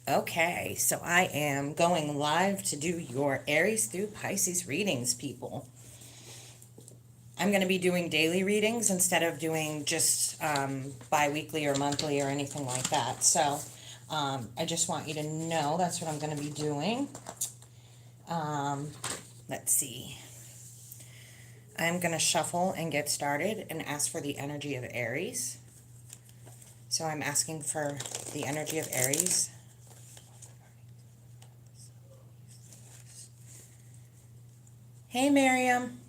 Okay, so I am going live to do your Aries through Pisces readings, people. I'm going to be doing daily readings instead of doing just bi-weekly or monthly or anything like that. So I just want you to know that's what I'm going to be doing. Let's see. I'm going to shuffle and get started and ask for the energy of Aries. So I'm asking for the energy of Aries. Hey, Miriam.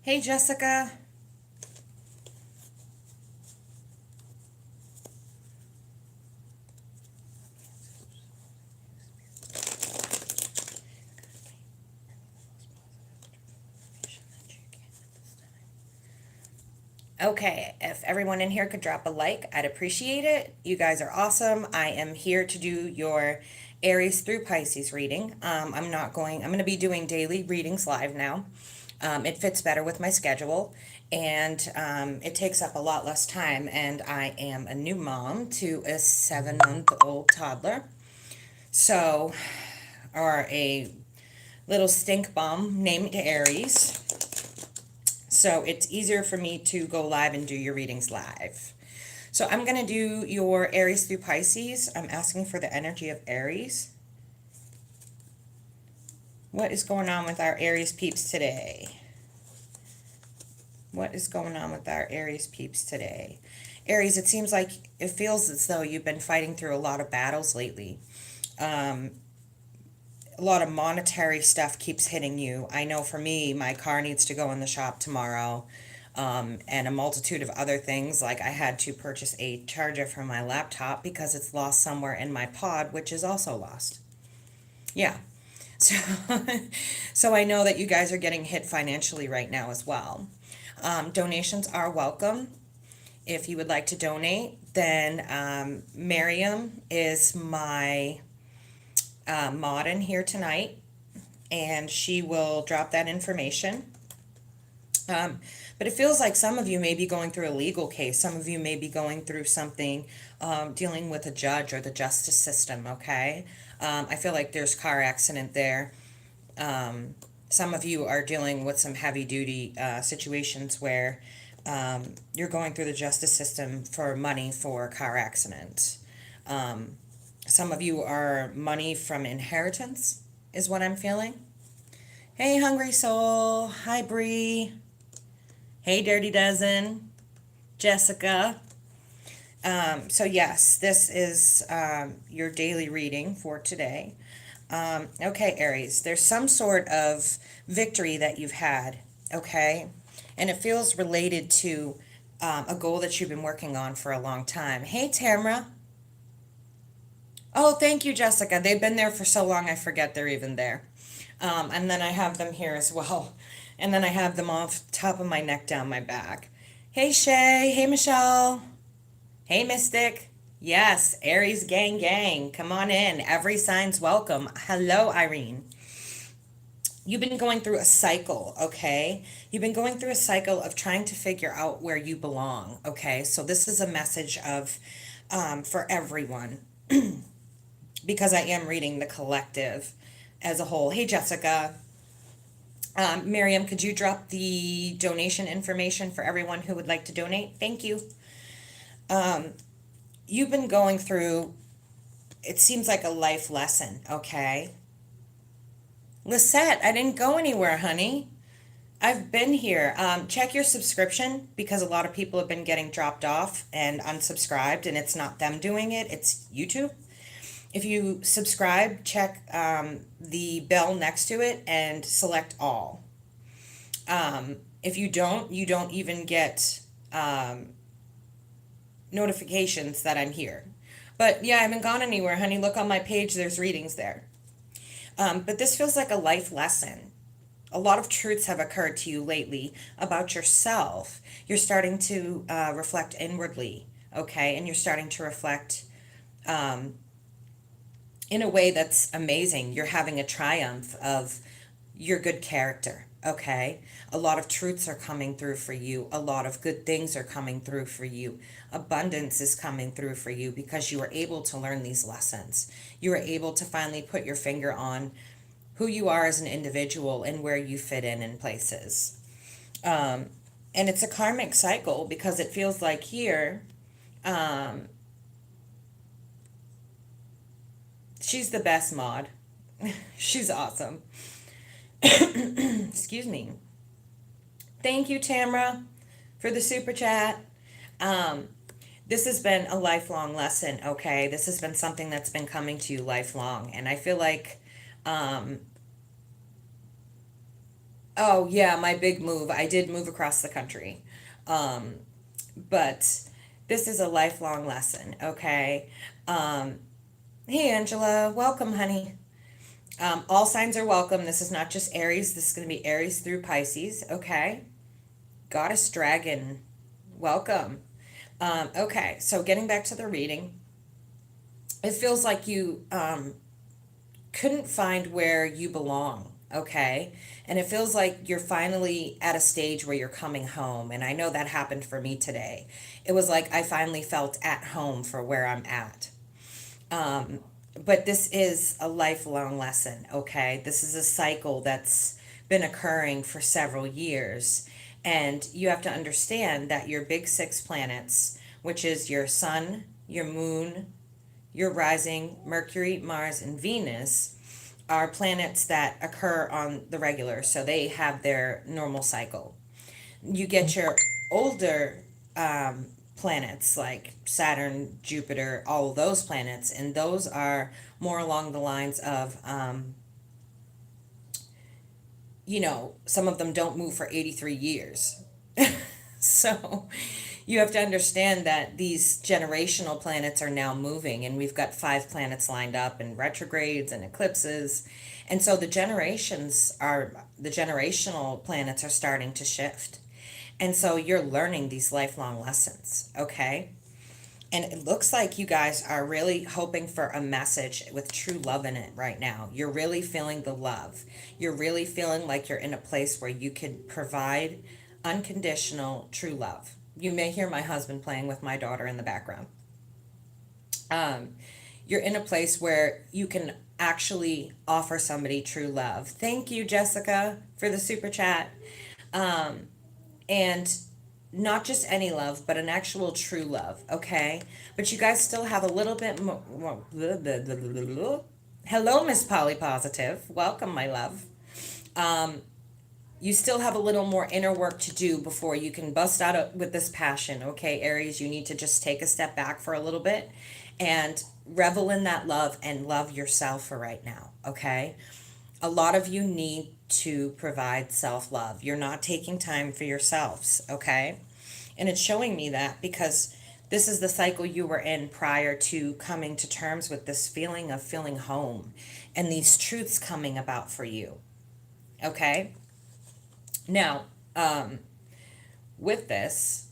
Hey, Jessica. Okay, if everyone in here could drop a like, I'd appreciate it. You guys are awesome. I am here to do your Aries through Pisces reading. I'm going to be doing daily readings live now. It fits better with my schedule, and it takes up a lot less time, and I am a new mom to a 7-month-old toddler. So, or a little stink bum named Aries. So it's easier for me to go live and do your readings live. So I'm going to do your Aries through Pisces. I'm asking for the energy of Aries. What is going on with our Aries peeps today? What is going on with our Aries peeps today? Aries, it seems like it feels as though you've been fighting through a lot of battles lately. A lot of monetary stuff keeps hitting you. I know for me, my car needs to go in the shop tomorrow, and a multitude of other things. Like I had to purchase a charger for my laptop because it's lost somewhere in my pod, which is also lost. Yeah. So, so I know that you guys are getting hit financially right now as well. Donations are welcome. If you would like to donate, then Miriam is my mod in here tonight, and she will drop that information. But it feels like some of you may be going through a legal case. Some of you may be going through something dealing with a judge or the justice system, okay? I feel like there's car accident there. Some of you are dealing with some heavy-duty situations where you're going through the justice system for money for a car accident. Some of you are money from inheritance, is what I'm feeling. Hey, Hungry Soul. Hi, Bree. Hey, Dirty Dozen. Jessica. So yes, this is your daily reading for today. Okay, Aries, there's some sort of victory that you've had, okay? And it feels related to a goal that you've been working on for a long time. Hey, Tamara. Oh, thank you, Jessica. They've been there for so long, I forget they're even there. And then I have them here as well. And then I have them off top of my neck down my back. Hey, Shay. Hey, Michelle. Hey, Mystic. Yes, Aries gang gang. Come on in. Every sign's welcome. Hello, Irene. You've been going through a cycle, okay? You've been going through a cycle of trying to figure out where you belong, okay? So this is a message of for everyone. Because I am reading the collective as a whole. Hey, Jessica. Miriam, could you drop the donation information for everyone who would like to donate? Thank you. You've been going through, it seems like a life lesson, okay? Lisette, I didn't go anywhere, honey. I've been here. Check your subscription because a lot of people have been getting dropped off and unsubscribed, and it's not them doing it, it's YouTube. If you subscribe, check the bell next to it and select all. If you don't even get notifications that I'm here. But yeah, I haven't gone anywhere, honey. Look on my page, there's readings there. But this feels like a life lesson. A lot of truths have occurred to you lately about yourself. You're starting to reflect inwardly, okay? And you're starting to reflect in a way that's amazing. You're having a triumph of your good character, okay? A lot of truths are coming through for you. A lot of good things are coming through for you. Abundance is coming through for you because you were able to learn these lessons. You were able to finally put your finger on who you are as an individual and where you fit in places. And it's a karmic cycle because it feels like here, she's the best mod. She's awesome. Excuse me. Thank you, Tamra, for the super chat. This has been a lifelong lesson, okay? This has been something that's been coming to you lifelong. And I feel like, oh, yeah, my big move. I did move across the country. But this is a lifelong lesson, okay? Hey, Angela. Welcome, honey. All signs are welcome. This is not just Aries. This is going to be Aries through Pisces, okay? Goddess Dragon, welcome. Okay, so getting back to the reading, it feels like you couldn't find where you belong, okay? And it feels like you're finally at a stage where you're coming home. And I know that happened for me today. It was like I finally felt at home for where I'm at. But this is a lifelong lesson, okay? This is a cycle that's been occurring for several years. And you have to understand that your big six planets, which is your sun, your moon, your rising, Mercury, Mars, and Venus, are planets that occur on the regular. So they have their normal cycle. You get your older planets like Saturn, Jupiter, all of those planets, and those are more along the lines of, some of them don't move for 83 years. So you have to understand that these generational planets are now moving, and we've got 5 planets lined up in retrogrades and eclipses. And so the generational planets are starting to shift. And so you're learning these lifelong lessons, okay? And it looks like you guys are really hoping for a message with true love in it right now. You're really feeling the love. You're really feeling like you're in a place where you can provide unconditional true love. You may hear my husband playing with my daughter in the background. You're in a place where you can actually offer somebody true love. Thank you, Jessica, for the super chat. And not just any love, but an actual true love, okay? But you guys still have a little bit more. Hello, Miss Polly Positive. Welcome, my love. You still have a little more inner work to do before you can bust out with this passion, okay, Aries? You need to just take a step back for a little bit and revel in that love and love yourself for right now, okay? A lot of you need to provide self-love. You're not taking time for yourselves, okay? And it's showing me that because this is the cycle you were in prior to coming to terms with this feeling of feeling home and these truths coming about for you, okay? Now, with this,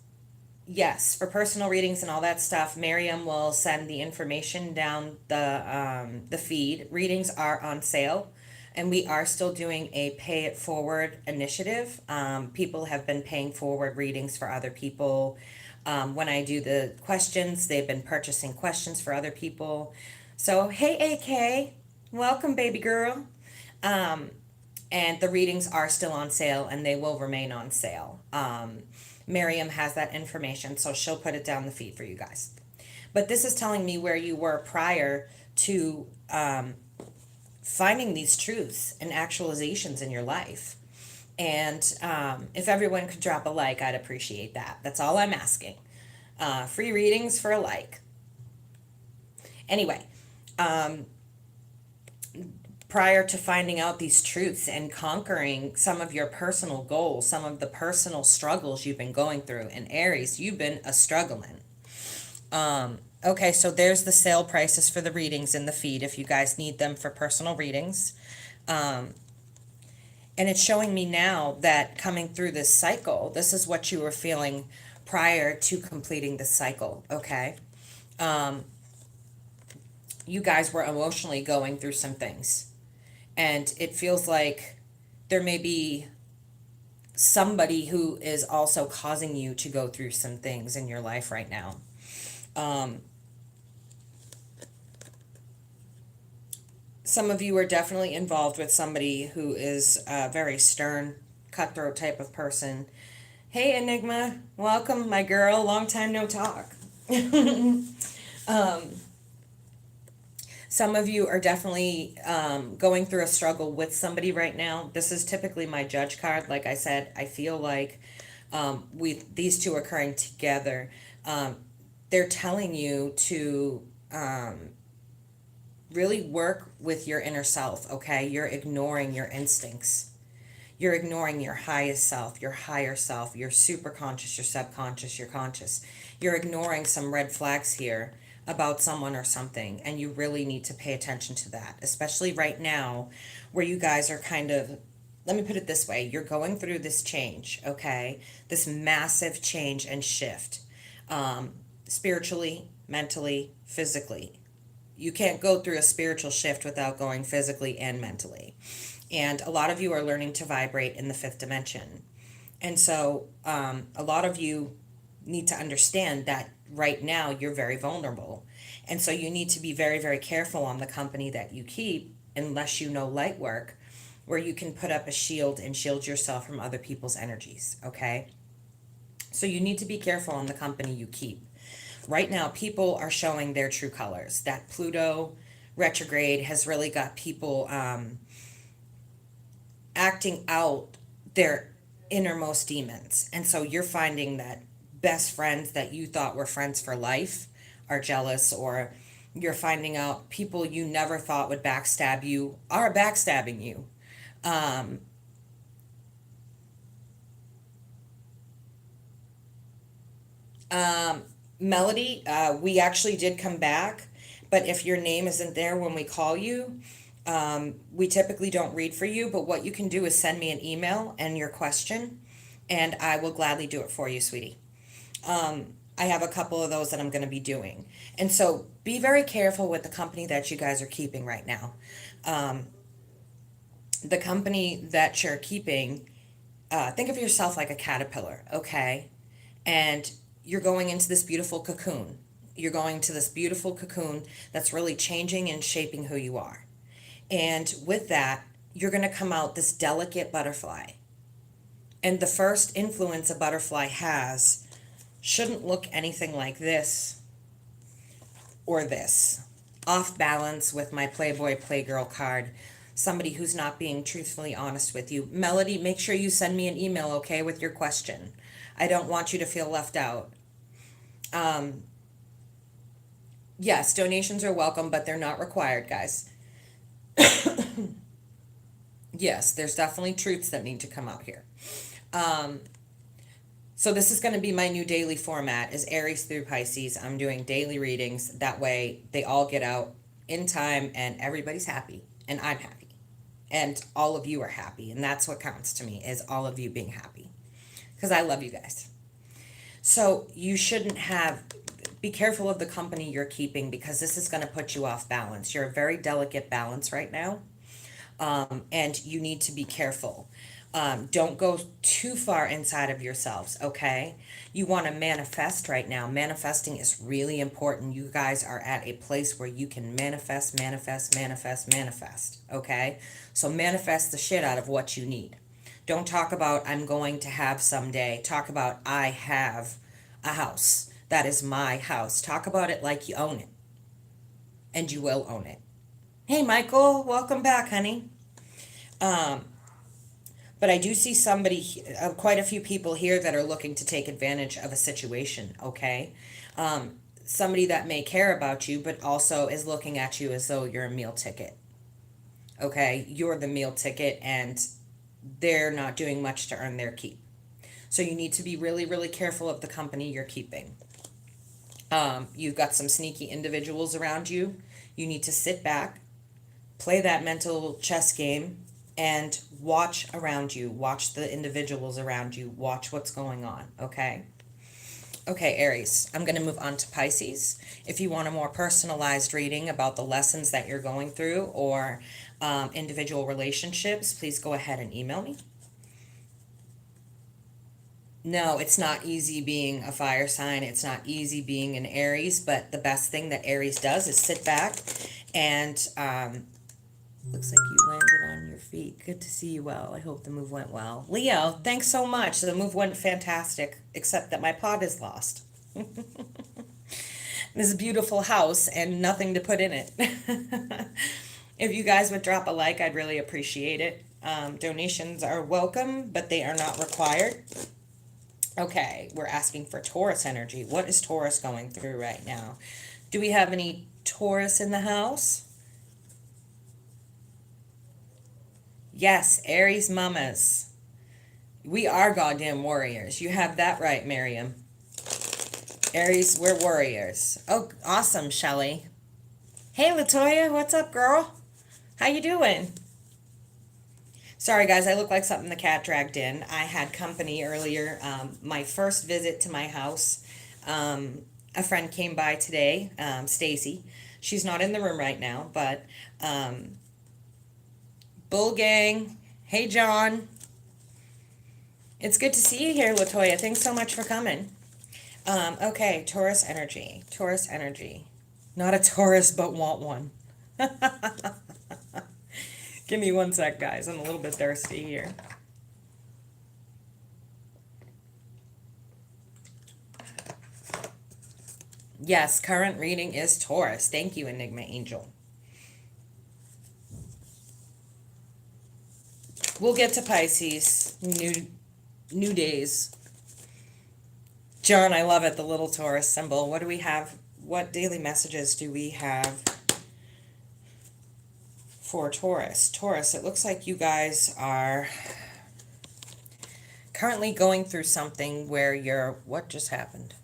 yes, for personal readings and all that stuff, Miriam will send the information down the feed. Readings are on sale. And we are still doing a pay it forward initiative. People have been paying forward readings for other people. When I do the questions, they've been purchasing questions for other people. So, hey, AK, welcome, baby girl. And the readings are still on sale, and they will remain on sale. Miriam has that information, so she'll put it down the feed for you guys. But this is telling me where you were prior to finding these truths and actualizations in your life. And if everyone could drop a like, I'd appreciate that. That's all I'm asking. Free readings for a like. Anyway, prior to finding out these truths and conquering some of your personal goals, some of the personal struggles you've been going through, in Aries, you've been struggling. Okay, so there's the sale prices for the readings in the feed if you guys need them for personal readings. And it's showing me now that coming through this cycle, this is what you were feeling prior to completing the cycle, okay? you guys were emotionally going through some things. And it feels like there may be somebody who is also causing you to go through some things in your life right now. Some of you are definitely involved with somebody who is a very stern, cutthroat type of person. Hey, Enigma, welcome, my girl. Long time no talk. Some of you are definitely going through a struggle with somebody right now. This is typically my judge card. Like I said, I feel like these two occurring together, they're telling you to really work with your inner self, okay? You're ignoring your instincts. You're ignoring your highest self, your higher self, your super conscious, your subconscious, your conscious. You're ignoring some red flags here about someone or something, and you really need to pay attention to that, especially right now where you guys are kind of, let me put it this way, you're going through this change, okay? This massive change and shift, spiritually, mentally, physically. You can't go through a spiritual shift without going physically and mentally. And a lot of you are learning to vibrate in the fifth dimension. And so a lot of you need to understand that right now you're very vulnerable. And so you need to be very, very careful on the company that you keep, unless you know light work, where you can put up a shield and shield yourself from other people's energies, okay? So you need to be careful on the company you keep. Right now, people are showing their true colors. That Pluto retrograde has really got people acting out their innermost demons. And so you're finding that best friends that you thought were friends for life are jealous, or you're finding out people you never thought would backstab you are backstabbing you. Melody, we actually did come back, but if your name isn't there when we call you, we typically don't read for you, but what you can do is send me an email and your question, and I will gladly do it for you, sweetie. I have a couple of those that I'm going to be doing. And so be very careful with the company that you guys are keeping right now. The company that you're keeping, think of yourself like a caterpillar, okay? And you're going into this beautiful cocoon. You're going to this beautiful cocoon that's really changing and shaping who you are. And with that, you're going to come out this delicate butterfly. And the first influence a butterfly has shouldn't look anything like this or this. Off balance with my Playboy Playgirl card. Somebody who's not being truthfully honest with you. Melody, make sure you send me an email, okay, with your question. I don't want you to feel left out. Yes, donations are welcome, but they're not required, guys. Yes, there's definitely truths that need to come out here. So this is going to be my new daily format, is Aries through Pisces. I'm doing daily readings. That way they all get out in time and everybody's happy and I'm happy. And all of you are happy. And that's what counts to me, is all of you being happy. Because I love you guys. So you shouldn't be careful of the company you're keeping, because this is going to put you off balance. You're a very delicate balance right now. And you need to be careful. Don't go too far inside of yourselves, okay? You want to manifest right now. Manifesting is really important. You guys are at a place where you can manifest, okay? So manifest the shit out of what you need. Don't talk about I'm going to have someday. Talk about I have a house. That is my house. Talk about it like you own it. And you will own it. Hey, Michael, welcome back, honey. But I do see quite a few people here that are looking to take advantage of a situation, okay? Somebody that may care about you, but also is looking at you as though you're a meal ticket, okay? You're the meal ticket, and they're not doing much to earn their keep. So you need to be really, really careful of the company you're keeping. You've got some sneaky individuals around you. You need to sit back, play that mental chess game, and watch around you. Watch the individuals around you. Watch what's going on, okay? Okay, Aries, I'm going to move on to Pisces. If you want a more personalized reading about the lessons that you're going through or individual relationships, please go ahead and email me. No, it's not easy being a fire sign. It's not easy being an Aries, but the best thing that Aries does is sit back and looks like you landed on your feet. Good to see you well. I hope the move went well. Leo, thanks so much. The move went fantastic, except that my pot is lost. This is a beautiful house and nothing to put in it. If you guys would drop a like, I'd really appreciate it. Donations are welcome, but they are not required. Okay, we're asking for Taurus energy. What is Taurus going through right now? Do we have any Taurus in the house? Yes, Aries mamas. We are goddamn warriors. You have that right, Miriam. Aries, we're warriors. Oh, awesome, Shelly. Hey, Latoya, what's up, girl? How you doing? Sorry, guys, I look like something the cat dragged in. I had company earlier. My first visit to my house. A friend came by today, Stacy. She's not in the room right now, but Bull Gang. Hey, John. It's good to see you here, Latoya. Thanks so much for coming. Okay, Taurus energy. Taurus energy. Not a Taurus, but want one. Give me one sec, guys. I'm a little bit thirsty here. Yes, current reading is Taurus. Thank you, Enigma Angel. We'll get to Pisces. New days. John, I love it. The little Taurus symbol. What do we have? What daily messages do we have for Taurus? Taurus, it looks like you guys are currently going through something where what just happened?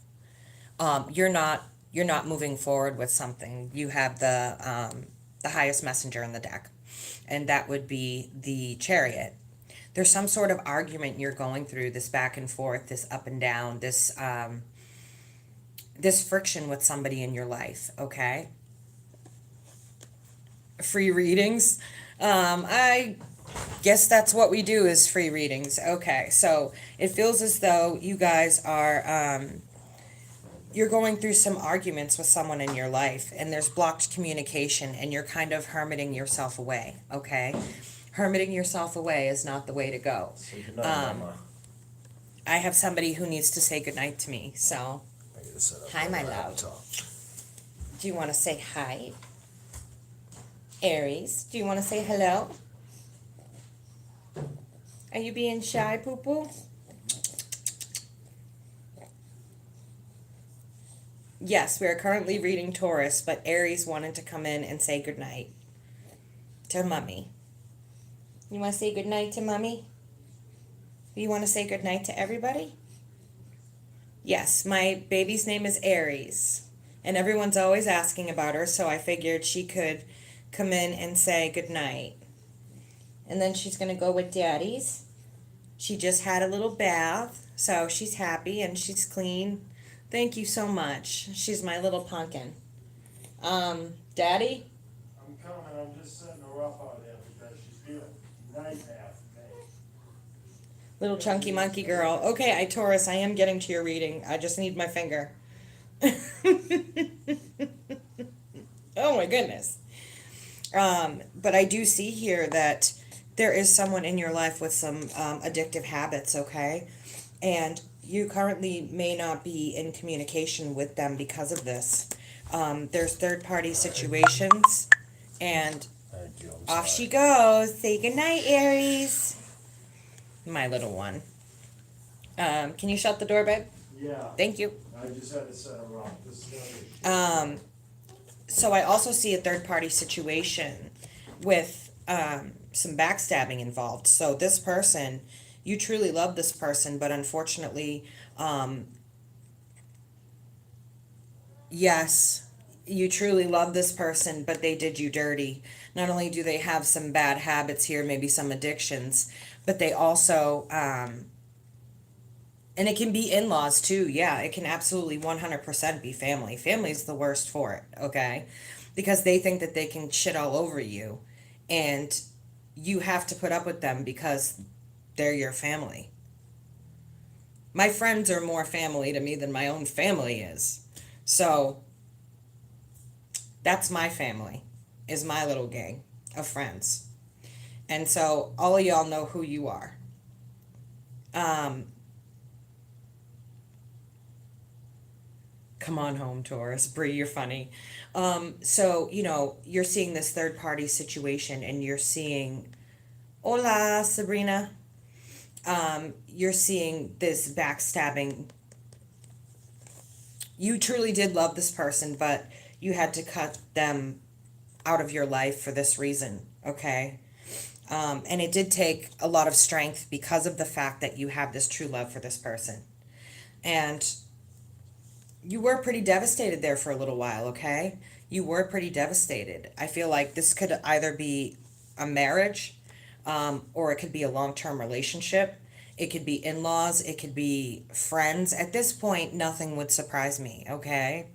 You're not moving forward with something. You have the highest messenger in the deck, and that would be the Chariot. There's some sort of argument you're going through, this back and forth, this up and down, this friction with somebody in your life, okay? Free readings. I guess that's what we do, is free readings. Okay, so it feels as though you guys are, you're going through some arguments with someone in your life, and there's blocked communication, and you're kind of hermiting yourself away, okay? Hermiting yourself away is not the way to go. Say goodnight, Mama. I have somebody who needs to say goodnight to me, so. Hi, my love. Do you want to say hi? Aries, do you want to say hello? Are you being shy, poo-poo? Yes, we are currently reading Taurus, but Aries wanted to come in and say goodnight to Mummy. You want to say goodnight to Mummy? You want to say goodnight to everybody? Yes, my baby's name is Aries, and everyone's always asking about her, so I figured she could come in and say goodnight. And then she's going to go with Daddy's. She just had a little bath, so she's happy and she's clean. Thank you so much. She's my little pumpkin. Daddy? I'm coming. I'm just setting her up out there because she's feeling nice half today. Little chunky monkey girl. Okay, Taurus, I am getting to your reading. I just need my finger. Oh my goodness. But I do see here that there is someone in your life with some addictive habits, okay? And you currently may not be in communication with them because of this. There's third-party situations, and off she goes. Say goodnight, Aries. My little one. Can you shut the door, babe? Yeah. Thank you. I just had to set her up. This is gonna be So I also see a third-party situation with some backstabbing involved. So this person, you truly love this person, but unfortunately, yes, you truly love this person, but they did you dirty. Not only do they have some bad habits here, maybe some addictions, but they also, you truly love this person, but unfortunately, yes, you truly love this person, but they did you dirty. Not only do they have some bad habits here, maybe some addictions, but they also, you truly love this person, but unfortunately, yes, you truly love this person, but they did you dirty. Not only do they have some bad habits here, maybe some addictions, but they also And it can be in-laws too. Yeah, it can absolutely 100% be family. Family's the worst for it, okay? Because they think that they can shit all over you and you have to put up with them because they're your family. My friends are more family to me than my own family is. So, that's my family, is my little gang of friends. And so all of y'all know who you are. Um, Come on home, Taurus. Bree, you're funny. So, you're seeing this third party situation and you're seeing, hola, Sabrina. You're seeing this backstabbing. You truly did love this person, but you had to cut them out of your life for this reason, okay? And it did take a lot of strength because of the fact that you have this true love for this person. And you were pretty devastated there for a little while, okay? You were pretty devastated. I feel like this could either be a marriage, or it could be a long-term relationship. It could be in-laws. It could be friends. At this point, nothing would surprise me, okay?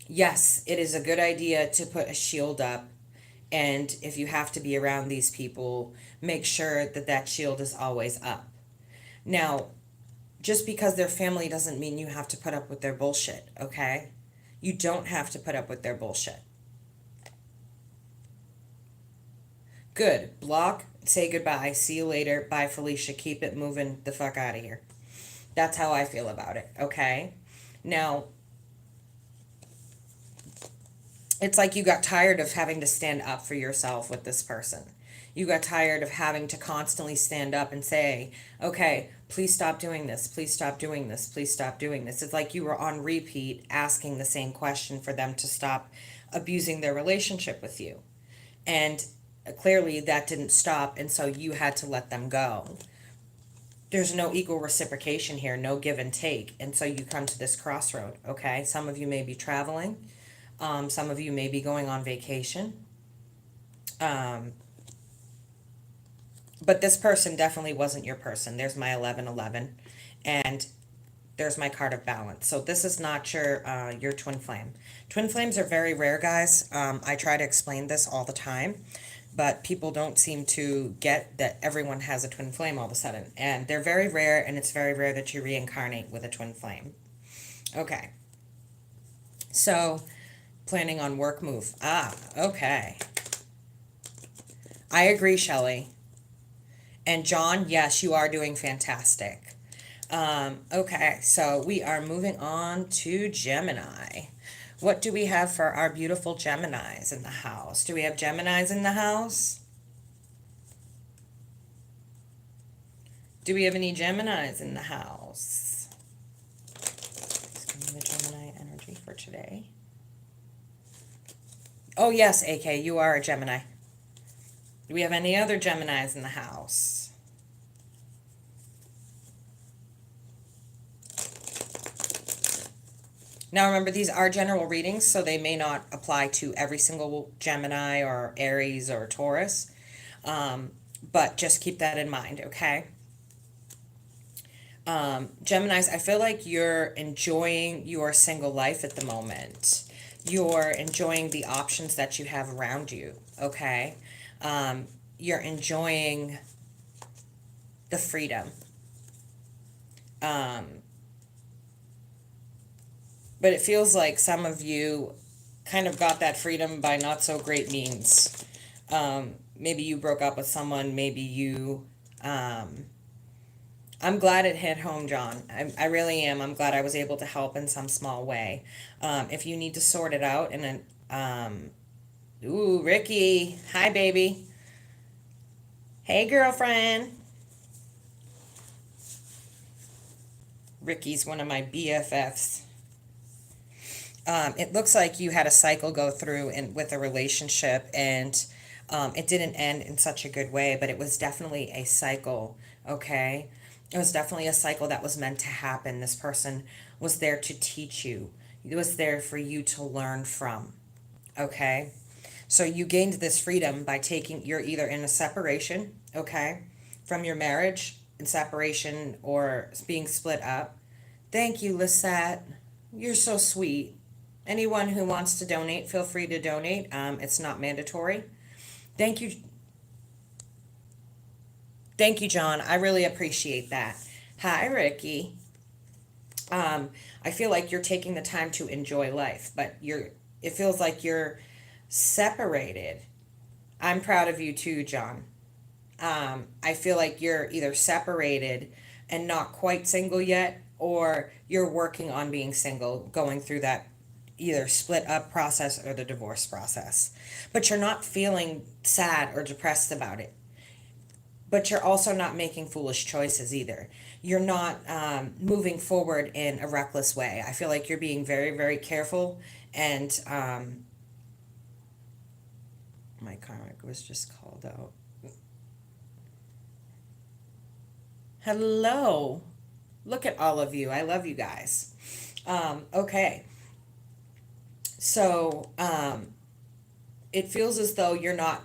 Yes, it is a good idea to put a shield up. And if you have to be around these people, make sure that that shield is always up. Now, just because they're family doesn't mean you have to put up with their bullshit, okay? You don't have to put up with their bullshit. Good. Block, say goodbye, see you later, bye Felicia, keep it moving the fuck out of here. That's how I feel about it, okay? Now, it's like you got tired of having to stand up for yourself with this person. You got tired of having to constantly stand up and say, okay, please stop doing this, please stop doing this, please stop doing this. It's like you were on repeat asking the same question for them to stop abusing their relationship with you. And clearly that didn't stop, and so you had to let them go. There's no equal reciprocation here, no give and take. And so you come to this crossroad, okay? Some of you may be traveling. Some of you may be going on vacation. But this person definitely wasn't your person. There's my 1111. And there's my card of balance. So this is not your twin flame. Twin flames are very rare, guys. I try to explain this all the time. But people don't seem to get that everyone has a twin flame all of a sudden. And they're very rare, and it's very rare that you reincarnate with a twin flame. Okay. So, planning on work move. Ah, okay. I agree, Shelley. And John, yes, you are doing fantastic. Okay, so we are moving on to Gemini. What do we have for our beautiful Geminis in the house? Do we have Geminis in the house? Do we have any Geminis in the house? Let's give me the Gemini energy for today. Oh, yes, AK, you are a Gemini. Do we have any other Geminis in the house? Now remember, these are general readings, so they may not apply to every single Gemini or Aries or Taurus. But just keep that in mind, okay? Geminis, I feel like you're enjoying your single life at the moment. You're enjoying the options that you have around you, okay? You're enjoying the freedom. But it feels like some of you kind of got that freedom by not so great means. Maybe you broke up with someone, maybe you... I'm glad it hit home, John. I really am. I'm glad I was able to help in some small way. If you need to sort it out in an... ooh, Ricky. Hi, baby. Hey, girlfriend. Ricky's one of my BFFs. It looks like you had a cycle go through with a relationship, and it didn't end in such a good way, but it was definitely a cycle, okay? It was definitely a cycle that was meant to happen. This person was there to teach you. It was there for you to learn from, okay? So you gained this freedom by you're either in a separation, okay, from your marriage, in separation or being split up. Thank you, Lisette. You're so sweet. Anyone who wants to donate, feel free to donate. It's not mandatory. Thank you. Thank you, John. I really appreciate that. Hi, Ricky. I feel like you're taking the time to enjoy life, but it feels like you're separated. I'm proud of you too, John. I feel like you're either separated and not quite single yet, or you're working on being single, going through that either split up process or the divorce process. But you're not feeling sad or depressed about it. But you're also not making foolish choices either. You're not moving forward in a reckless way. I feel like you're being very, very careful. And my karmic was just called out. Hello. Look at all of you. I love you guys. Okay. So it feels as though you're not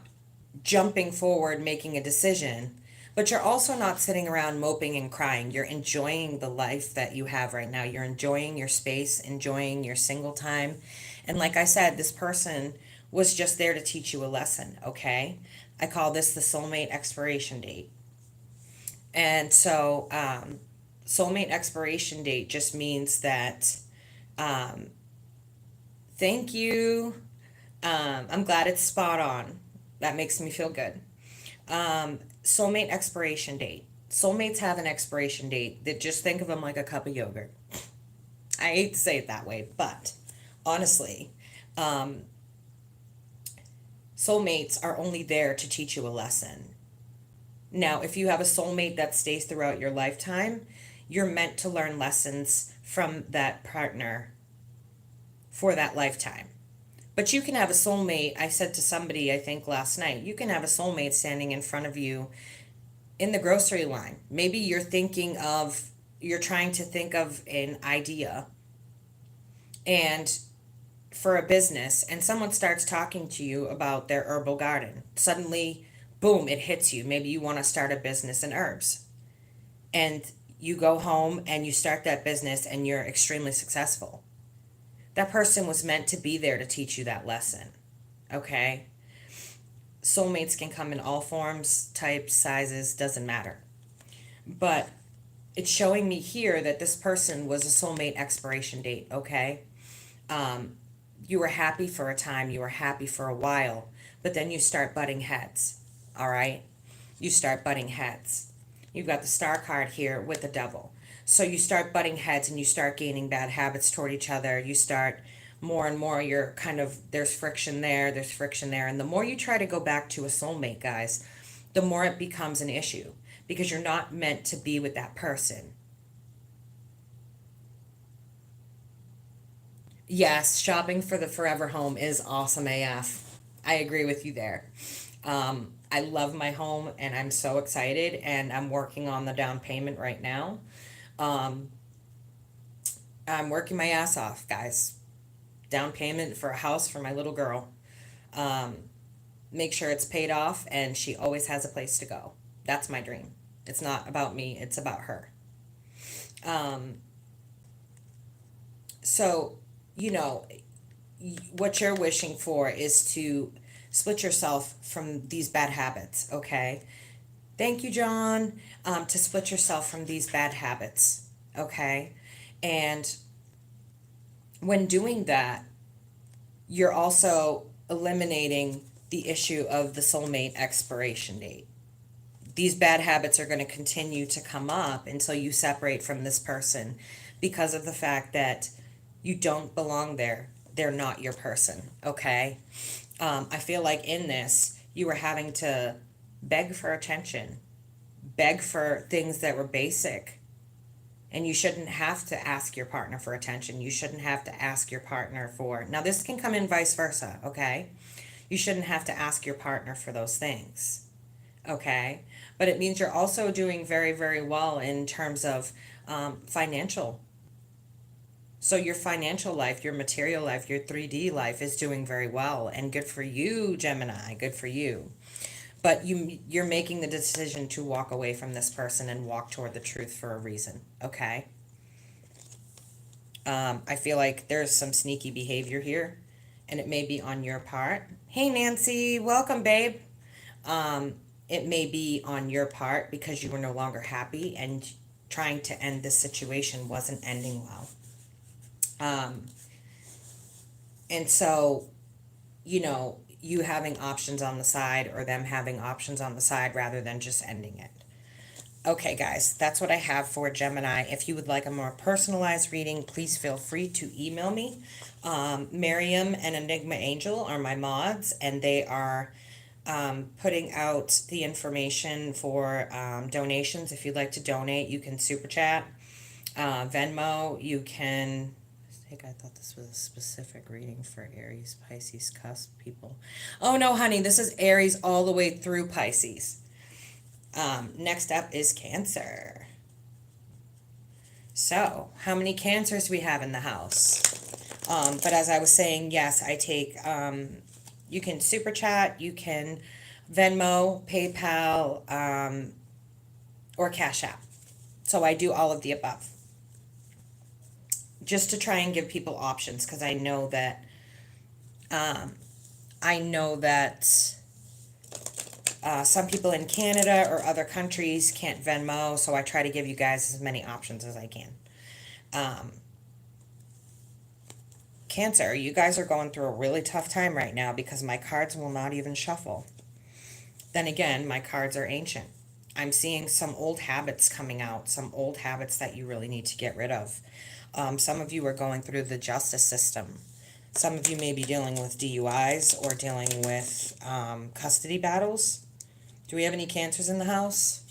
jumping forward, making a decision, but you're also not sitting around moping and crying. You're enjoying the life that you have right now. You're enjoying your space, enjoying your single time. And like I said, this person was just there to teach you a lesson, okay? I call this the soulmate expiration date. And so soulmate expiration date just means that thank you. I'm glad it's spot on. That makes me feel good. Soulmate expiration date. Soulmates have an expiration date that just think of them like a cup of yogurt. I hate to say it that way, but honestly, soulmates are only there to teach you a lesson. Now, if you have a soulmate that stays throughout your lifetime, you're meant to learn lessons from that partner for that lifetime. But you can have a soulmate, I said to somebody, I think last night, you can have a soulmate standing in front of you in the grocery line. Maybe you're trying to think of an idea and for a business, and someone starts talking to you about their herbal garden. Suddenly, boom, it hits you. Maybe you want to start a business in herbs. And you go home and you start that business and you're extremely successful. That person was meant to be there to teach you that lesson. Okay? Soulmates can come in all forms, types, sizes, doesn't matter. But it's showing me here that this person was a soulmate expiration date, okay? You were happy for a time, you were happy for a while, but then you start butting heads, all right? You start butting heads. You've got the star card here with the devil. So you start butting heads and you start gaining bad habits toward each other. You start more and more, there's friction there, there's friction there. And the more you try to go back to a soulmate, guys, the more it becomes an issue because you're not meant to be with that person. Yes, shopping for the forever home is awesome AF. I agree with you there. I love my home and I'm so excited and I'm working on the down payment right now. I'm working my ass off, guys. Down payment for a house for my little girl. Make sure it's paid off and she always has a place to go. That's my dream. It's not about me, it's about her. So, what you're wishing for is to split yourself from these bad habits, okay? Thank you, John. To split yourself from these bad habits, okay? And when doing that, you're also eliminating the issue of the soulmate expiration date. These bad habits are going to continue to come up until you separate from this person because of the fact that you don't belong there. They're not your person, okay? I feel like in this, you were having to beg for attention, beg for things that were basic. And you shouldn't have to ask your partner for attention. You shouldn't have to ask your partner for... Now, this can come in vice versa, okay? You shouldn't have to ask your partner for those things, okay? But it means you're also doing very, very well in terms of financial. So your financial life, your material life, your 3D life is doing very well. And good for you, Gemini. Good for you. but you're making the decision to walk away from this person and walk toward the truth for a reason, okay? I feel like there's some sneaky behavior here, and it may be on your part. Hey, Nancy, welcome, babe. It may be on your part because you were no longer happy and trying to end this situation wasn't ending well. And so, you know, you having options on the side or them having options on the side rather than just ending it. Okay, guys, that's what I have for Gemini. If you would like a more personalized reading, please feel free to email me. Miriam and Enigma Angel are my mods, and they are putting out the information for donations. If you'd like to donate, you can super chat. Venmo, you can... I thought this was a specific reading for Aries, Pisces, cusp people. Oh no, honey, this is Aries all the way through Pisces. Next up is Cancer. So, how many Cancers we have in the house? But as I was saying, yes, I take, you can super chat, you can Venmo, PayPal, or CashApp. So I do all of the above. Just to try and give people options, because I know that some people in Canada or other countries can't Venmo, so I try to give you guys as many options as I can. Cancer, you guys are going through a really tough time right now because my cards will not even shuffle. Then again, my cards are ancient. I'm seeing some old habits coming out, some old habits that you really need to get rid of. Some of you are going through the justice system. Some of you may be dealing with DUIs or dealing with custody battles. Do we have any Cancers in the house?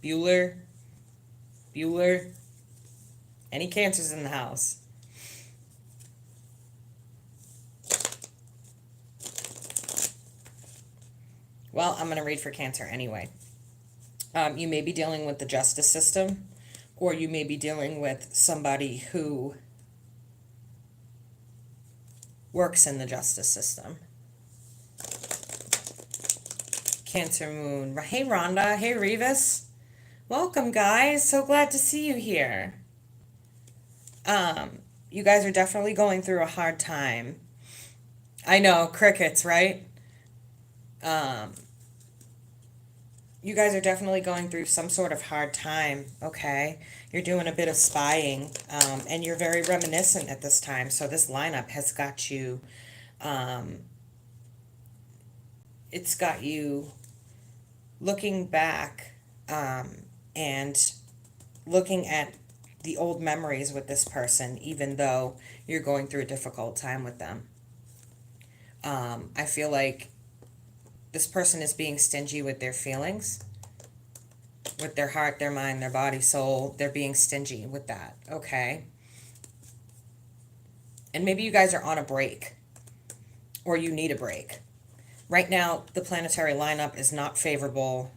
Bueller? Any Cancers in the house? Well, I'm going to read for Cancer anyway. You may be dealing with the justice system, or you may be dealing with somebody who works in the justice system. Cancer moon. Hey, Rhonda. Hey, Revis. Welcome, guys. So glad to see you here. You guys are definitely going through a hard time. I know, crickets, right? You guys are definitely going through some sort of hard time, okay? You're doing a bit of spying, and you're very reminiscent at this time. So this lineup has got you, it's got you looking back and looking at the old memories with this person, even though you're going through a difficult time with them. I feel like this person is being stingy with their feelings, with their heart, their mind, their body, soul. They're being stingy with that, okay? And maybe you guys are on a break, or you need a break. Right now, the planetary lineup is not favorable.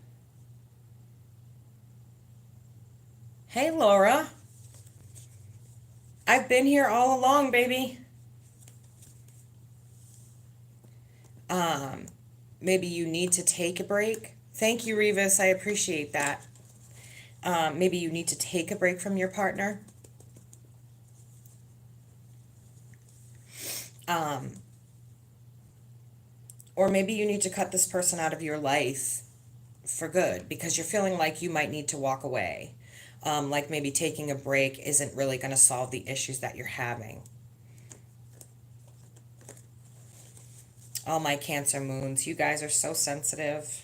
Hey, Laura. I've been here all along, baby. Maybe you need to take a break. Thank you, Revis. I appreciate that. Maybe you need to take a break from your partner. Or maybe you need to cut this person out of your life for good because you're feeling like you might need to walk away. Like maybe taking a break isn't really going to solve the issues that you're having. All my Cancer moons, you guys are so sensitive.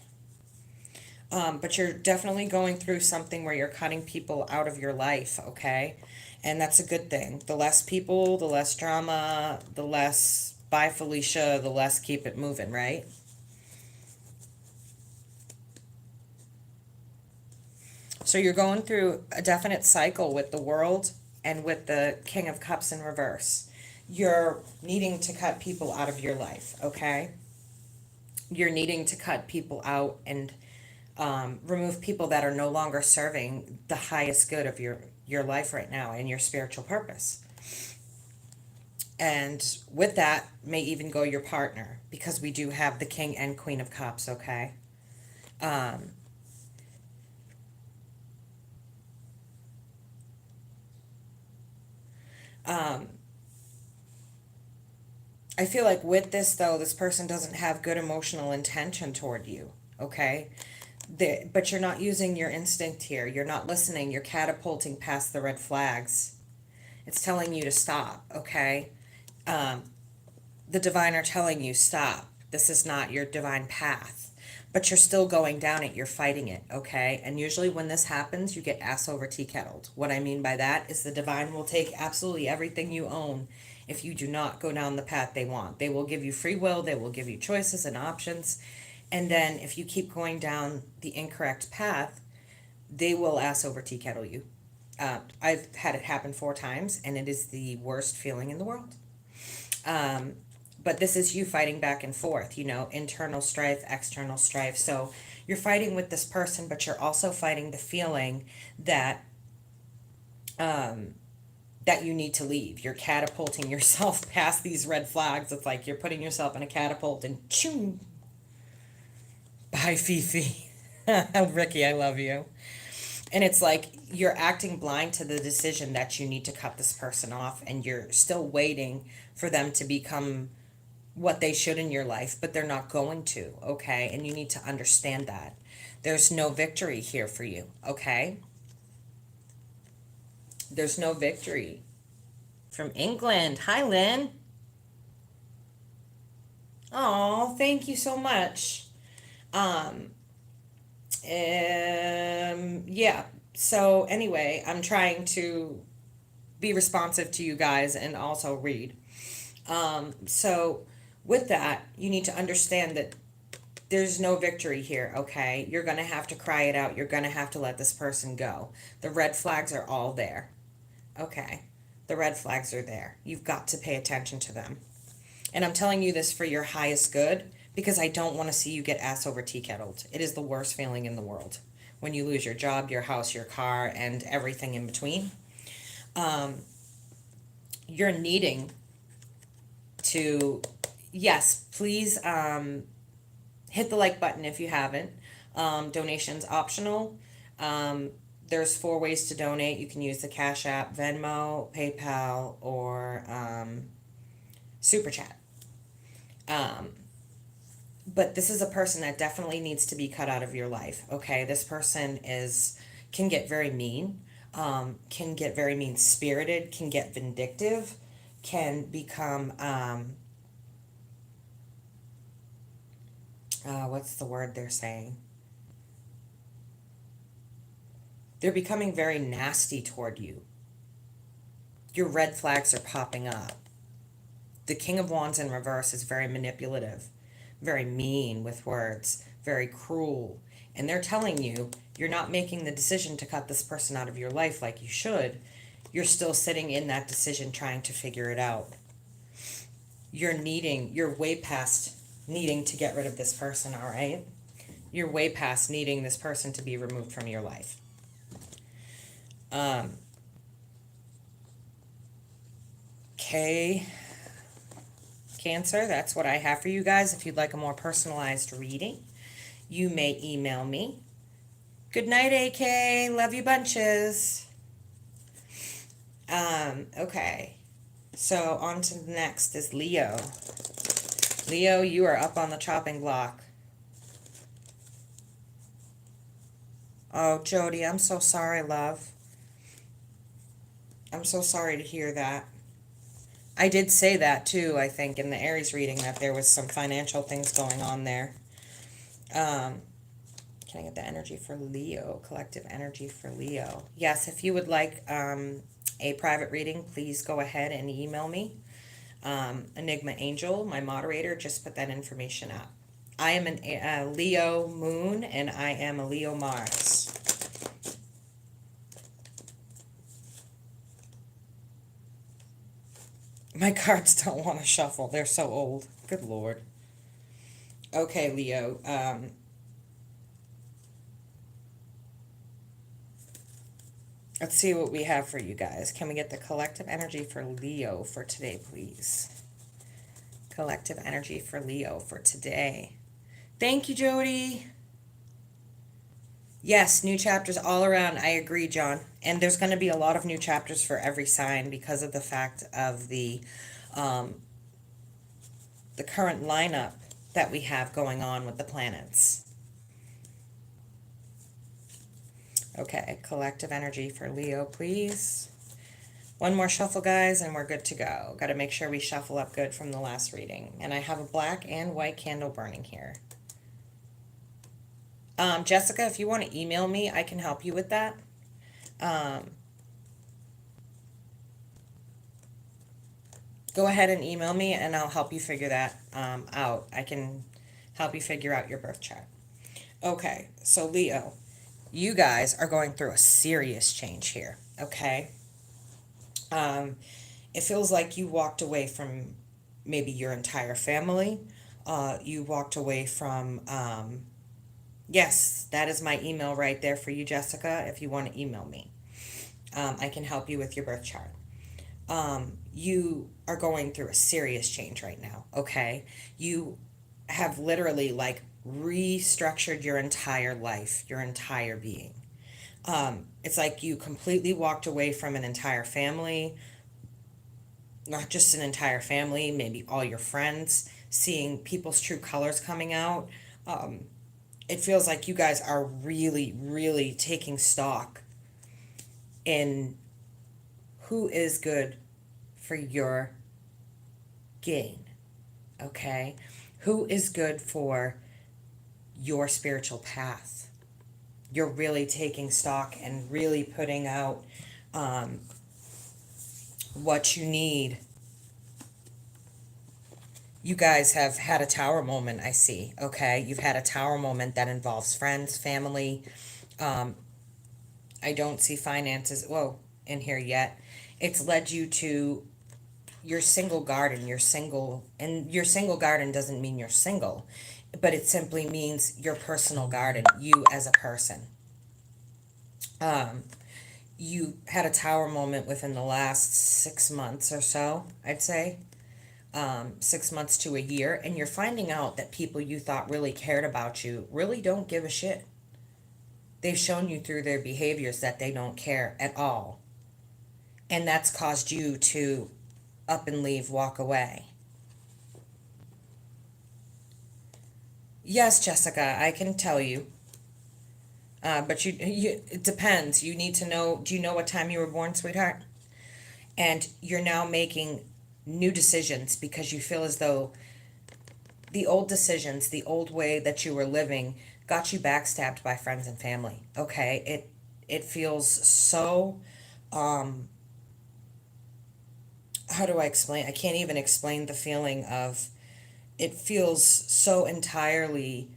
But you're definitely going through something where you're cutting people out of your life, okay? And that's a good thing. The less people, the less drama, the less bye Felicia, the less keep it moving, right? So you're going through a definite cycle with the World and with the King of Cups in reverse. You're needing to cut people out of your life, okay? You're needing to cut people out and remove people that are no longer serving the highest good of your life right now and your spiritual purpose. And with that may even go your partner, because we do have the King and Queen of Cups, okay? Um, um, I feel like with this, though, this person doesn't have good emotional intention toward you, okay? But you're not using your instinct here. You're not listening. You're catapulting past the red flags. It's telling you to stop, okay? Um, the divine are telling you, stop. This is not your divine path. But you're still going down it. You're fighting it, okay? And usually when this happens, you get ass over tea kettled. What I mean by that is the divine will take absolutely everything you own if you do not go down the path they want. They will give you free will. They will give you choices and options. And then if you keep going down the incorrect path, they will ass over tea kettle you. I've had it happen 4 times, and it is the worst feeling in the world. Um, but this is you fighting back and forth, you know, internal strife, external strife. So you're fighting with this person, but you're also fighting the feeling that that you need to leave. You're catapulting yourself past these red flags. It's like you're putting yourself in a catapult and choo. Bye, Fifi. Ricky, I love you. And it's like you're acting blind to the decision that you need to cut this person off, and you're still waiting for them to become what they should in your life, but they're not going to, okay? And you need to understand that. There's no victory here for you, okay? There's no victory. From England. Hi, Lynn. Oh, thank you so much. Um, yeah. So anyway, I'm trying to be responsive to you guys and also read. So with that, you need to understand that there's no victory here, okay? You're going to have to cry it out. You're going to have to let this person go. The red flags are all there, okay? The red flags are there. You've got to pay attention to them. And I'm telling you this for your highest good, because I don't want to see you get ass over tea kettled. It is the worst feeling in the world when you lose your job, your house, your car, and everything in between. You're needing to, yes, please hit the like button if you haven't. Donations optional. There's 4 ways to donate. You can use the Cash App, Venmo, PayPal, or Super Chat. But this is a person that definitely needs to be cut out of your life, okay? This person can get very mean, can get very mean-spirited, can get vindictive, can become, what's the word they're saying? They're becoming very nasty toward you. Your red flags are popping up. The King of Wands in reverse is very manipulative, very mean with words, very cruel. And they're telling you you're not making the decision to cut this person out of your life like you should. You're still sitting in that decision trying to figure it out. You're way past needing to get rid of this person, all right? You're way past needing this person to be removed from your life. Okay. Cancer, that's what I have for you guys. If you'd like a more personalized reading, you may email me. Good night, AK. Love you bunches. Okay. So on to the next is Leo. Leo, you are up on the chopping block. Oh, Jody, I'm so sorry, love. I'm so sorry to hear that. I did say that too, I think, in the Aries reading, that there was some financial things going on there. Can I get the energy for Leo? Collective energy for Leo. Yes, if you would like a private reading, please go ahead and email me. Enigma Angel, my moderator, just put that information up. I am a Leo Moon, and I am a Leo Mars. My cards don't want to shuffle. They're so old. Good Lord. Okay, Leo. Let's see what we have for you guys. Can we get the collective energy for Leo for today, please? Collective energy for Leo for today. Thank you, Jody. Yes, new chapters all around. I agree, John. And there's going to be a lot of new chapters for every sign because of the fact of the current lineup that we have going on with the planets. Okay, collective energy for Leo, please. One more shuffle, guys, and we're good to go. Got to make sure we shuffle up good from the last reading. And I have a black and white candle burning here. Jessica, if you want to email me, I can help you with that. Go ahead and email me, and I'll help you figure that out. I can help you figure out your birth chart. Okay, so Leo, you guys are going through a serious change here, okay? It feels like you walked away from maybe your entire family. You walked away from... yes, that is my email right there for you, Jessica, if you want to email me. I can help you with your birth chart. You are going through a serious change right now, okay? You have literally like restructured your entire life, your entire being. It's like you completely walked away from an entire family, not just an entire family, maybe all your friends, seeing people's true colors coming out. It feels like you guys are really, really taking stock in who is good for your gain, okay? Who is good for your spiritual path. You're really taking stock and really putting out what you need. You guys have had a tower moment, I see, okay? You've had a tower moment that involves friends, family. I don't see finances, in here yet. It's led you to your single garden, and your single garden doesn't mean you're single, but it simply means your personal garden, you as a person. You had a tower moment within the last 6 months or so, I'd say. 6 months to a year, and you're finding out that people you thought really cared about you really don't give a shit. They've shown you through their behaviors that they don't care at all. And that's caused you to up and leave, walk away. Yes, Jessica, I can tell you. But it depends. You need to know, do you know what time you were born, sweetheart? And you're now making new decisions because you feel as though the old decisions, the old way that you were living got you backstabbed by friends and family. Okay? It feels so how do I explain? I can't even explain the feeling of it feels so entirely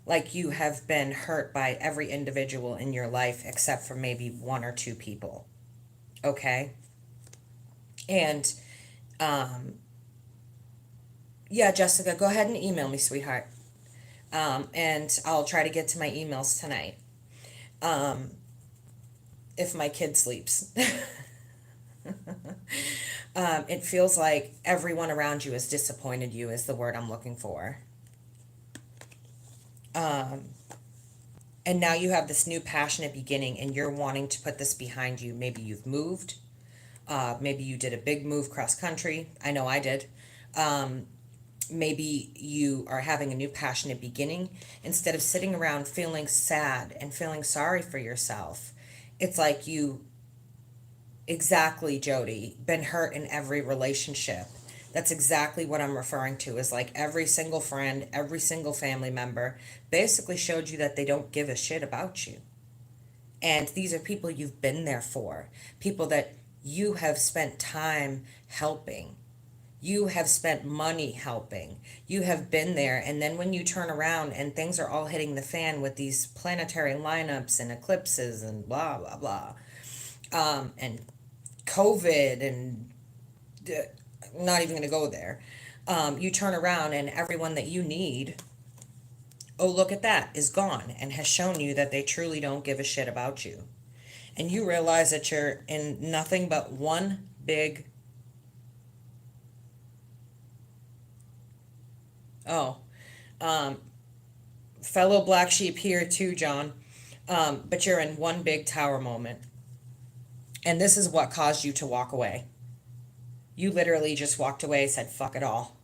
like you have been hurt by every individual in your life except for maybe one or two people. Okay? And yeah, Jessica, go ahead and email me, sweetheart. And I'll try to get to my emails tonight. If my kid sleeps. It feels like everyone around you has disappointed you is the word I'm looking for. And now you have this new passionate beginning and you're wanting to put this behind you. Maybe you've moved. Maybe you did a big move cross country. I know I did. Maybe you are having a new passionate beginning. Instead of sitting around feeling sad and feeling sorry for yourself, it's like you, exactly, Jody, been hurt in every relationship. That's exactly what I'm referring to, is like every single friend, every single family member basically showed you that they don't give a shit about you. And these are people you've been there for, people that you have spent time helping. You have spent money helping. You have been there. And then when you turn around and things are all hitting the fan with these planetary lineups and eclipses and blah, blah, blah, and COVID and not even going to go there. You turn around and everyone that you need, oh, look at that, is gone and has shown you that they truly don't give a shit about you. and you realize that you're in nothing but one big... Oh, fellow black sheep here too, John. But you're in one big tower moment. And this is what caused you to walk away. You literally just walked away, said, fuck it all.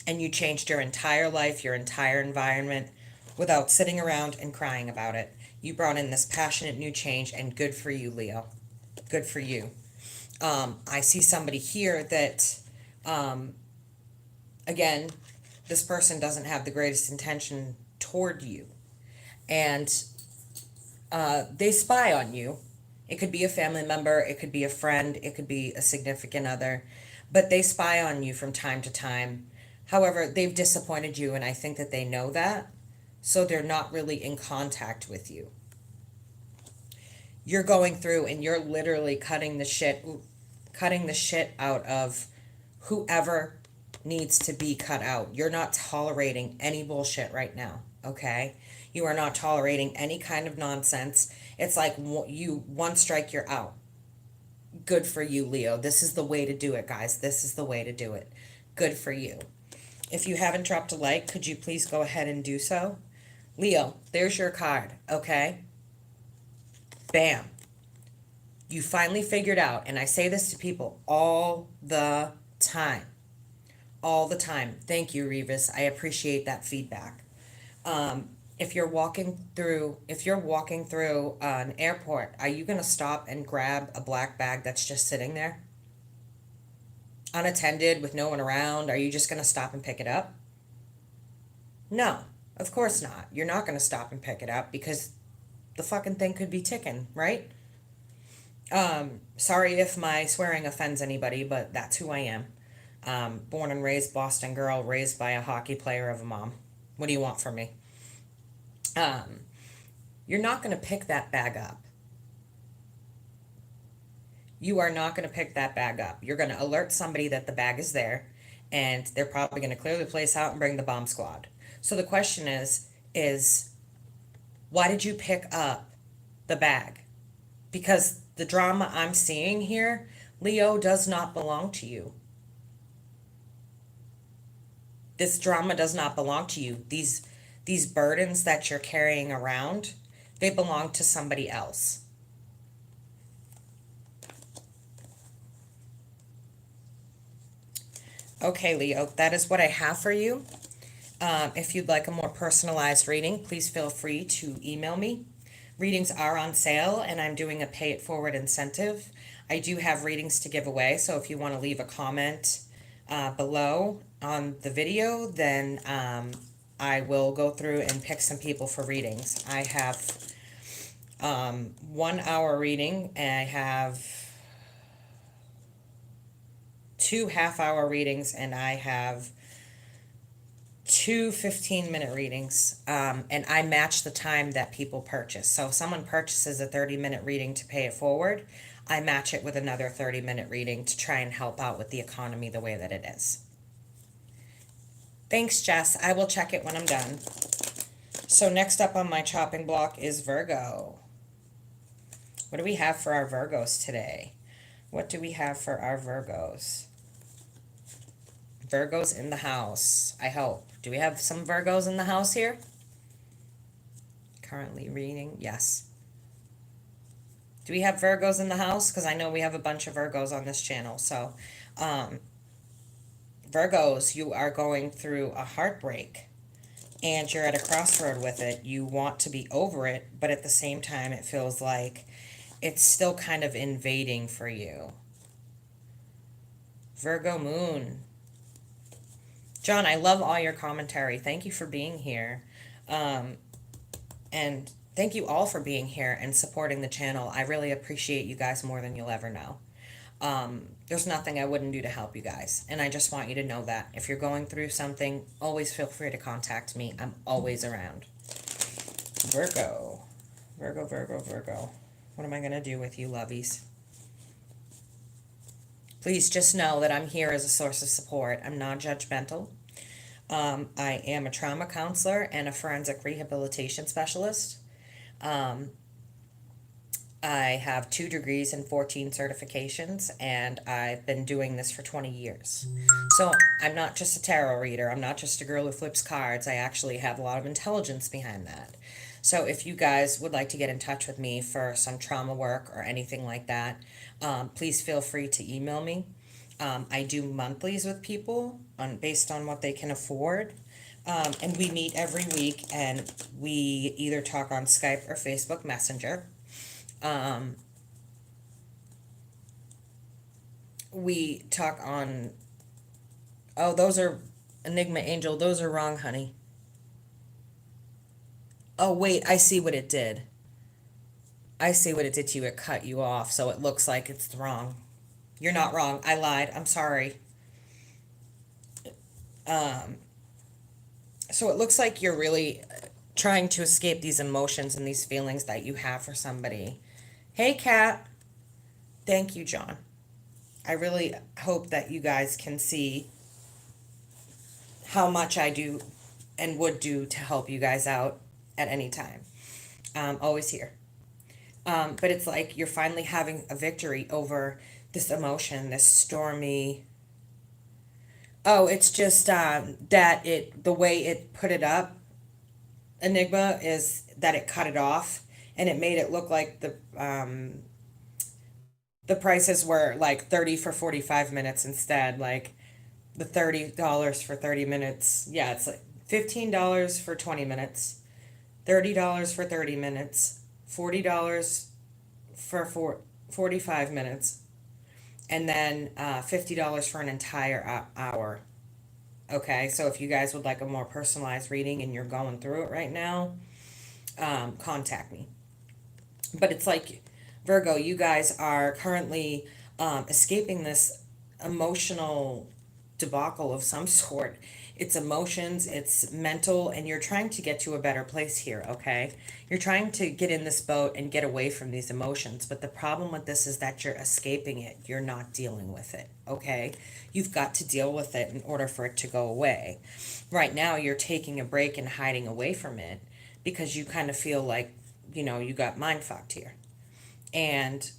And you changed your entire life, your entire environment, without sitting around and crying about it. You brought in this passionate new change, and good for you, Leo. Good for you. I see somebody here that, again, this person doesn't have the greatest intention toward you. And they spy on you. It could be a family member, it could be a friend, it could be a significant other, but they spy on you from time to time. However, they've disappointed you, and I think that they know that, so they're not really in contact with you. You're going through and you're literally cutting the shit out of whoever needs to be cut out. You're not tolerating any bullshit right now, okay? You are not tolerating any kind of nonsense. It's like you one strike, you're out. Good for you, Leo. This is the way to do it, guys. This is the way to do it. Good for you. If you haven't dropped a like, could you please go ahead and do so? Leo, there's your card, okay? Bam. You finally figured out, and I say this to people all the time. All the time. Thank you, Revis. I appreciate that feedback. If you're walking through an airport, are you going to stop and grab a black bag that's just sitting there? Unattended, with no one around? Are you just going to stop and pick it up? No, of course not. You're not going to stop and pick it up because the fucking thing could be ticking, right? Sorry if my swearing offends anybody, but that's who I am. Born and raised Boston girl, raised by a hockey player of a mom. What do you want from me? You're not going to pick that bag up. You are not going to pick that bag up. You're going to alert somebody that the bag is there, and they're probably going to clear the place out and bring the bomb squad. So the question is why did you pick up the bag? Because the drama I'm seeing here, Leo, does not belong to you. This drama does not belong to you. These burdens that you're carrying around, they belong to somebody else. Okay, Leo, that is what I have for you. If you'd like a more personalized reading, please feel free to email me. Readings are on sale, and I'm doing a pay it forward incentive. I do have readings to give away, so if you want to leave a comment below on the video, then I will go through and pick some people for readings. I have 1 hour reading, and I have 2 half-hour readings, and I have 2 15-minute readings, and I match the time that people purchase. So if someone purchases a 30-minute reading to pay it forward, I match it with another 30-minute reading to try and help out with the economy the way that it is. Thanks, Jess. I will check it when I'm done. So next up on my chopping block is Virgo. What do we have for our Virgos today? What do we have for our Virgos? Virgos in the house, I hope. Do we have some Virgos in the house here? Currently reading, yes. Do we have Virgos in the house? Because I know we have a bunch of Virgos on this channel. So, Virgos, you are going through a heartbreak. And you're at a crossroad with it. You want to be over it, but at the same time, it feels like it's still kind of invading for you. Virgo moon. John, I love all your commentary. Thank you for being here. And thank you all for being here and supporting the channel. I really appreciate you guys more than you'll ever know. There's nothing I wouldn't do to help you guys. And I just want you to know that. If you're going through something, always feel free to contact me. I'm always around. Virgo. Virgo, Virgo, Virgo. What am I going to do with you, lovies? Please just know that I'm here as a source of support. I'm not judgmental. I am a trauma counselor and a forensic rehabilitation specialist. I have 2 degrees and 14 certifications, and I've been doing this for 20 years. So I'm not just a tarot reader. I'm not just a girl who flips cards. I actually have a lot of intelligence behind that. So if you guys would like to get in touch with me for some trauma work or anything like that, please feel free to email me. I do monthlies with people based on what they can afford. And we meet every week, and we either talk on Skype or Facebook Messenger. We talk on, oh, those are Enigma Angel. Those are wrong, honey. Oh, wait, I see what it did. I see what it did to you. It cut you off, so it looks like it's wrong. You're not wrong. I lied. I'm sorry. So it looks like you're really trying to escape these emotions and these feelings that you have for somebody. Hey, Kat. Thank you, John. I really hope that you guys can see how much I do and would do to help you guys out at any time. Always here. But it's like you're finally having a victory over this emotion, this stormy. Oh, it's just that the way it put it up, Enigma, is that it cut it off and it made it look like the prices were like 30 for 45 minutes instead, like the $30 for 30 minutes. Yeah, it's like $15 for 20 minutes, $30 for 30 minutes, $40 for 45 minutes, and then $50 for an entire hour. Okay, so if you guys would like a more personalized reading and you're going through it right now, contact me. But it's like, Virgo, you guys are currently escaping this emotional debacle of some sort. It's emotions, it's mental, and you're trying to get to a better place here, okay? You're trying to get in this boat and get away from these emotions, but the problem with this is that you're escaping it. You're not dealing with it, okay? You've got to deal with it in order for it to go away. Right now, you're taking a break and hiding away from it because you kind of feel like, you got mind fucked here. And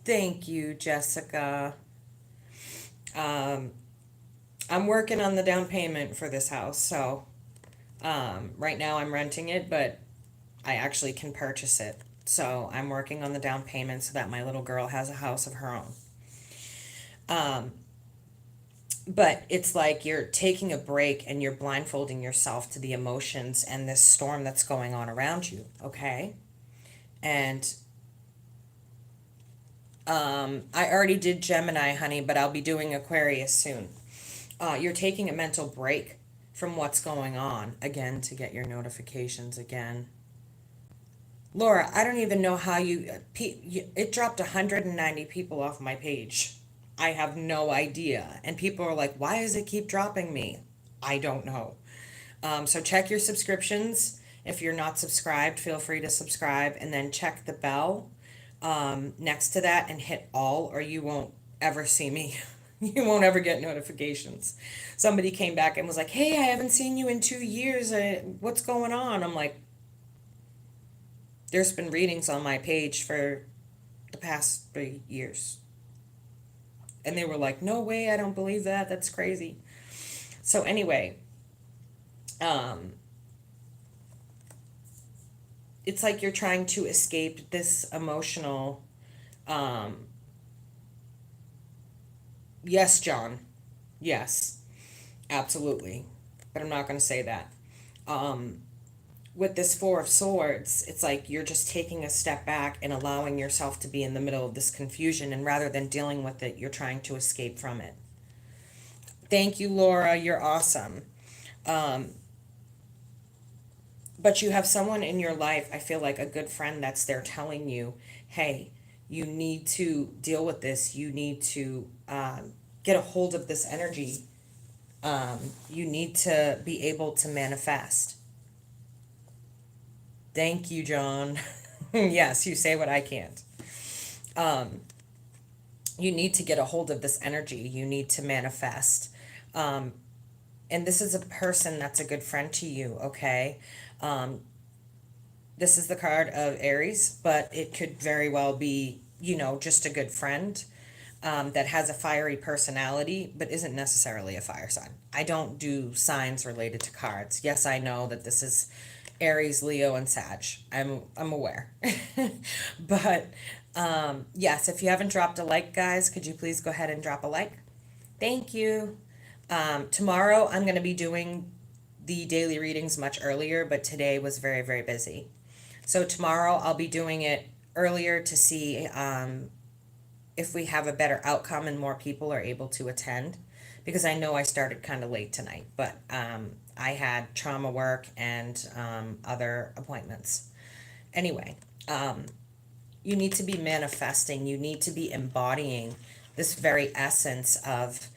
thank you, Jessica. I'm working on the down payment for this house, so right now I'm renting it, but I actually can purchase it. So I'm working on the down payment so that my little girl has a house of her own. But it's like you're taking a break and you're blindfolding yourself to the emotions and this storm that's going on around you, okay? And I already did Gemini, honey, but I'll be doing Aquarius soon. You're taking a mental break from what's going on, again, to get your notifications again. Laura, I don't even know how it dropped 190 people off my page. I have no idea. And people are like, why does it keep dropping me? I don't know. So check your subscriptions. If you're not subscribed, feel free to subscribe, and then check the bell next to that and hit all, or you won't ever see me. You won't ever get notifications. Somebody came back and was like, hey, I haven't seen you in 2 years. What's going on? I'm like, there's been readings on my page for the past 3 years. And they were like, no way, I don't believe that. That's crazy. So anyway, it's like you're trying to escape this emotional, yes, John. Yes, absolutely. But I'm not going to say that. With this Four of Swords, it's like you're just taking a step back and allowing yourself to be in the middle of this confusion, and rather than dealing with it, you're trying to escape from it. Thank you, Laura. You're awesome. But you have someone in your life, I feel like a good friend that's there telling you, hey, you need to deal with this. You need to get a hold of this energy. You need to be able to manifest. Thank you, John. Yes, you say what I can't. You need to get a hold of this energy. You need to manifest. And this is a person that's a good friend to you, okay? This is the card of Aries, but it could very well be, you know, just a good friend that has a fiery personality, but isn't necessarily a fire sign. I don't do signs related to cards. Yes, I know that this is Aries, Leo, and Sag. I'm aware. But yes, if you haven't dropped a like, guys, could you please go ahead and drop a like? Thank you. Tomorrow I'm going to be doing the daily readings much earlier, but today was very, very busy. So tomorrow I'll be doing it earlier to see if we have a better outcome and more people are able to attend, because I know I started kind of late tonight, but I had trauma work and other appointments. Anyway, you need to be manifesting, you need to be embodying this very essence of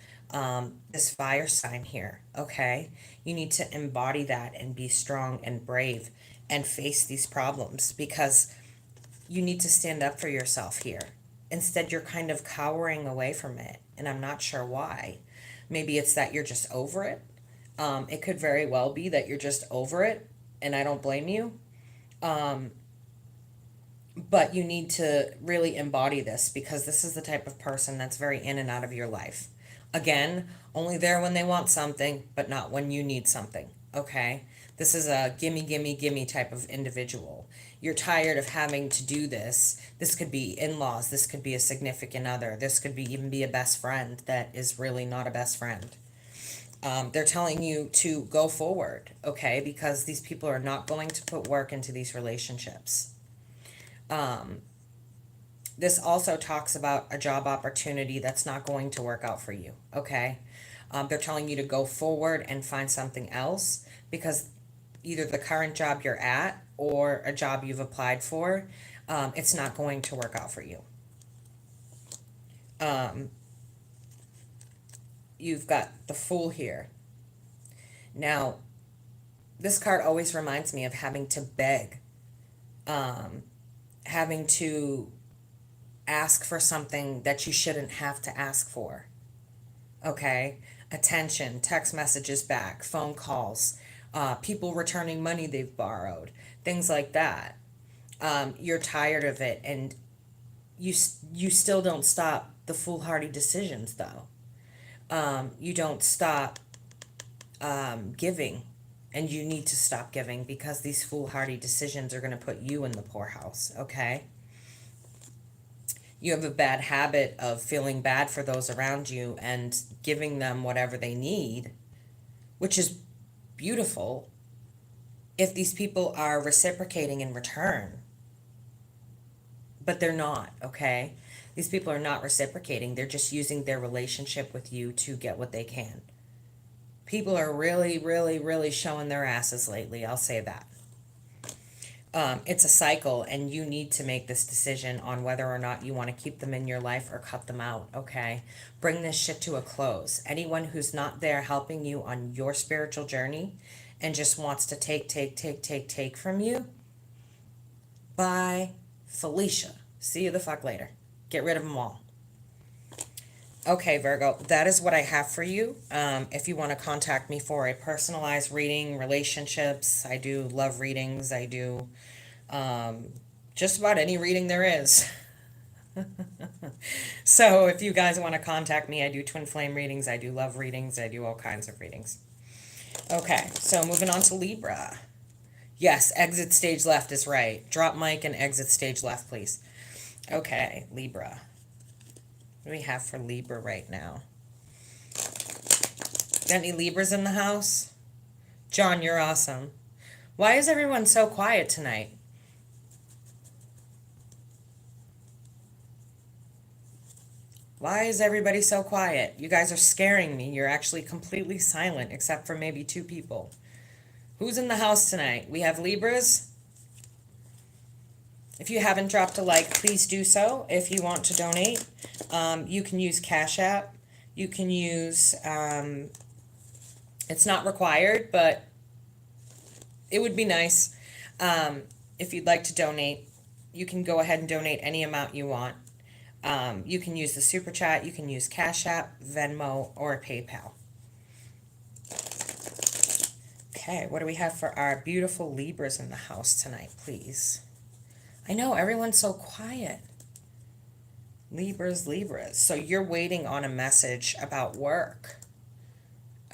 this fire sign here, okay? You need to embody that and be strong and brave and face these problems, because you need to stand up for yourself here. Instead, you're kind of cowering away from it, and I'm not sure why. Maybe it's that you're just over it. It could very well be that you're just over it, and I don't blame you. But you need to really embody this, because this is the type of person that's very in and out of your life. Again, only there when they want something, but not when you need something, okay? This is a gimme, gimme, gimme type of individual. You're tired of having to do this. This could be in-laws. This could be a significant other. This could be even be a best friend that is really not a best friend. They're telling you to go forward, okay? Because these people are not going to put work into these relationships. This also talks about a job opportunity that's not going to work out for you, okay? They're telling you to go forward and find something else, because either the current job you're at or a job you've applied for, it's not going to work out for you. You've got the Fool here. Now, this card always reminds me of having to beg, having to ask for something that you shouldn't have to ask for. Okay? Attention, text messages back, phone calls, people returning money they've borrowed, things like that. You're tired of it, and you still don't stop the foolhardy decisions, though. You don't stop giving, and you need to stop giving, because these foolhardy decisions are going to put you in the poorhouse, okay? You have a bad habit of feeling bad for those around you and giving them whatever they need, which is beautiful if these people are reciprocating in return. But they're not, okay? These people are not reciprocating. They're just using their relationship with you to get what they can. People are really, really, really showing their asses lately. I'll say that. It's a cycle, and you need to make this decision on whether or not you want to keep them in your life or cut them out, okay? Bring this shit to a close. Anyone who's not there helping you on your spiritual journey and just wants to take from you, bye, Felicia. See you the fuck later. Get rid of them all. Okay, Virgo, that is what I have for you. If you want to contact me for a personalized reading, relationships, I do love readings. I do just about any reading there is. So if you guys want to contact me, I do twin flame readings. I do love readings. I do all kinds of readings. Okay, so moving on to Libra. Yes, exit stage left is right. Drop mic and exit stage left, please. Okay, Libra. What do we have for Libra right now? Got any Libras in the house? John, you're awesome. Why is everyone so quiet tonight? Why is everybody so quiet? You guys are scaring me. You're actually completely silent, except for maybe 2 people. Who's in the house tonight? We have Libras. If you haven't dropped a like, please do so. If you want to donate, you can use CashApp. You can use, it's not required, but it would be nice. If you'd like to donate, you can go ahead and donate any amount you want. You can use the Super Chat. You can use CashApp, Venmo, or PayPal. Okay, what do we have for our beautiful Libras in the house tonight, please? I know, everyone's so quiet. Libras, Libras. So you're waiting on a message about work.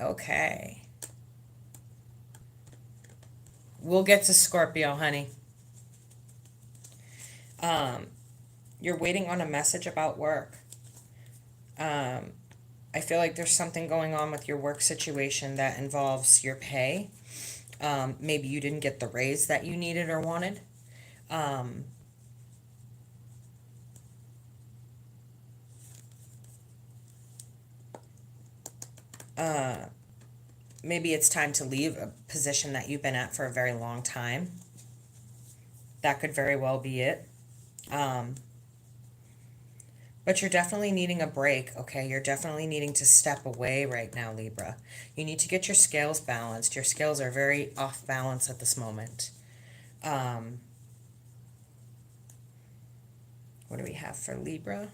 Okay. We'll get to Scorpio, honey. You're waiting on a message about work. I feel like there's something going on with your work situation that involves your pay. Maybe you didn't get the raise that you needed or wanted. Maybe it's time to leave a position that you've been at for a very long time. That could very well be it. But you're definitely needing a break, okay? You're definitely needing to step away right now, Libra. You need to get your scales balanced. Your scales are very off balance at this moment. What do we have for Libra?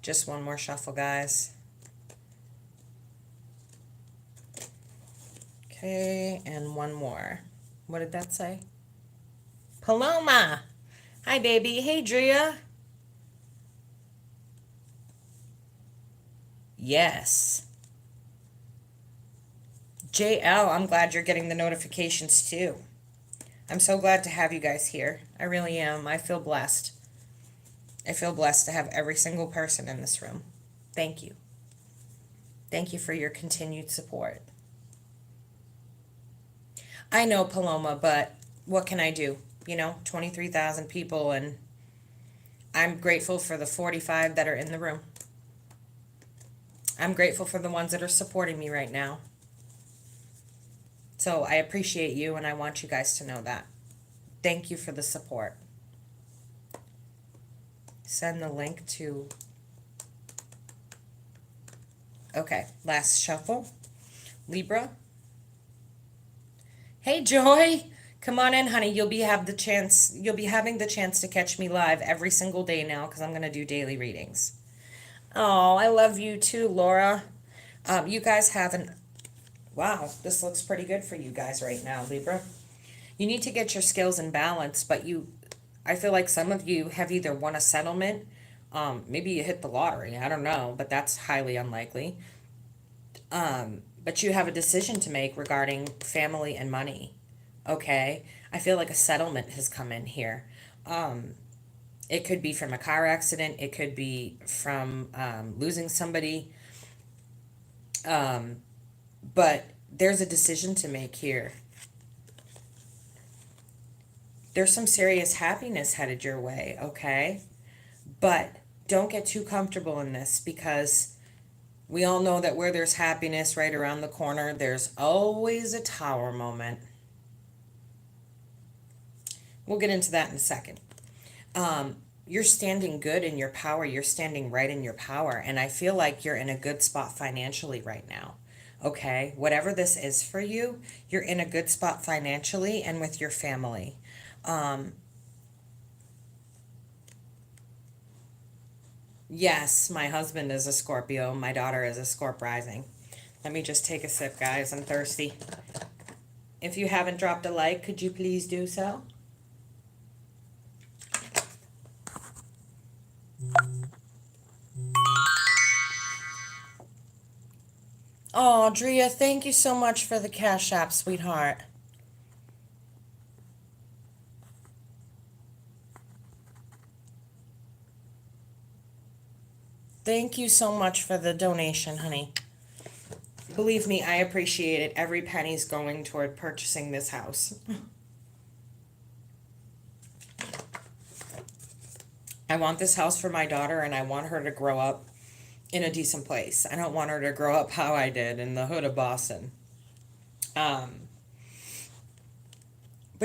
Just one more shuffle, guys. Okay, and one more. What did that say? Paloma! Hi, baby. Hey, Drea. Yes. JL, I'm glad you're getting the notifications too. I'm so glad to have you guys here. I really am. I feel blessed. I feel blessed to have every single person in this room. Thank you. Thank you for your continued support. I know, Paloma, but what can I do? You know, 23,000 people, and I'm grateful for the 45 that are in the room. I'm grateful for the ones that are supporting me right now. So I appreciate you, and I want you guys to know that. Thank you for the support. Send the link to... Okay, last shuffle. Libra. Hey, Joy. Come on in, honey. You'll be having the chance to catch me live every single day now, because I'm going to do daily readings. Oh, I love you too, Laura. You guys have an... Wow, this looks pretty good for you guys right now, Libra. You need to get your skills in balance, but I feel like some of you have either won a settlement, maybe you hit the lottery, I don't know, but that's highly unlikely. But you have a decision to make regarding family and money, okay? I feel like a settlement has come in here. It could be from a car accident. It could be from losing somebody. But there's a decision to make here. There's some serious happiness headed your way, okay? But don't get too comfortable in this, because we all know that where there's happiness right around the corner, there's always a tower moment. We'll get into that in a second. You're standing good in your power. You're standing right in your power. And I feel like you're in a good spot financially right now. Okay? Whatever this is for you, you're in a good spot financially and with your family. Yes, my husband is a Scorpio. My daughter is a Scorp rising. Let me just take a sip, guys. I'm thirsty. If you haven't dropped a like, could you please do so? Oh, Drea, thank you so much for the Cash App, sweetheart. Thank you so much for the donation, honey. Believe me, I appreciate it. Every penny's going toward purchasing this house. I want this house for my daughter, and I want her to grow up in a decent place. I don't want her to grow up how I did in the hood of Boston. But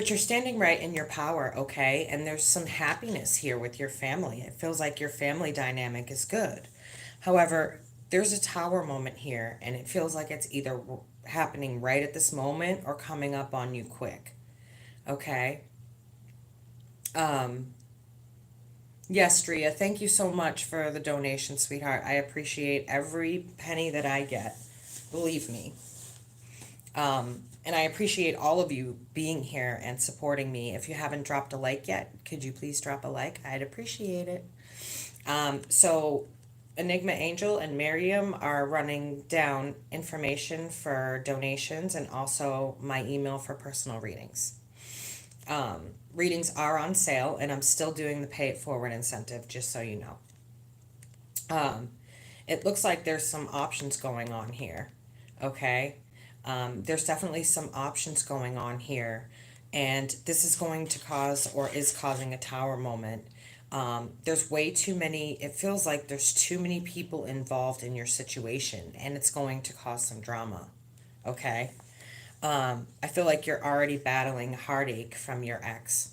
you're standing right in your power, okay? And there's some happiness here with your family. It feels like your family dynamic is good. However, there's a tower moment here, and it feels like it's either happening right at this moment or coming up on you quick, okay? Yes, Drea, thank you so much for the donation, sweetheart. I appreciate every penny that I get. Believe me. And I appreciate all of you being here and supporting me. If you haven't dropped a like yet, could you please drop a like? I'd appreciate it. So Enigma Angel and Miriam are running down information for donations and also my email for personal readings. Readings are on sale, and I'm still doing the pay it forward incentive, just so you know. It looks like there's some options going on here. Okay. There's definitely some options going on here, and this is going to cause or is causing a tower moment. There's way too many, it feels like there's too many people involved in your situation, and it's going to cause some drama. Okay. I feel like you're already battling heartache from your ex.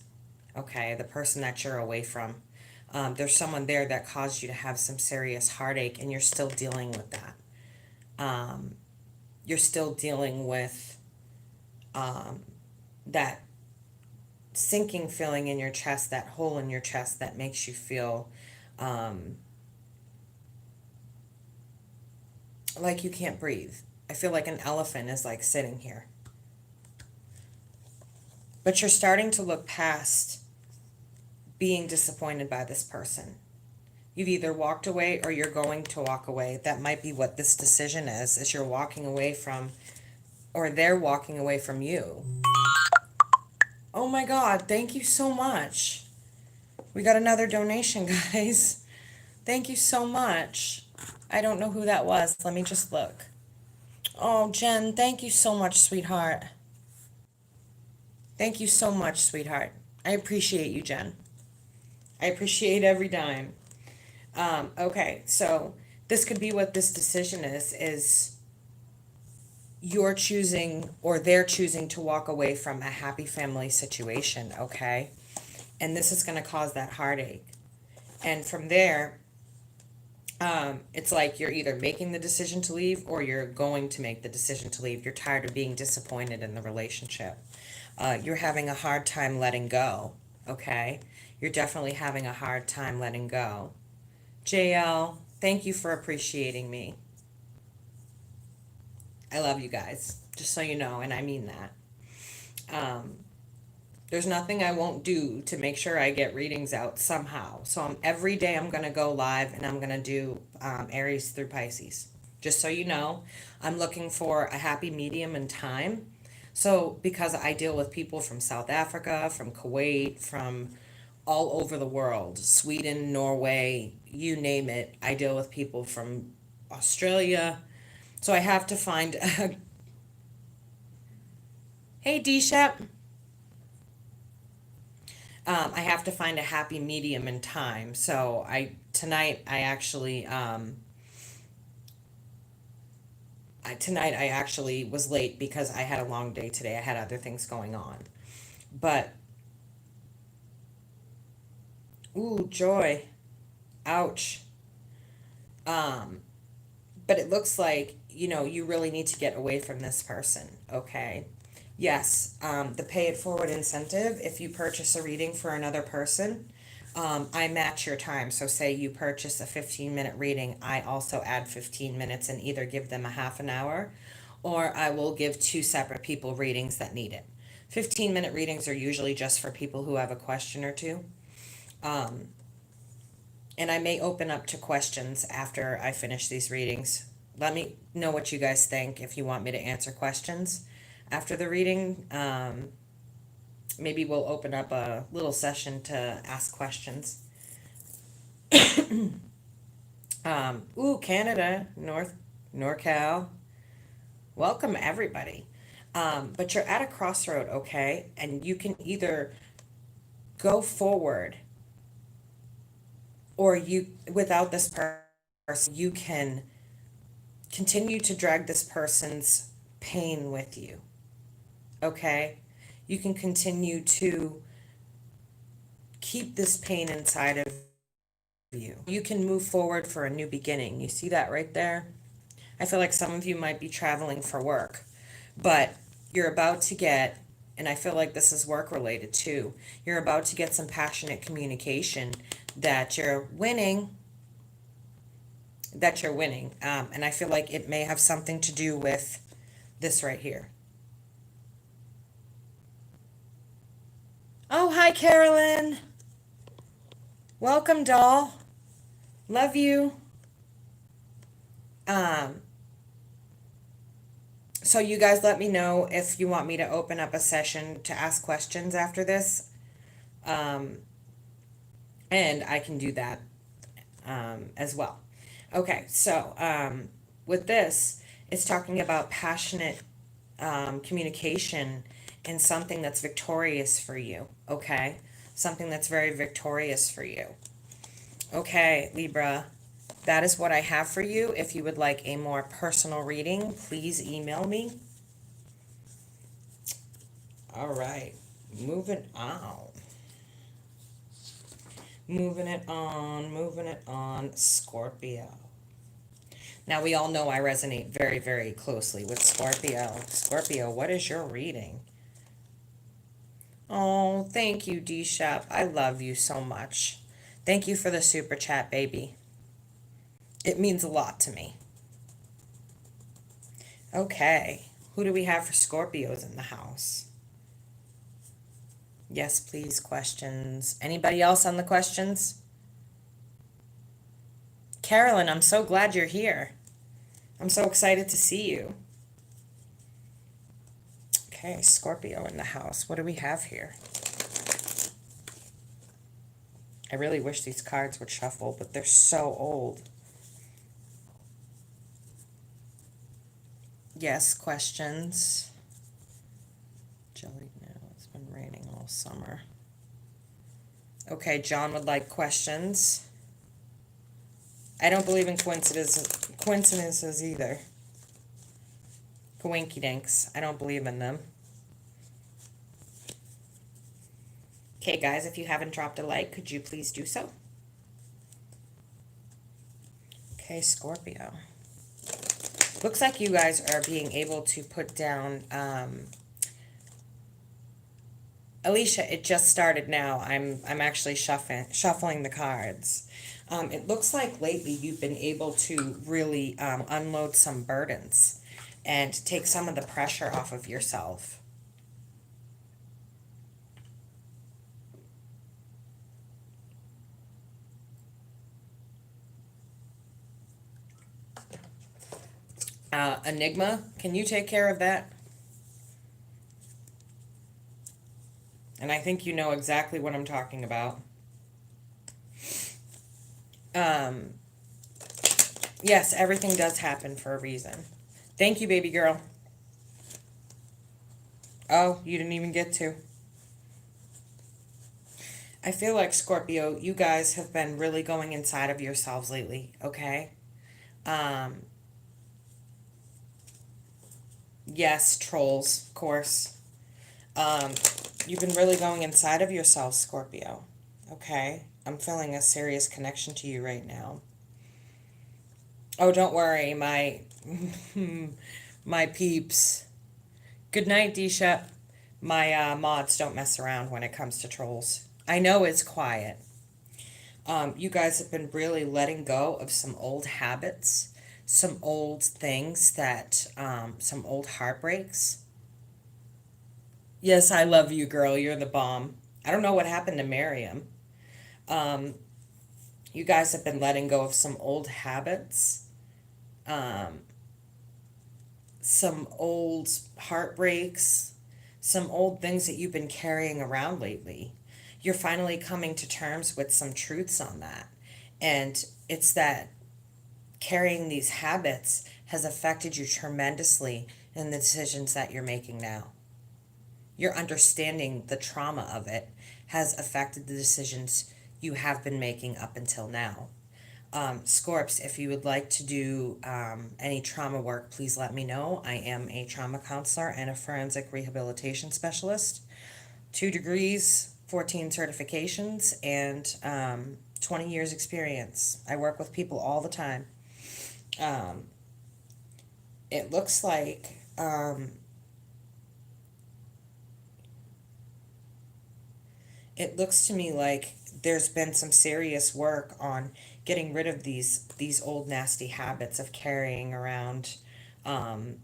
Okay, the person that you're away from. There's someone there that caused you to have some serious heartache, and you're still dealing with that. You're still dealing with that sinking feeling in your chest, that hole in your chest that makes you feel like you can't breathe. I feel like an elephant is like sitting here. But you're starting to look past being disappointed by this person. You've either walked away or you're going to walk away. That might be what this decision is you're walking away from, or they're walking away from you. Oh my God, thank you so much. We got another donation, guys. Thank you so much. I don't know who that was. Let me just look. Oh, Jen, thank you so much, sweetheart. Thank you so much, sweetheart. I appreciate you, Jen. I appreciate every dime. Okay, so this could be what this decision is you're choosing or they're choosing to walk away from a happy family situation, okay? And this is going to cause that heartache. And from there, it's like you're either making the decision to leave or you're going to make the decision to leave. You're tired of being disappointed in the relationship. You're having a hard time letting go, okay? You're definitely having a hard time letting go. JL, thank you for appreciating me. I love you guys, just so you know, and I mean that. There's nothing I won't do to make sure I get readings out somehow. So every day I'm going to go live and I'm going to do Aries through Pisces. Just so you know, I'm looking for a happy medium in time. So because I deal with people from South Africa, from Kuwait, from all over the world, Sweden, Norway, you name it. I deal with people from Australia. So I have to find a... Hey, D-Shep. I have to find a happy medium in time. So tonight I actually was late because I had a long day today. I had other things going on. But ooh, joy. Ouch. But it looks like, you really need to get away from this person, okay? Yes, the pay it forward incentive, if you purchase a reading for another person, I match your time. So say you purchase a 15-minute reading, I also add 15 minutes and either give them a half an hour or I will give two separate people readings that need it. 15-minute readings are usually just for people who have a question or two. And I may open up to questions after I finish these readings. Let me know what you guys think if you want me to answer questions after the reading. Maybe we'll open up a little session to ask questions. Ooh, Canada, NorCal. Welcome, everybody. But you're at a crossroad, okay? And you can either go forward or without this person, you can continue to drag this person's pain with you, okay? You can continue to keep this pain inside of you. You can move forward for a new beginning. You see that right there? I feel like some of you might be traveling for work, but you're about to get, and I feel like this is work related too, you're about to get some passionate communication that you're winning, and I feel like it may have something to do with this right here. Oh, hi, Carolyn. Welcome, doll. Love you. Um, so you guys let me know if you want me to open up a session to ask questions after this. Um, and I can do that as well. Okay, so with this, it's talking about passionate communication and something that's victorious for you, okay? Something that's very victorious for you. Okay, Libra, that is what I have for you. If you would like a more personal reading, please email me. All right, moving on. Moving it on, Scorpio. Now, we all know I resonate very, very closely with Scorpio. Scorpio, what is your reading? Oh, thank you, D-Shop. I love you so much. Thank you for the super chat, baby. It means a lot to me. Okay, who do we have for Scorpios in the house? Yes, please, questions. Anybody else on the questions? Carolyn, I'm so glad you're here. I'm so excited to see you. Okay, Scorpio in the house. What do we have here? I really wish these cards would shuffle, but they're so old. Yes, questions. Jelly, no, it's been raining all summer. Okay, John would like questions. I don't believe in coincidences either. Coinky dinks. I don't believe in them. Okay, guys, if you haven't dropped a like, could you please do so? Okay, Scorpio. Looks like you guys are being able to put down, Alicia, it just started now. I'm actually shuffling the cards. It looks like lately you've been able to really unload some burdens and take some of the pressure off of yourself. Enigma, can you take care of that? And I think you know exactly what I'm talking about. Yes, everything does happen for a reason. Thank you, baby girl. Oh, you didn't even get to. I feel like, Scorpio, you guys have been really going inside of yourselves lately, okay? Yes, trolls, of course. You've been really going inside of yourself, Scorpio, okay? I'm feeling a serious connection to you right now. Oh, don't worry, my my peeps. Good night, D-Shep. My mods don't mess around when it comes to trolls. I know it's quiet. You guys have been really letting go of some old habits, some old things that, some old heartbreaks. Yes, I love you, girl. You're the bomb. I don't know what happened to Miriam. Um, you guys have been letting go of some old habits, um, some old heartbreaks, some old things that you've been carrying around lately. You're finally coming to terms with some truths on that. And it's that carrying these habits has affected you tremendously in the decisions that you're making now. Your understanding the trauma of it has affected the decisions you have been making up until now. Scorps, if you would like to do any trauma work, please let me know. I am a trauma counselor and a forensic rehabilitation specialist. 2 degrees, 14 certifications, and 20 years experience. I work with people all the time. It looks like it looks to me like there's been some serious work on getting rid of these old nasty habits of carrying around um,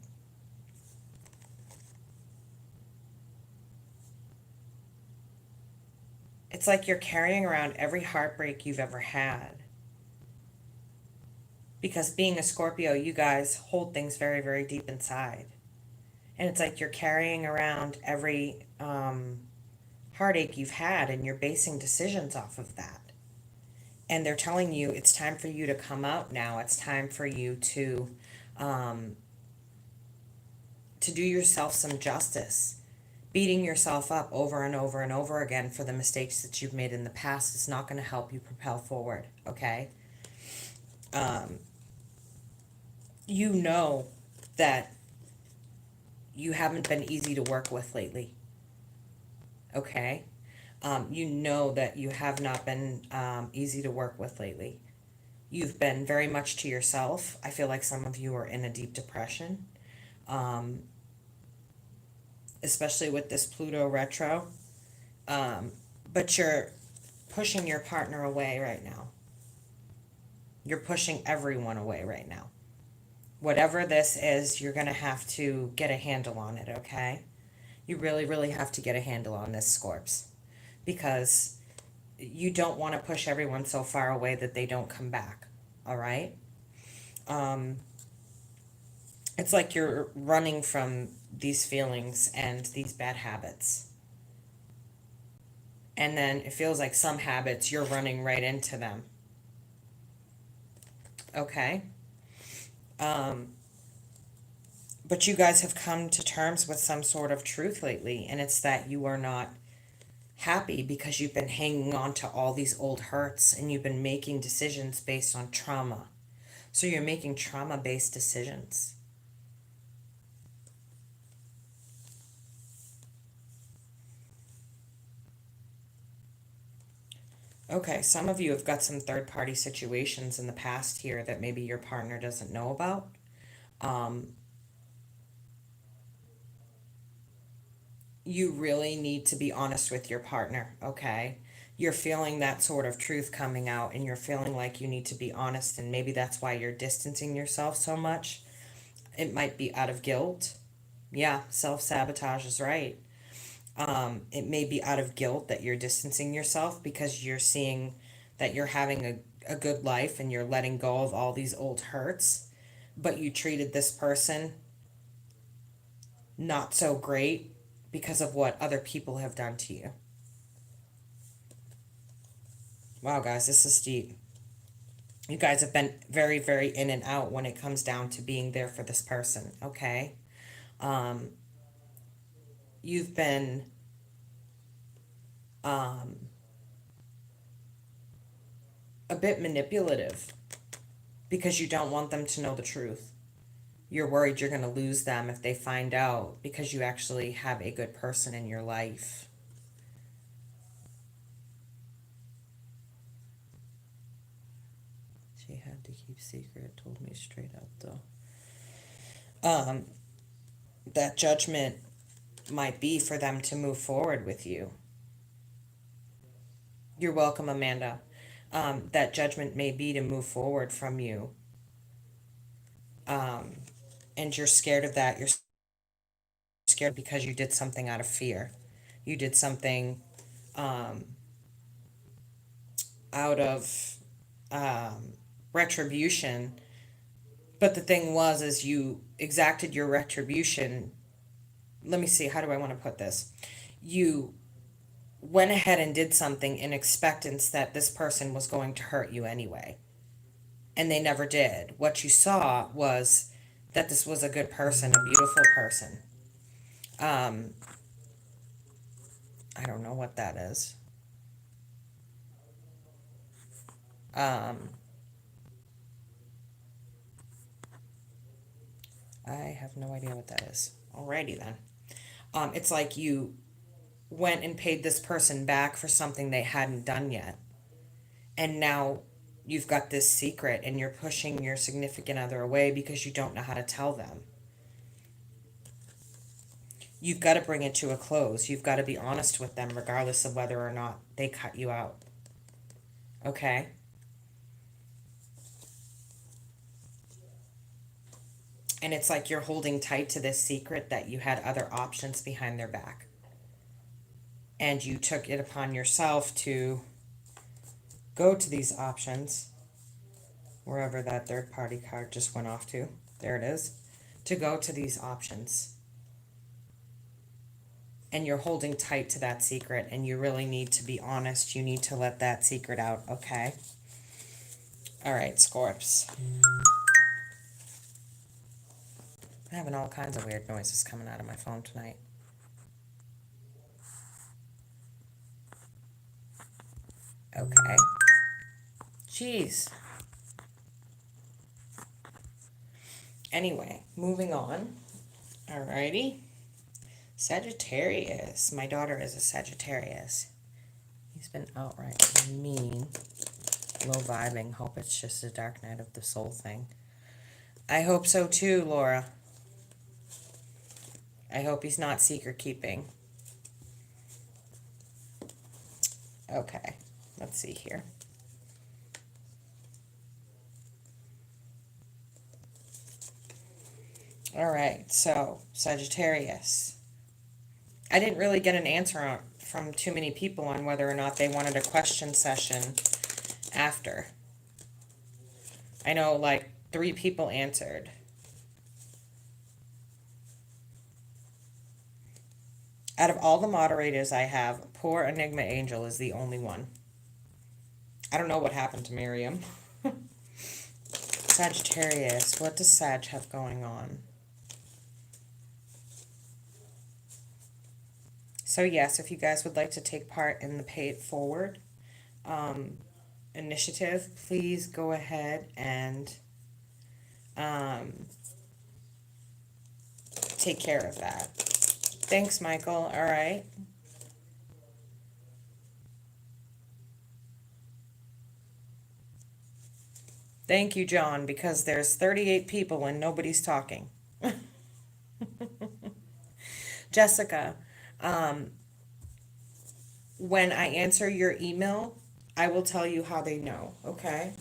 It's like you're carrying around every heartbreak you've ever had. Because being a Scorpio, you guys hold things very, very deep inside. And it's like you're carrying around every heartache you've had and you're basing decisions off of that. And they're telling you it's time for you to come out now. It's time for you um, to do yourself some justice. Beating yourself up over and over and over again for the mistakes that you've made in the past is not going to help you propel forward, okay? You know that you haven't been easy to work with lately, okay? You know that you have not been easy to work with lately. You've been very much to yourself. I feel like some of you are in a deep depression, especially with this Pluto retro. But you're pushing your partner away right now. You're pushing everyone away right now. Whatever this is, you're going to have to get a handle on it, okay? You really, really have to get a handle on this, Scorps. Because you don't want to push everyone so far away that they don't come back, all right? It's like you're running from these feelings and these bad habits. And then it feels like some habits you're running right into them. Okay? But you guys have come to terms with some sort of truth lately, and it's that you are not happy because you've been hanging on to all these old hurts and you've been making decisions based on trauma. So you're making trauma-based decisions. Okay, some of you have got some third-party situations in the past here that maybe your partner doesn't know about. You really need to be honest with your partner, okay? You're feeling that sort of truth coming out and you're feeling like you need to be honest, and maybe that's why you're distancing yourself so much. It might be out of guilt. Yeah, self-sabotage is right. It may be out of guilt that you're distancing yourself because you're seeing that you're having a good life and you're letting go of all these old hurts, but you treated this person not so great because of what other people have done to you. Wow, guys, this is deep. You guys have been very, very in and out when it comes down to being there for this person, okay? You've been a bit manipulative because you don't want them to know the truth. You're worried you're going to lose them if they find out because you actually have a good person in your life. She had to keep secret, told me straight up though. That judgment might be for them to move forward with you. You're welcome, Amanda. That judgment may be to move forward from you. And you're scared of that. You're scared because you did something out of fear. You did something out of retribution. But the thing was, is you exacted your retribution. Let me see, how do I want to put this? You went ahead and did something in expectance that this person was going to hurt you anyway. And they never did. What you saw was that this was a good person, a beautiful person. I don't know what that is. I have no idea what that is. Alrighty then. It's like you went and paid this person back for something they hadn't done yet. And now you've got this secret and you're pushing your significant other away because you don't know how to tell them. You've got to bring it to a close. You've got to be honest with them regardless of whether or not they cut you out. Okay? And it's like you're holding tight to this secret that you had other options behind their back. and you took it upon yourself to go to these options, wherever that third party card just went off to. There it is. To go to these options. And you're holding tight to that secret, and you really need to be honest. You need to let that secret out, okay? All right, Scorps. I'm having all kinds of weird noises coming out of my phone tonight. Okay. Jeez. Anyway, moving on. Alrighty. Sagittarius. My daughter is a Sagittarius. He's been outright mean. Low vibing. Hope it's just a dark night of the soul thing. I hope so too, Laura. I hope he's not secret keeping. Okay. Let's see here. All right, so Sagittarius. I didn't really get an answer from too many people on whether or not they wanted a question session after. I know like 3 people answered. Out of all the moderators I have, poor Enigma Angel is the only one. I don't know what happened to Miriam. Sagittarius, what does Sag have going on? So yes, if you guys would like to take part in the Pay It Forward initiative, please go ahead and take care of that. Thanks, Michael. All right. Thank you, John, because there's 38 people and nobody's talking. Jessica, when I answer your email, I will tell you how they know, okay?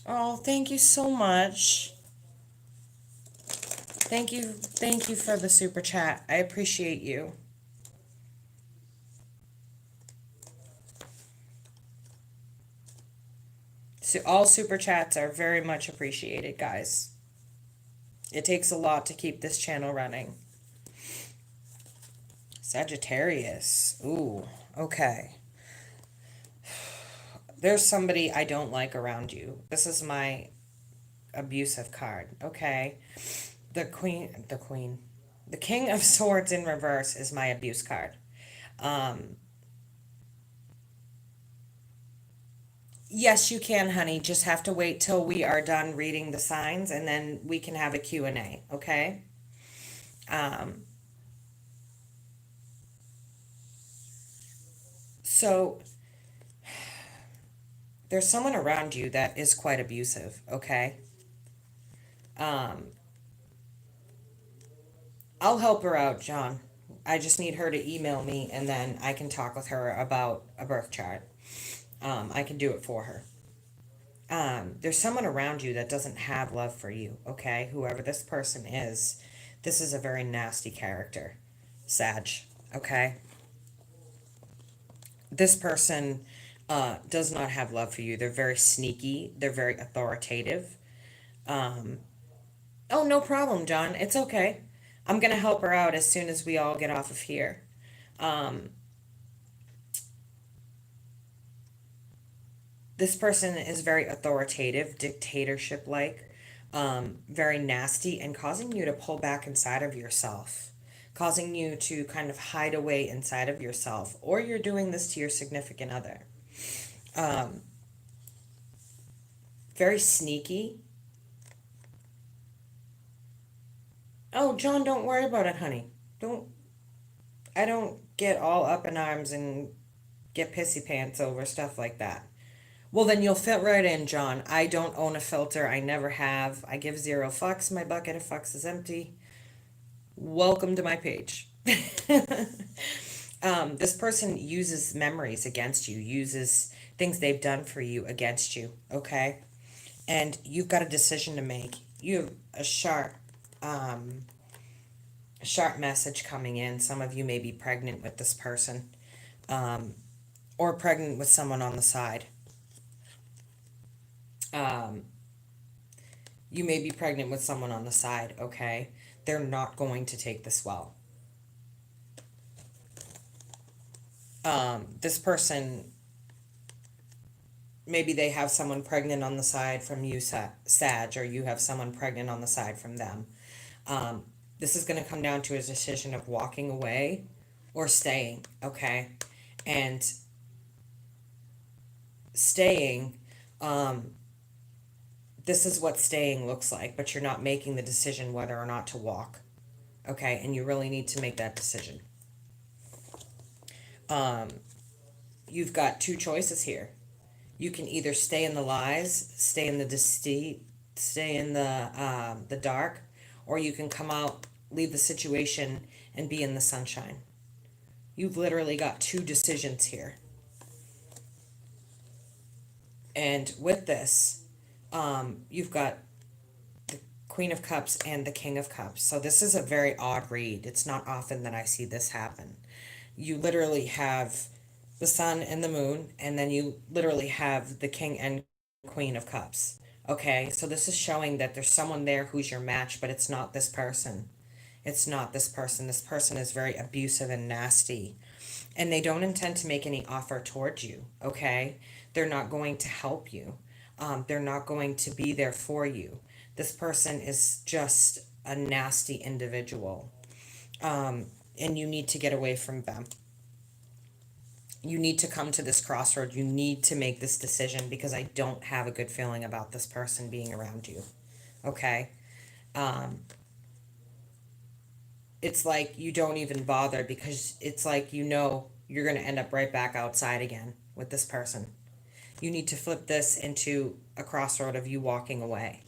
Oh, thank you so much. Thank you for the super chat. I appreciate you. So all super chats are very much appreciated, guys. It takes a lot to keep this channel running. Sagittarius. Ooh, okay. There's somebody I don't like around you. This is my abusive card, okay? The King of Swords in reverse is my abuse card. Yes, you can, honey. Just have to wait till we are done reading the signs, and then we can have a Q&A, okay? So there's someone around you that is quite abusive, okay? I'll help her out, John. I just need her to email me, and then I can talk with her about a birth chart. I can do it for her. There's someone around you that doesn't have love for you, okay? Whoever this person is, this is a very nasty character. Sag, okay? This person does not have love for you. They're very sneaky. They're very authoritative. Oh, no problem, John. It's okay. I'm going to help her out as soon as we all get off of here. This person is very authoritative, dictatorship-like, very nasty, and causing you to pull back inside of yourself, causing you to kind of hide away inside of yourself, or you're doing this to your significant other. Very sneaky. Oh, John, don't worry about it, honey. I don't get all up in arms and get pissy pants over stuff like that. Well, then you'll fit right in, John. I don't own a filter. I never have. I give 0 fucks. My bucket of fucks is empty. Welcome to my page. This person uses memories against you, uses things they've done for you against you, okay? And you've got a decision to make. You have a sharp message coming in. Some of you may be pregnant with this person. or pregnant with someone on the side. You may be pregnant with someone on the side, okay? They're not going to take this well. This person, maybe they have someone pregnant on the side from you, Sag, or you have someone pregnant on the side from them. This is going to come down to a decision of walking away or staying, okay? And staying, this is what staying looks like, but you're not making the decision whether or not to walk, okay? And you really need to make that decision. You've got two choices here. You can either stay in the lies, stay in the deceit, stay in the dark, or you can come out, leave the situation, and be in the sunshine. You've literally got two decisions here. And with this, you've got the Queen of Cups and the King of Cups. So this is a very odd read. It's not often that I see this happen. You literally have the Sun and the Moon, and then you literally have the King and Queen of Cups. Okay, so this is showing that there's someone there who's your match, but it's not this person. It's not this person. This person is very abusive and nasty. And they don't intend to make any offer towards you, okay? They're not going to help you. They're not going to be there for you. This person is just a nasty individual. And you need to get away from them. You need to come to this crossroad. You need to make this decision because I don't have a good feeling about this person being around you, okay? It's like you don't even bother because it's like you know you're going to end up right back outside again with this person. You need to flip this into a crossroad of you walking away.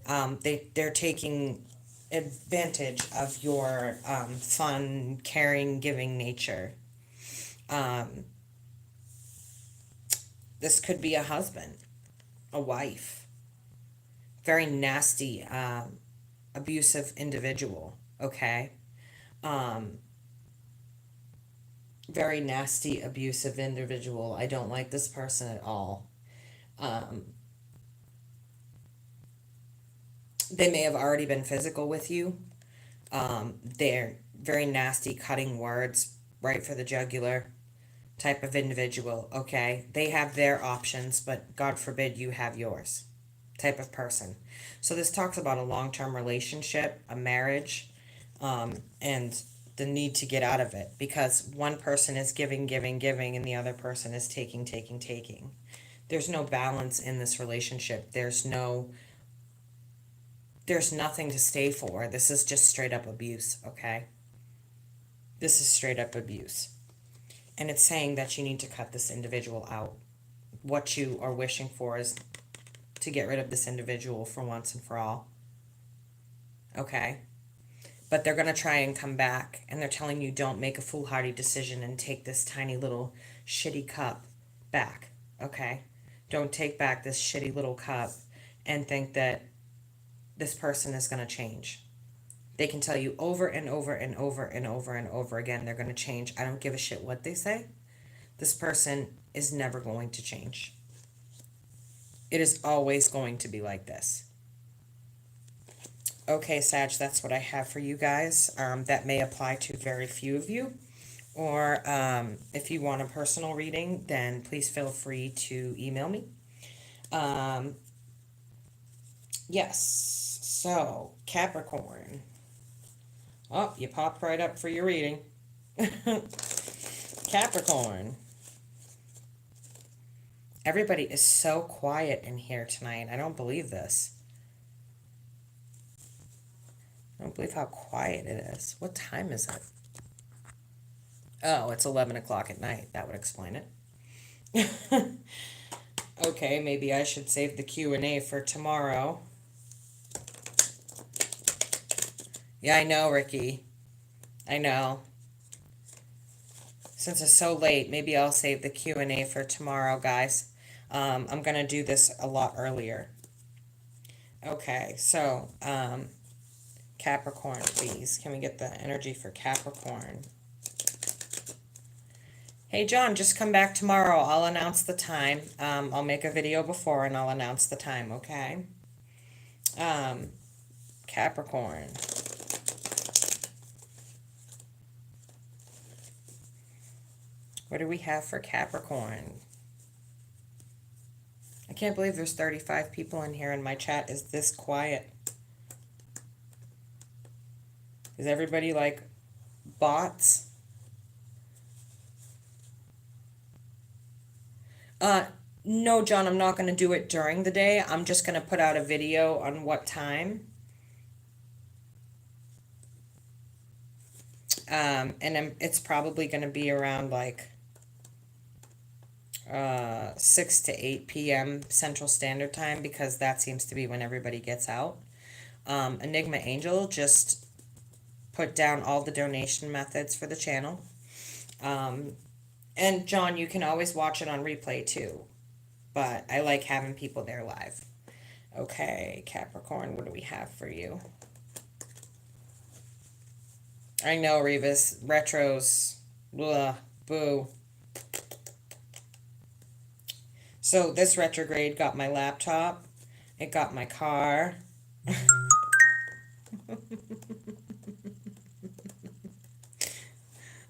They're taking advantage of your fun, caring, giving nature. This could be a husband, a wife, very nasty, abusive individual, okay? Very nasty, abusive individual. I don't like this person at all. They may have already been physical with you. They're very nasty, cutting words, right for the jugular type of individual, okay? They have their options, but God forbid you have yours type of person. So this talks about a long-term relationship, a marriage, and the need to get out of it because one person is giving, giving, giving, and the other person is taking, taking, taking. There's no balance in this relationship. There's nothing to stay for. This is just straight up abuse, okay? This is straight up abuse. And it's saying that you need to cut this individual out. What you are wishing for is to get rid of this individual for once and for all. Okay? But they're going to try and come back, and they're telling you don't make a foolhardy decision and take this tiny little shitty cup back. Okay? Don't take back this shitty little cup and think that this person is going to change. They can tell you over and over and over and over and over again they're going to change. I don't give a shit what they say. This person is never going to change. It is always going to be like this. Okay, Sag, that's what I have for you guys. That may apply to very few of you. Or if you want a personal reading, then please feel free to email me. Yes, so Capricorn. Oh, you popped right up for your reading. Capricorn. Everybody is so quiet in here tonight. I don't believe this. I don't believe how quiet it is. What time is it? Oh, it's 11 o'clock at night. That would explain it. Okay, maybe I should save the Q&A for tomorrow. Yeah, I know, Ricky. I know. Since it's so late, maybe I'll save the Q&A for tomorrow, guys. I'm going to do this a lot earlier. Okay, so, Capricorn, please. Can we get the energy for Capricorn? Hey John, just come back tomorrow. I'll announce the time. I'll make a video before and I'll announce the time, okay? Capricorn. What do we have for Capricorn? I can't believe there's 35 people in here and my chat is this quiet. Is everybody like bots? No, John, I'm not going to do it during the day. I'm just going to put out a video on what time. It's probably going to be around like 6 to 8 p.m. Central Standard Time because that seems to be when everybody gets out. Enigma Angel just put down all the donation methods for the channel. And John, you can always watch it on replay too. But I like having people there live. Okay, Capricorn, what do we have for you? I know, Revis. Retros. Blah. Boo. So this retrograde got my laptop. It got my car.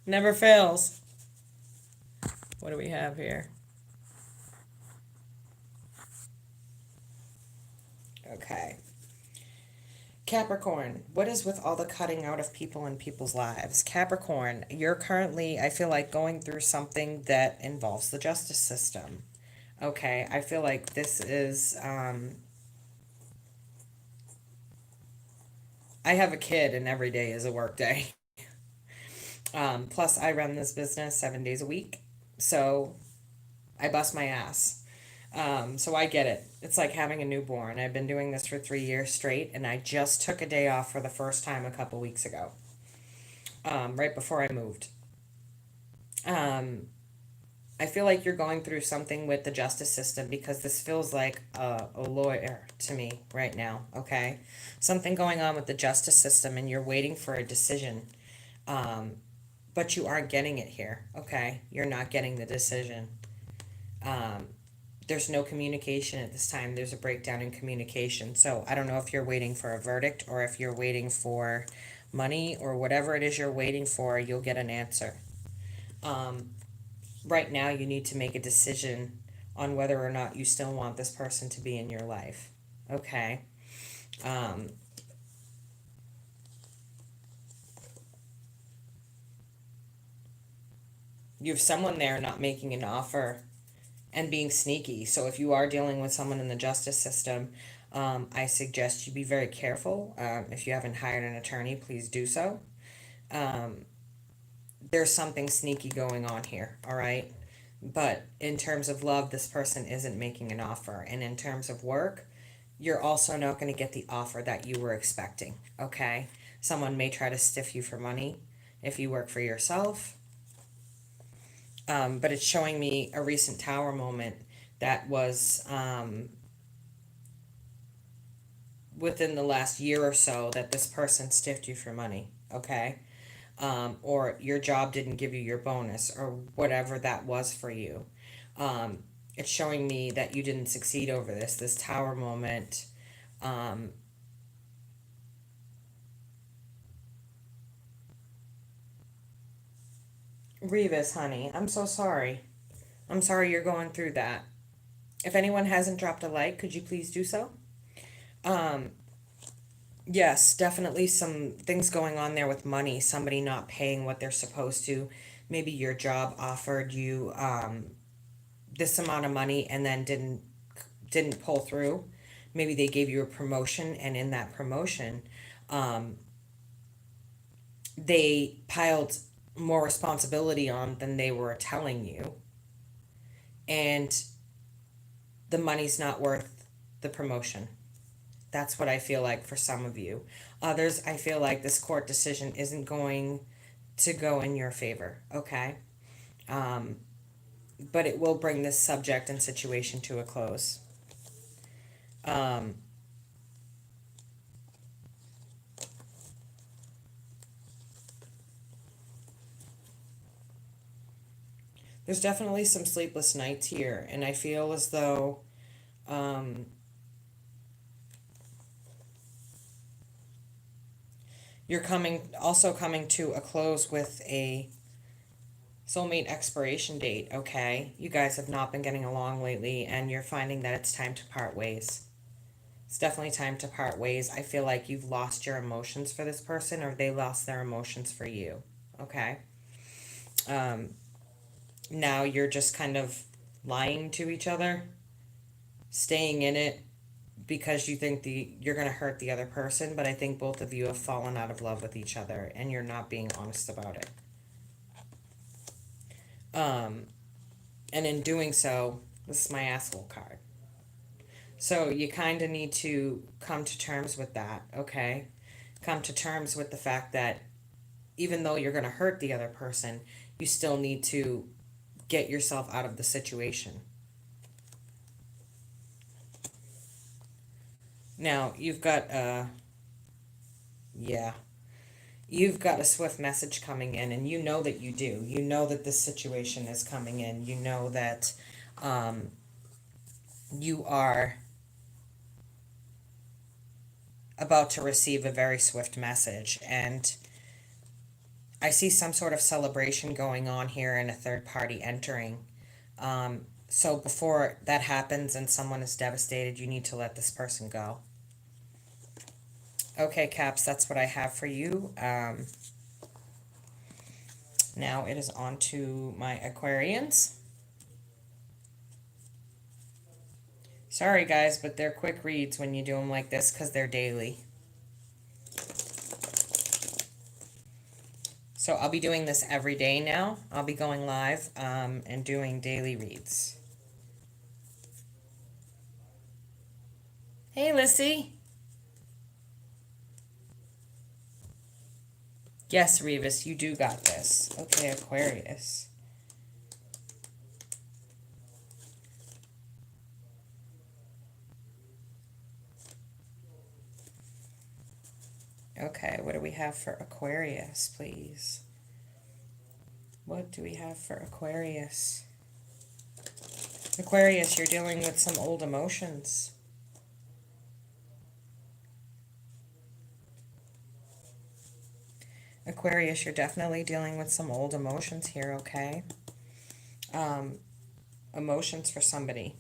Never fails. What do we have here? Okay. Capricorn, what is with all the cutting out of people in people's lives? Capricorn, you're currently, I feel like, going through something that involves the justice system. Okay, I feel like this is, I have a kid and every day is a work day. Plus I run this business 7 days a week. So I bust my ass. So I get it. It's like having a newborn. I've been doing this for 3 years straight, and I just took a day off for the first time a couple weeks ago, right before I moved. I feel like you're going through something with the justice system because this feels like a lawyer to me right now, okay? Something going on with the justice system, and you're waiting for a decision, but you aren't getting it here, okay? You're not getting the decision. There's no communication at this time. There's a breakdown in communication. So I don't know if you're waiting for a verdict or if you're waiting for money or whatever it is you're waiting for, you'll get an answer. Right now, you need to make a decision on whether or not you still want this person to be in your life. Okay? You have someone there not making an offer and being sneaky. So if you are dealing with someone in the justice system, I suggest you be very careful. If you haven't hired an attorney, please do so. There's something sneaky going on here, all right? But in terms of love, this person isn't making an offer. And in terms of work, you're also not going to get the offer that you were expecting, okay? Someone may try to stiff you for money if you work for yourself. But it's showing me a recent tower moment that was within the last year or so that this person stiffed you for money, okay? Or your job didn't give you your bonus or whatever that was for you. It's showing me that you didn't succeed over this tower moment. Revis, honey, I'm so sorry. I'm sorry you're going through that. If anyone hasn't dropped a like, could you please do so? Yes, definitely some things going on there with money. Somebody not paying what they're supposed to. Maybe your job offered you this amount of money and then didn't pull through. Maybe they gave you a promotion, and in that promotion, they piled more responsibility on than they were telling you, and the money's not worth the promotion. That's what I feel like for some of you. Others, I feel like this court decision isn't going to go in your favor, okay? But it will bring this subject and situation to a close. There's definitely some sleepless nights here, and I feel as though you're coming to a close with a soulmate expiration date, okay? You guys have not been getting along lately, and you're finding that it's time to part ways. It's definitely time to part ways. I feel like you've lost your emotions for this person, or they lost their emotions for you, okay? Now you're just kind of lying to each other, staying in it because you think you're going to hurt the other person, but I think both of you have fallen out of love with each other and you're not being honest about it. And in doing so, this is my asshole card. So you kind of need to come to terms with that, okay? Come to terms with the fact that even though you're going to hurt the other person, you still need to get yourself out of the situation. Now, you've got you've got a swift message coming in, and you know that you do. You know that this situation is coming in. You know that you are about to receive a very swift message, and I see some sort of celebration going on here and a third party entering. So before that happens and someone is devastated, you need to let this person go. Okay, Caps, that's what I have for you. Now it is on to my Aquarians. Sorry, guys, but they're quick reads when you do them like this because they're daily. So I'll be doing this every day now. I'll be going live and doing daily reads. Hey, Lissy. Yes, Revis, you do got this. Okay, Aquarius. Okay, what do we have for Aquarius, please? What do we have for Aquarius? Aquarius, you're dealing with some old emotions. Aquarius, you're definitely dealing with some old emotions here, okay? Emotions for somebody.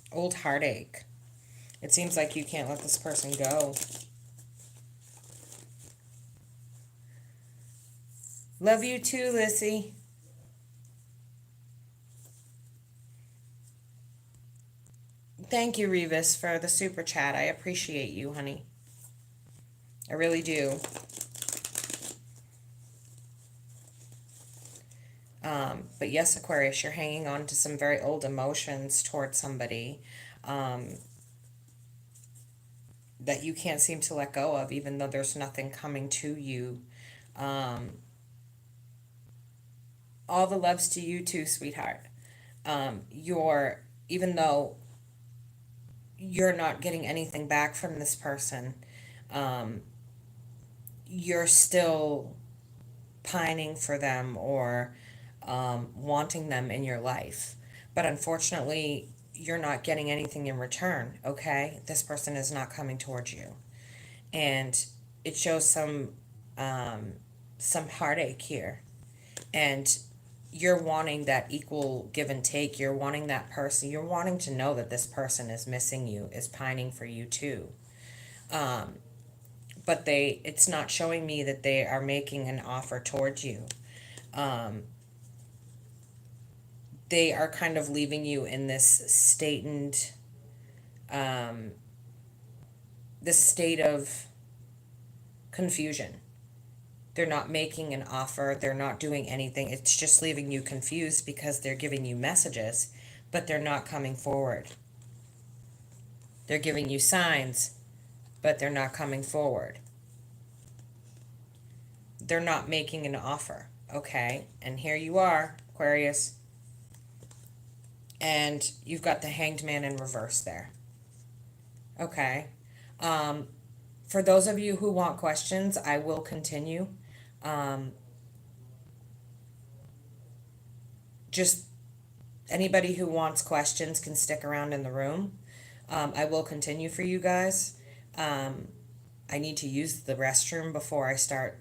Old heartache. It seems like you can't let this person go. Love you too, Lissy. Thank you, Revis, for the super chat. I appreciate you, honey. I really do. But yes, Aquarius, you're hanging on to some very old emotions towards somebody that you can't seem to let go of, even though there's nothing coming to you. All the loves to you too, sweetheart. Even though you're not getting anything back from this person, you're still pining for them or wanting them in your life. But unfortunately, you're not getting anything in return, okay? This person is not coming towards you. And it shows some heartache here. And you're wanting that equal give and take. You're wanting that person. You're wanting to know that this person is missing you, is pining for you too. But it's not showing me that they are making an offer towards you. They are kind of leaving you in this state of confusion. They're not making an offer. They're not doing anything. It's just leaving you confused because they're giving you messages, but they're not coming forward. They're giving you signs, but they're not coming forward. They're not making an offer, okay? And here you are, Aquarius. And you've got the Hanged Man in reverse there. Okay. For those of you who want questions, I will continue. just anybody who wants questions can stick around in the room. I will continue for you guys. I need to use the restroom before I start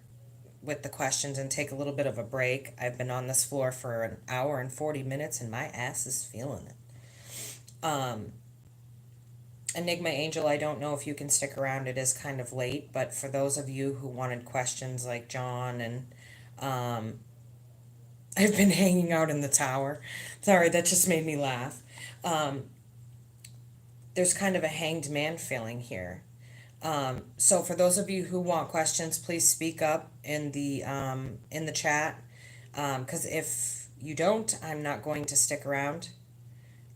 with the questions and take a little bit of a break. I've been on this floor for an hour and 40 minutes and my ass is feeling it. Enigma Angel, I don't know if you can stick around. It is kind of late, but for those of you who wanted questions like John and I've been hanging out in the tower. Sorry, that just made me laugh. There's kind of a hanged man feeling here. So for those of you who want questions, please speak up in the chat. Because if you don't, I'm not going to stick around.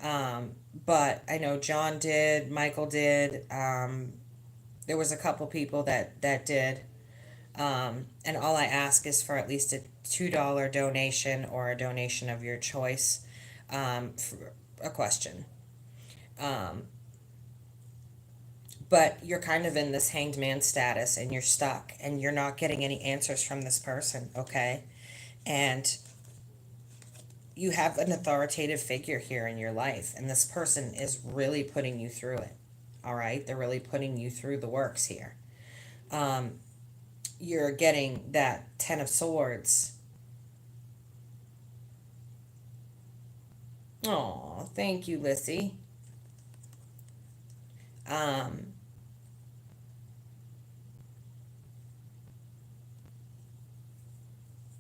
But I know John did, Michael did. There was a couple people that did. And all I ask is for at least a $2 donation or a donation of your choice for a question. But you're kind of in this hanged man status and you're stuck and you're not getting any answers from this person, okay? And you have an authoritative figure here in your life, and this person is really putting you through it, all right? They're really putting you through the works here. You're getting that Ten of Swords. Oh, thank you, Lissy.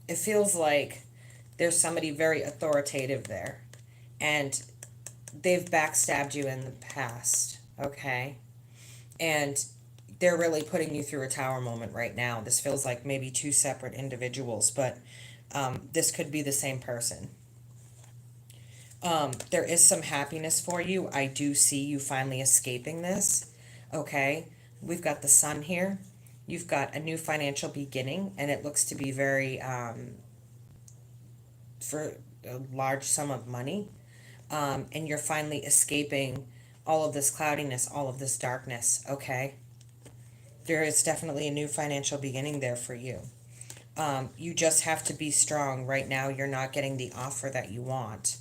It feels like there's somebody very authoritative there, and they've backstabbed you in the past, okay? And they're really putting you through a tower moment right now. This feels like maybe two separate individuals, but this could be the same person. There is some happiness for you. I do see you finally escaping this, okay? We've got the Sun here. You've got a new financial beginning, and it looks to be very, for a large sum of money. And you're finally escaping all of this cloudiness, all of this darkness, okay? There is definitely a new financial beginning there for you. You just have to be strong. Right now, you're not getting the offer that you want.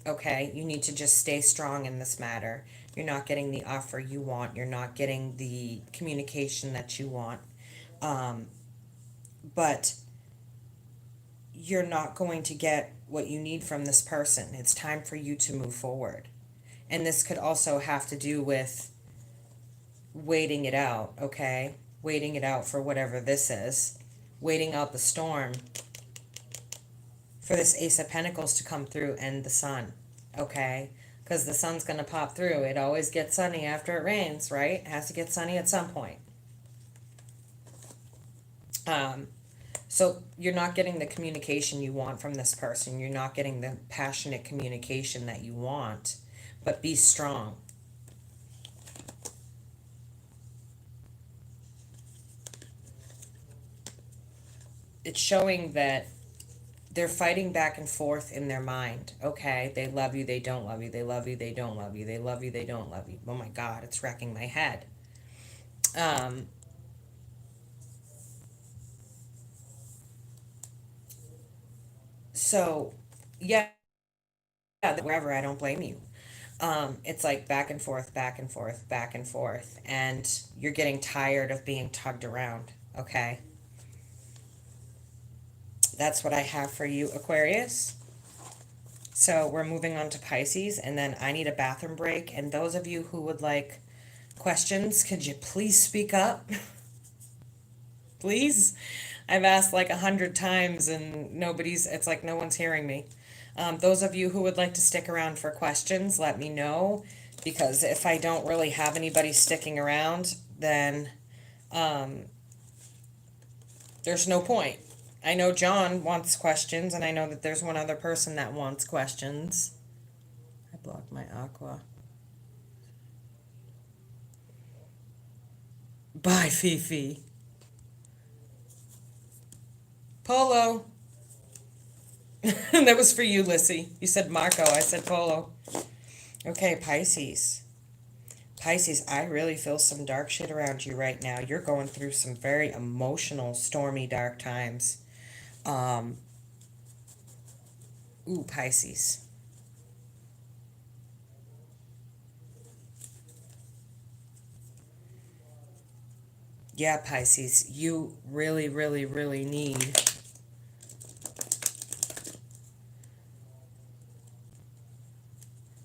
Okay, you need to just stay strong in this matter. You're not getting the offer you want. You're not getting the communication that you want. But you're not going to get what you need from this person. It's time for you to move forward. And this could also have to do with waiting it out, okay? Waiting it out for whatever this is. Waiting out the storm for this Ace of Pentacles to come through and the Sun, okay? Because the sun's going to pop through. It always gets sunny after it rains, right? It has to get sunny at some point. So you're not getting the communication you want from this person. You're not getting the passionate communication that you want. But be strong. It's showing that they're fighting back and forth in their mind, okay? They love you, they don't love you, they love you, they don't love you, they love you, they don't love you. Oh my God, it's wrecking my head. So, yeah, wherever, I don't blame you. It's like back and forth, back and forth, back and forth, and you're getting tired of being tugged around, okay? That's what I have for you, Aquarius. So we're moving on to Pisces, and then I need a bathroom break. And those of you who would like questions, could you please speak up? Please? I've asked like 100 times and it's like no one's hearing me. Those of you who would like to stick around for questions, let me know. Because if I don't really have anybody sticking around, then there's no point. I know John wants questions, and I know that there's one other person that wants questions. I blocked my aqua. Bye, Fifi. Polo. That was for you, Lissy. You said Marco. I said Polo. Okay, Pisces. Pisces, I really feel some dark shit around you right now. You're going through some very emotional, stormy, dark times. Ooh, Pisces. Yeah, Pisces, you really, really, really need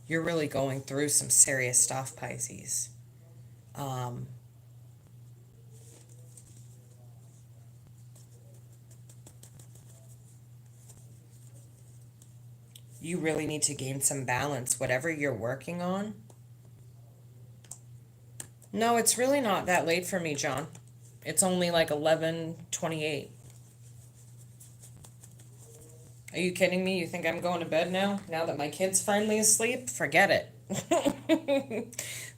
you're really going through some serious stuff, Pisces. Um, you really need to gain some balance, whatever you're working on. No, it's really not that late for me, John. It's only like 11:28. Are you kidding me? You think I'm going to bed now? Now that my kid's finally asleep? Forget it.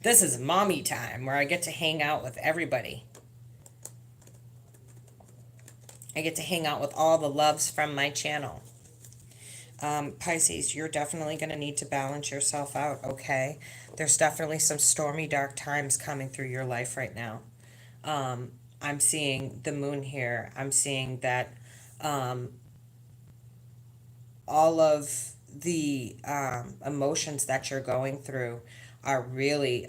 This is mommy time where I get to hang out with everybody. I get to hang out with all the loves from my channel. Pisces, you're definitely going to need to balance yourself out, okay? There's definitely some stormy, dark times coming through your life right now. I'm seeing the moon here. I'm seeing that all of the emotions that you're going through are really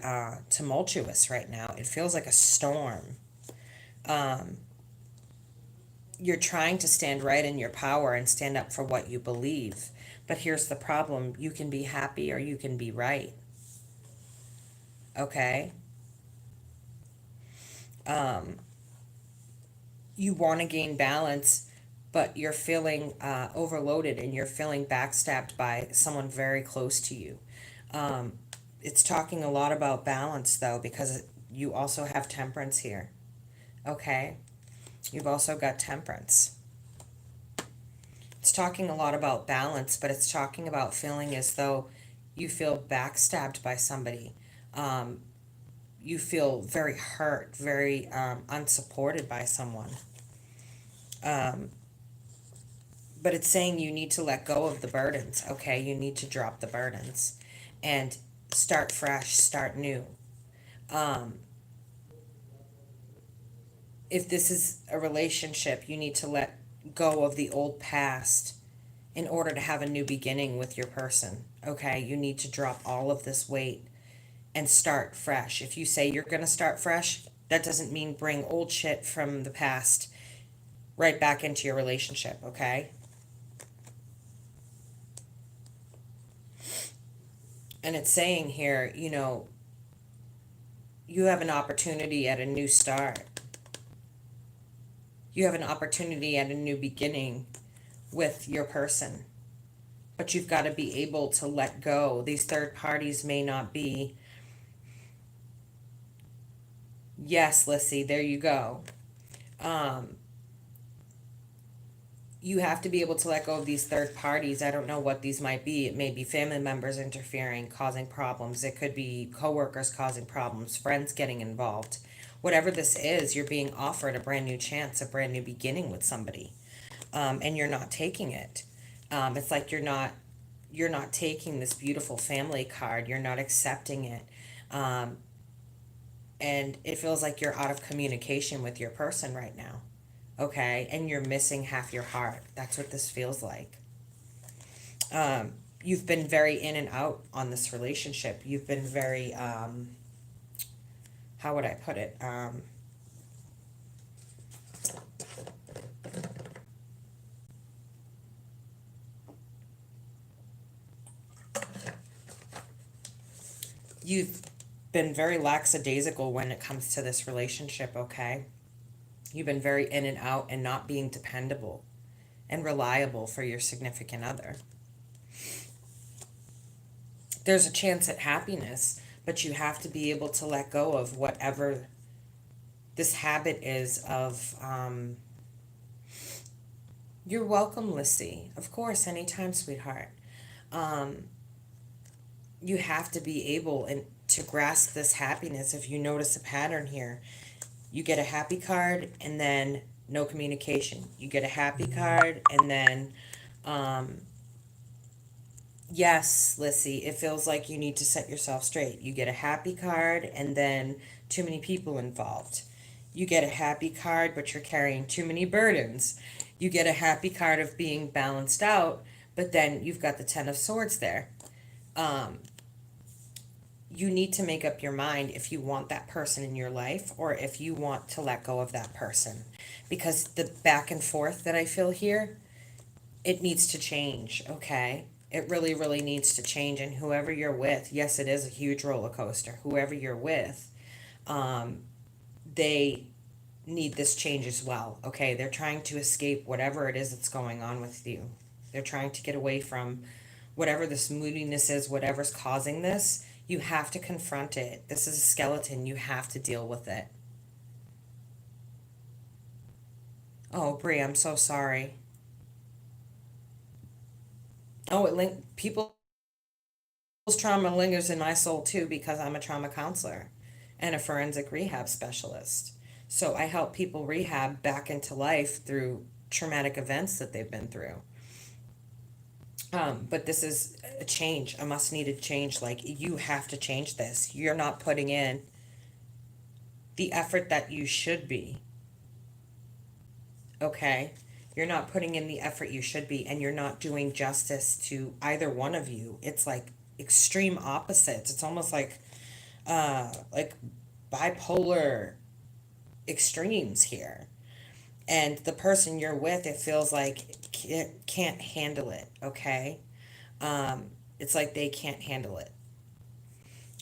tumultuous right now. It feels like a storm. You're trying to stand right in your power and stand up for what you believe. But here's the problem. You can be happy or you can be right. Okay? You want to gain balance, but you're feeling overloaded and you're feeling backstabbed by someone very close to you. It's talking a lot about balance, though, because you also have temperance here. Okay? You've also got temperance. It's talking a lot about balance, but it's talking about feeling as though you feel backstabbed by somebody. You feel very hurt, very unsupported by someone. But it's saying you need to let go of the burdens, okay? You need to drop the burdens and start fresh, start new. If this is a relationship, you need to let go of the old past in order to have a new beginning with your person, okay? You need to drop all of this weight and start fresh. If you say you're going to start fresh, that doesn't mean bring old shit from the past right back into your relationship, okay? And it's saying here, you know, you have an opportunity at a new start. You have an opportunity at a new beginning with your person. But you've got to be able to let go. These third parties may not be. Yes, Lissy, there you go. You have to be able to let go of these third parties. I don't know what these might be. It may be family members interfering, causing problems. It could be coworkers causing problems, friends getting involved. Whatever this is, you're being offered a brand new chance, a brand new beginning with somebody, and you're not taking it. It's like you're not taking this beautiful family card. You're not accepting it, and it feels like you're out of communication with your person right now. Okay, and you're missing half your heart. That's what this feels like. You've been very in and out on this relationship. You've been very, how would I put it? You've been very lackadaisical when it comes to this relationship, okay? You've been very in and out and not being dependable and reliable for your significant other. There's a chance at happiness, but you have to be able to let go of whatever this habit is of, you're welcome, Lissy. Of course, anytime, sweetheart. You have to be able to grasp this happiness. If you notice a pattern here, you get a happy card and then no communication. You get a happy card and then, yes, Lissy, it feels like you need to set yourself straight. You get a happy card and then too many people involved. You get a happy card, but you're carrying too many burdens. You get a happy card of being balanced out, But then you've got the Ten of Swords there. You need to make up your mind if you want that person in your life or if you want to let go of that person. Because the back and forth that I feel here, it needs to change, okay? It really, really needs to change. And whoever you're with, yes, it is a huge roller coaster. Whoever you're with, they need this change as well, okay? They're trying to escape whatever it is that's going on with you. They're trying to get away from whatever this moodiness is, whatever's causing this. You have to confront it. This is a skeleton. You have to deal with it. Oh, Brie, I'm so sorry. Oh, people's trauma lingers in my soul too because I'm a trauma counselor and a forensic rehab specialist. So I help people rehab back into life through traumatic events that they've been through. But this is a change, a must needed change. Like, you have to change this. You're not putting in the effort that you should be. Okay? You're not putting in the effort you should be, and you're not doing justice to either one of you. It's like extreme opposites. It's almost like bipolar extremes here. And the person you're with, it feels like can't handle it, okay? It's like they can't handle it.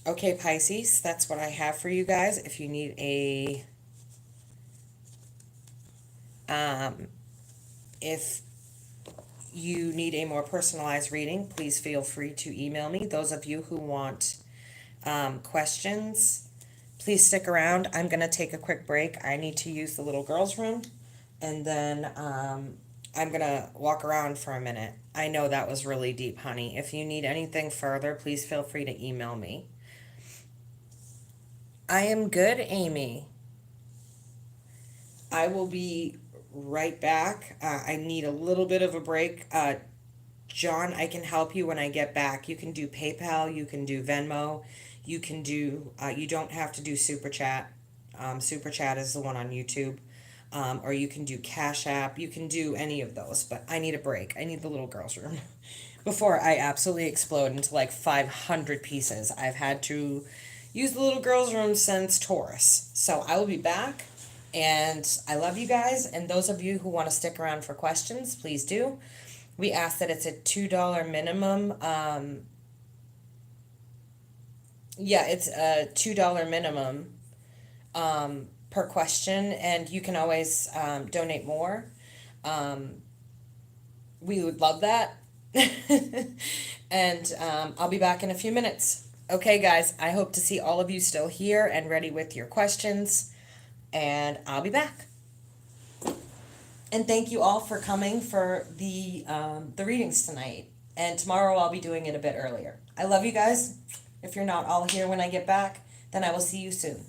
Okay, Pisces, that's what I have for you guys. If you need if you need a more personalized reading, please feel free to email me. Those of you who want questions, please stick around. I'm going to take a quick break. I need to use the little girl's room, and then I'm going to walk around for a minute. I know that was really deep, honey. If you need anything further, please feel free to email me. I am good, Amy. I will be right back. I need a little bit of a break. John, I can help you when I get back. You can do PayPal, you can do Venmo, you can do, you don't have to do Super Chat. Super Chat is the one on YouTube. Or you can do Cash App. You can do any of those, but I need a break. I need the little girl's room before I absolutely explode into like 500 pieces. I've had to use the little girl's room since Taurus. So I will be back, and I love you guys. And those of you who want to stick around for questions, please do. We ask that it's a $2 minimum. Yeah, it's a $2 minimum per question, and you can always donate more. We would love that. And I'll be back in a few minutes. Okay, guys, I hope to see all of you still here and ready with your questions, and I'll be back. And thank you all for coming for the readings tonight. And tomorrow I'll be doing it a bit earlier. I love you guys. If you're not all here when I get back, then I will see you soon.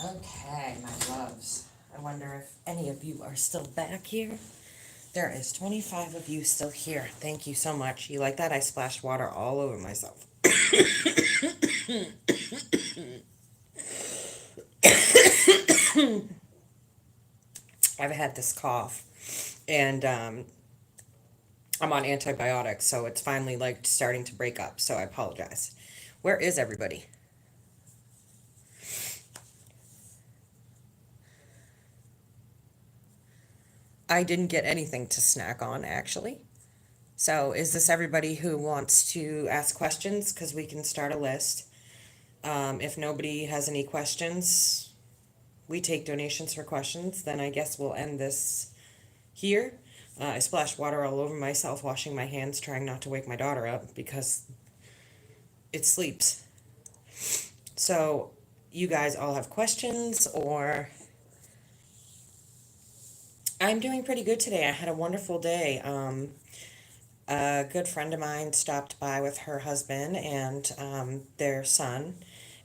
Okay, my loves. I wonder if any of you are still back here. There is 25 of you still here. Thank you so much. You like that? I splashed water all over myself. I've had this cough, and I'm on antibiotics, so it's finally like starting to break up, so I apologize. Where is everybody? I didn't get anything to snack on, actually. So is this everybody who wants to ask questions? Because we can start a list. If nobody has any questions, we take donations for questions, then I guess we'll end this here. I splashed water all over myself, washing my hands, trying not to wake my daughter up because it sleeps. So, you guys all have questions, or I'm doing pretty good today. I had a wonderful day. A good friend of mine stopped by with her husband and their son,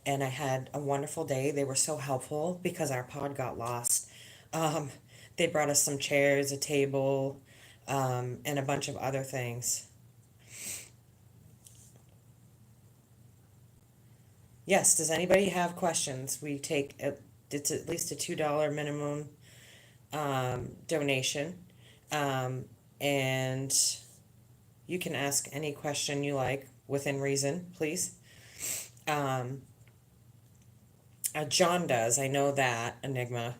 and I had a wonderful day. They were so helpful because our pod got lost. Um, they brought us some chairs, a table, and a bunch of other things. Yes, does anybody have questions? It's at least a $2 minimum donation. And you can ask any question you like within reason, please. John does, I know that, Enigma.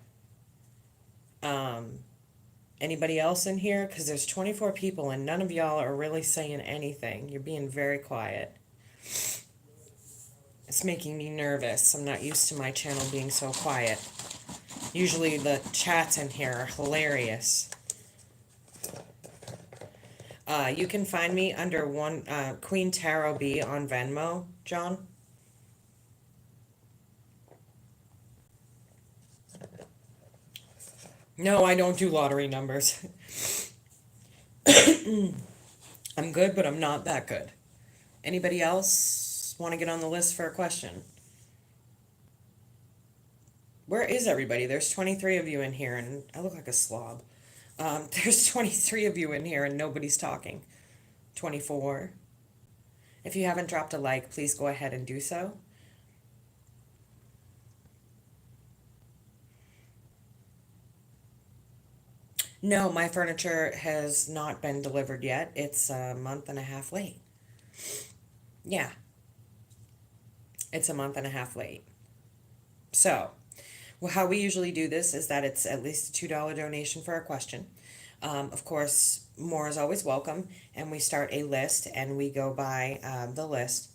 Anybody else in here? Because there's 24 people and none of y'all are really saying anything. You're being very quiet. It's making me nervous. I'm not used to my channel being so quiet. Usually the chats in here are hilarious. You can find me under QueenTarotB on Venmo, John. No, I don't do lottery numbers. I'm good, but I'm not that good. Anybody else want to get on the list for a question? Where is everybody? There's 23 of you in here, and I look like a slob. There's 23 of you in here, and nobody's talking. 24. If you haven't dropped a like, please go ahead and do so. No, my furniture has not been delivered yet. It's a month and a half late. Yeah, it's a month and a half late. So, well, how we usually do this is that it's at least a $2 donation for a question. Of course, more is always welcome, and we start a list and we go by the list.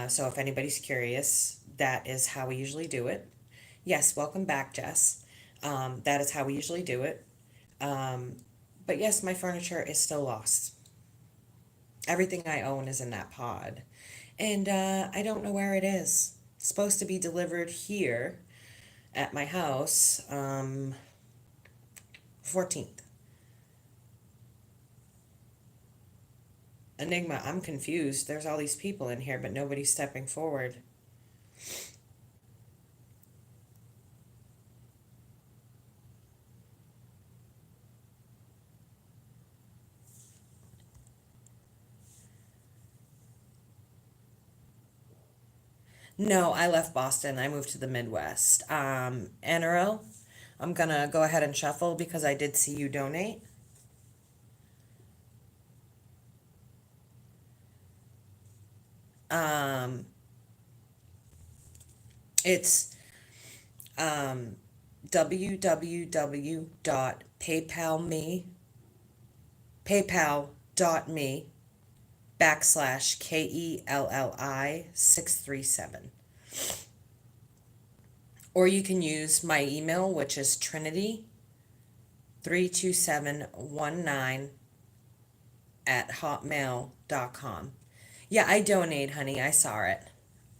So if anybody's curious, that is how we usually do it. Yes, welcome back, Jess. That is how we usually do it. But yes, my furniture is still lost. Everything I own is in that pod. And I don't know where it is. It's supposed to be delivered here at my house 14th. Enigma, I'm confused. There's all these people in here, but nobody's stepping forward. No, I left Boston. I moved to the Midwest. Anaro, I'm gonna go ahead and shuffle because I did see you donate. It's paypal.me/KELLI637. Or you can use my email, which is trinity32719@hotmail.com. Yeah, I donate, honey. I saw it.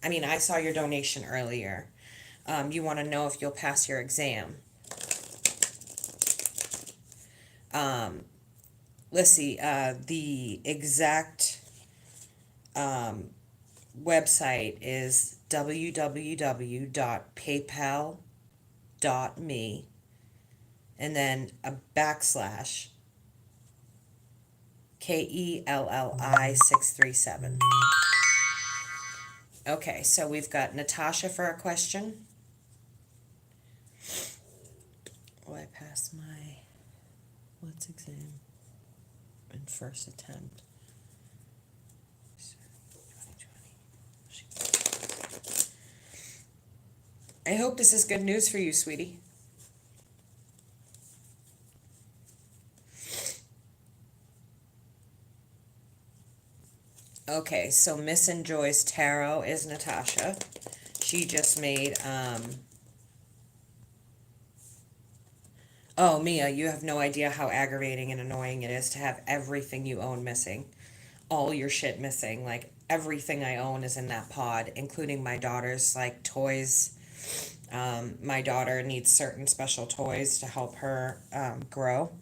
I saw your donation earlier. You want to know if you'll pass your exam. Let's see. The exact website is www.paypal.me and then a backslash KELLI637. Okay, so we've got Natasha for a question. Oh, I passed my what's exam in first attempt. 2020. I hope this is good news for you, sweetie. Okay, so Miss Enjoys Tarot is Natasha. She just made, oh, Mia, you have no idea how aggravating and annoying it is to have everything you own missing. All your shit missing. Like, everything I own is in that pod, including my daughter's, like, toys. My daughter needs certain special toys to help her grow.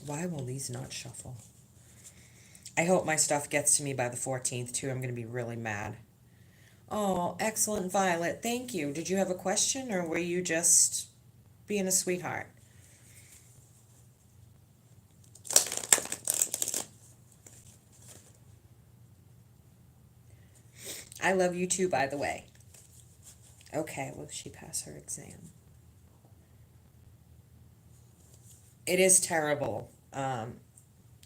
Why will these not shuffle? I hope my stuff gets to me by the 14th, too. I'm going to be really mad. Oh, excellent, Violet. Thank you. Did you have a question, or were you just being a sweetheart? I love you, too, by the way. Okay, will she pass her exam? It is terrible.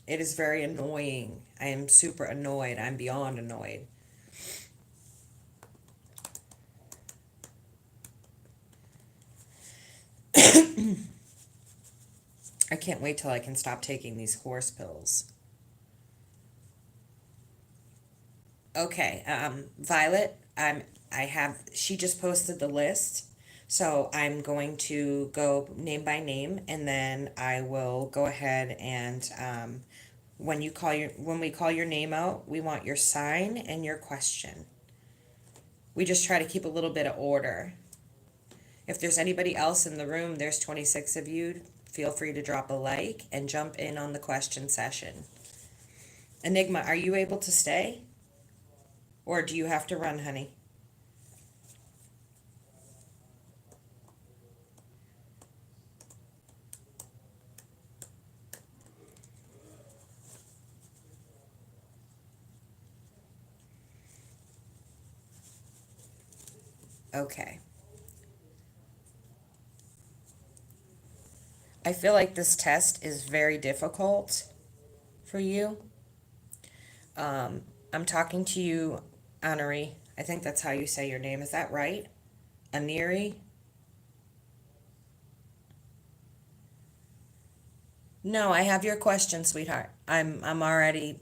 It is very annoying. I am super annoyed. I'm beyond annoyed. I can't wait till I can stop taking these horse pills. Okay, Violet, she just posted the list, so I'm going to go name by name, and then I will go ahead and, when we call your name out, we want your sign and your question. We just try to keep a little bit of order. If there's anybody else in the room, there's 26 of you, feel free to drop a like and jump in on the question session. Enigma, are you able to stay? Or do you have to run, honey? Okay. I feel like this test is very difficult for you. I'm talking to you, Anari. I think that's how you say your name. Is that right? Aniri? No, I have your question, sweetheart. I'm already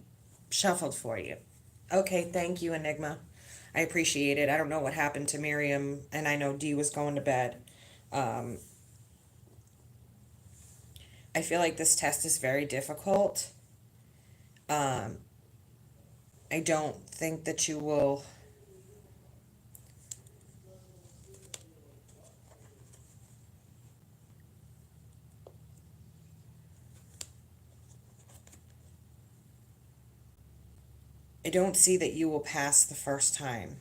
shuffled for you. Okay, thank you, Enigma. I appreciate it. I don't know what happened to Miriam, and I know Dee was going to bed. I feel like this test is very difficult. I don't think that you will. I don't see that you will pass the first time.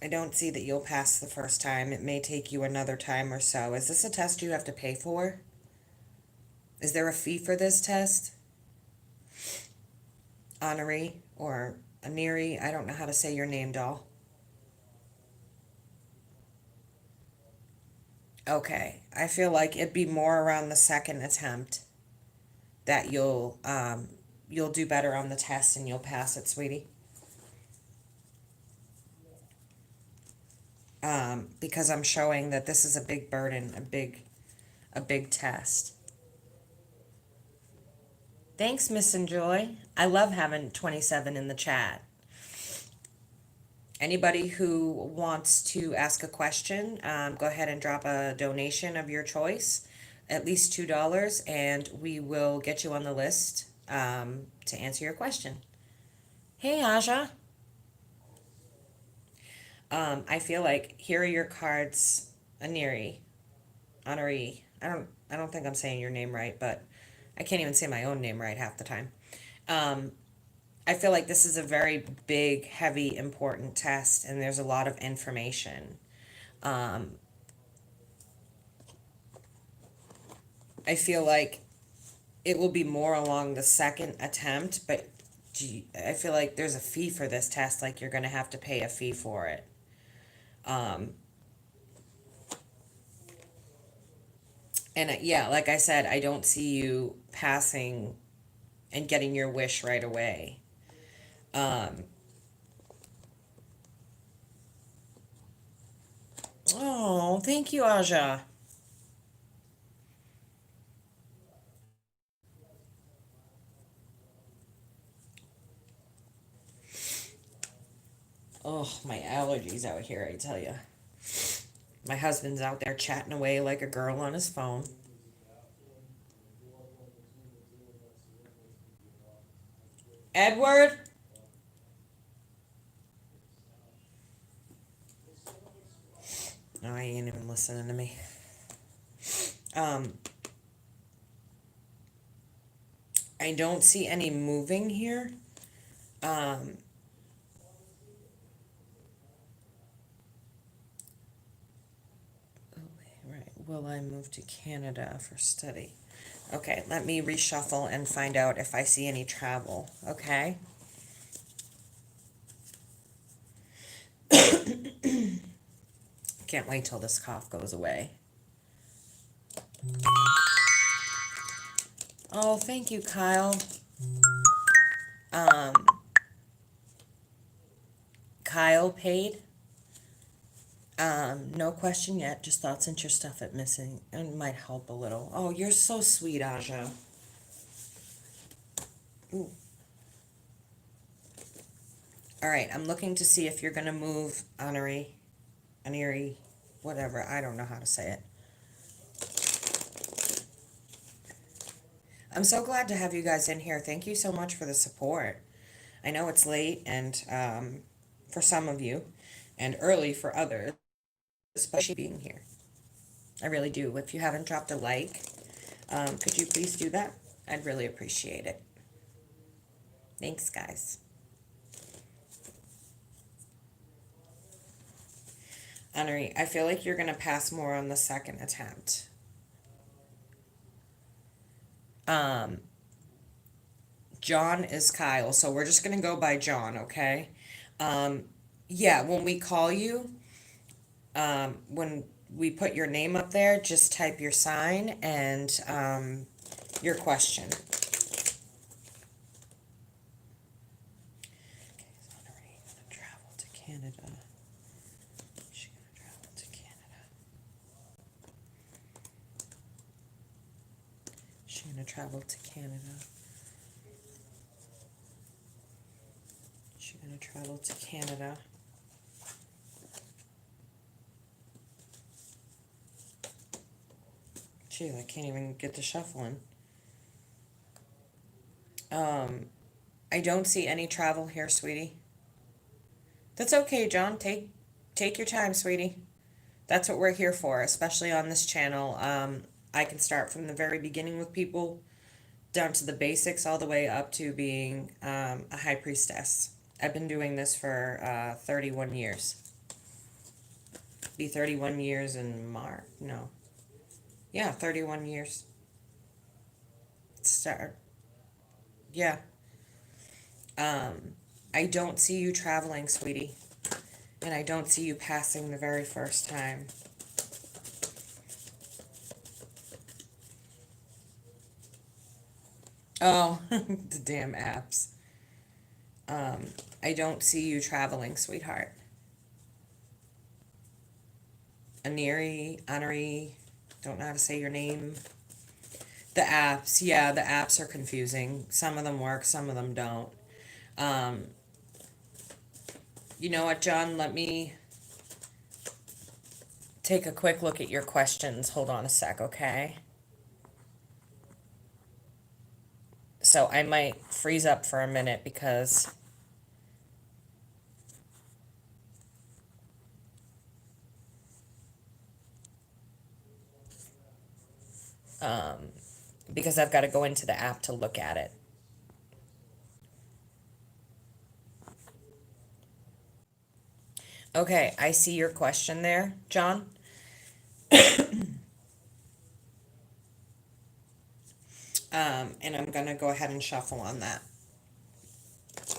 I don't see that you'll pass the first time. It may take you another time or so. Is this a test you have to pay for? Is there a fee for this test? Honoree or Aniri? I don't know how to say your name, doll. Okay. I feel like it'd be more around the second attempt that you'll do better on the test and you'll pass it, sweetie. Because I'm showing that this is a big burden, a big test. Thanks, Miss Enjoy. I love having 27 in the chat. Anybody who wants to ask a question, go ahead and drop a donation of your choice, at least $2, and we will get you on the list to answer your question. Hey, Aja. I feel like here are your cards Aniri, Anari. I don't think I'm saying your name right, but I can't even say my own name right half the time. I feel like this is a very big, heavy, important test, and there's a lot of information. I feel like it will be more along the second attempt, but I feel like there's a fee for this test, like you're going to have to pay a fee for it. And yeah, like I said, I don't see you passing and getting your wish right away. Oh, thank you, Aja. Oh, my allergies out here, I tell you. My husband's out there chatting away like a girl on his phone. Edward? No, he ain't even listening to me. I don't see any moving here. Right. Will I move to Canada for study? Okay, let me reshuffle and find out if I see any travel. Okay. Can't wait till this cough goes away. Oh, thank you, Kyle. Kyle paid. No question yet. Just thought since your stuff at missing, it might help a little. Oh, you're so sweet, Aja. Ooh. All right, I'm looking to see if you're gonna move Aniri, whatever. I don't know how to say it. I'm so glad to have you guys in here. Thank you so much for the support. I know it's late and for some of you, and early for others, especially being here. I really do. If you haven't dropped a like, could you please do that? I'd really appreciate it. Thanks, guys. Anri, I feel like you're going to pass more on the second attempt. John is Kyle, so we're just going to go by John, okay? Yeah, when we call you, when we put your name up there, just type your sign and your question. Okay, so Anri is going to travel to Canada. She's going to travel to Canada. She's going to travel to Canada. She's going to travel to Canada. Jeez, I can't even get to shuffling. I don't see any travel here, sweetie. That's okay, John. Take your time, sweetie. That's what we're here for, especially on this channel. I can start from the very beginning with people down to the basics all the way up to being a high priestess. I've been doing this for 31 years. Be 31 years in March. No. Yeah, 31 years. Start. Yeah. I don't see you traveling, sweetie. And I don't see you passing the very first time. Oh, the damn apps. I don't see you traveling, sweetheart. Anari, don't know how to say your name. The apps, yeah, the apps are confusing. Some of them work, some of them don't. You know what, John? Let me take a quick look at your questions. Hold on a sec, okay? So I might freeze up for a minute because because I've got to go into the app to look at it. Okay, I see your question there, John. And I'm going to go ahead and shuffle on that.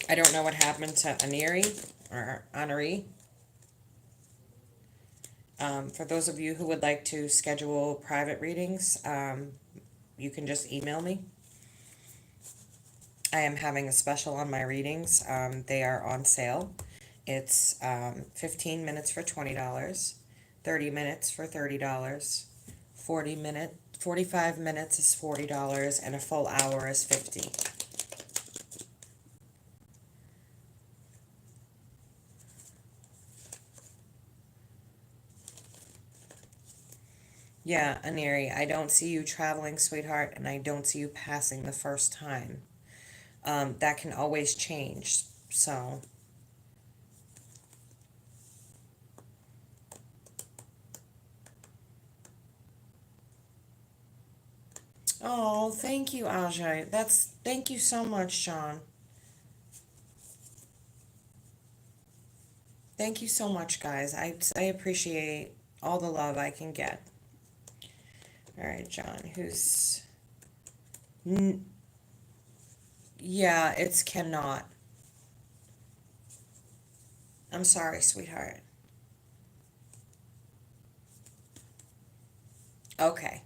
I don't know what happened to Aneri or Honoree. For those of you who would like to schedule private readings, you can just email me. I am having a special on my readings. They are on sale. It's 15 minutes for $20, 30 minutes for $30, 45 minutes is $40, and a full hour is $50. Yeah, Aneri, I don't see you traveling, sweetheart, and I don't see you passing the first time. That can always change, so. Oh, thank you, Ajay. Thank you so much, John. Thank you so much, guys. I appreciate all the love I can get. All right, John, yeah, it's cannot. I'm sorry, sweetheart. Okay.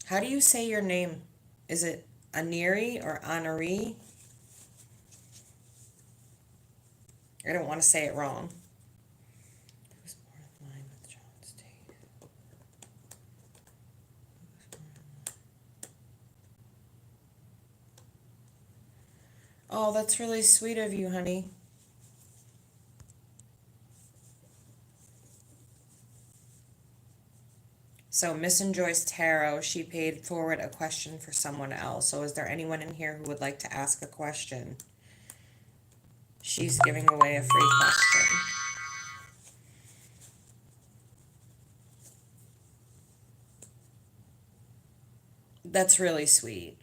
How do you say your name? Is it Aneri or Honoree? I don't want to say it wrong. Who's born in line with John's date? Oh, that's really sweet of you, honey. So Miss and Joyce Tarot, she paid forward a question for someone else. So is there anyone in here who would like to ask a question? She's giving away a free question. That's really sweet.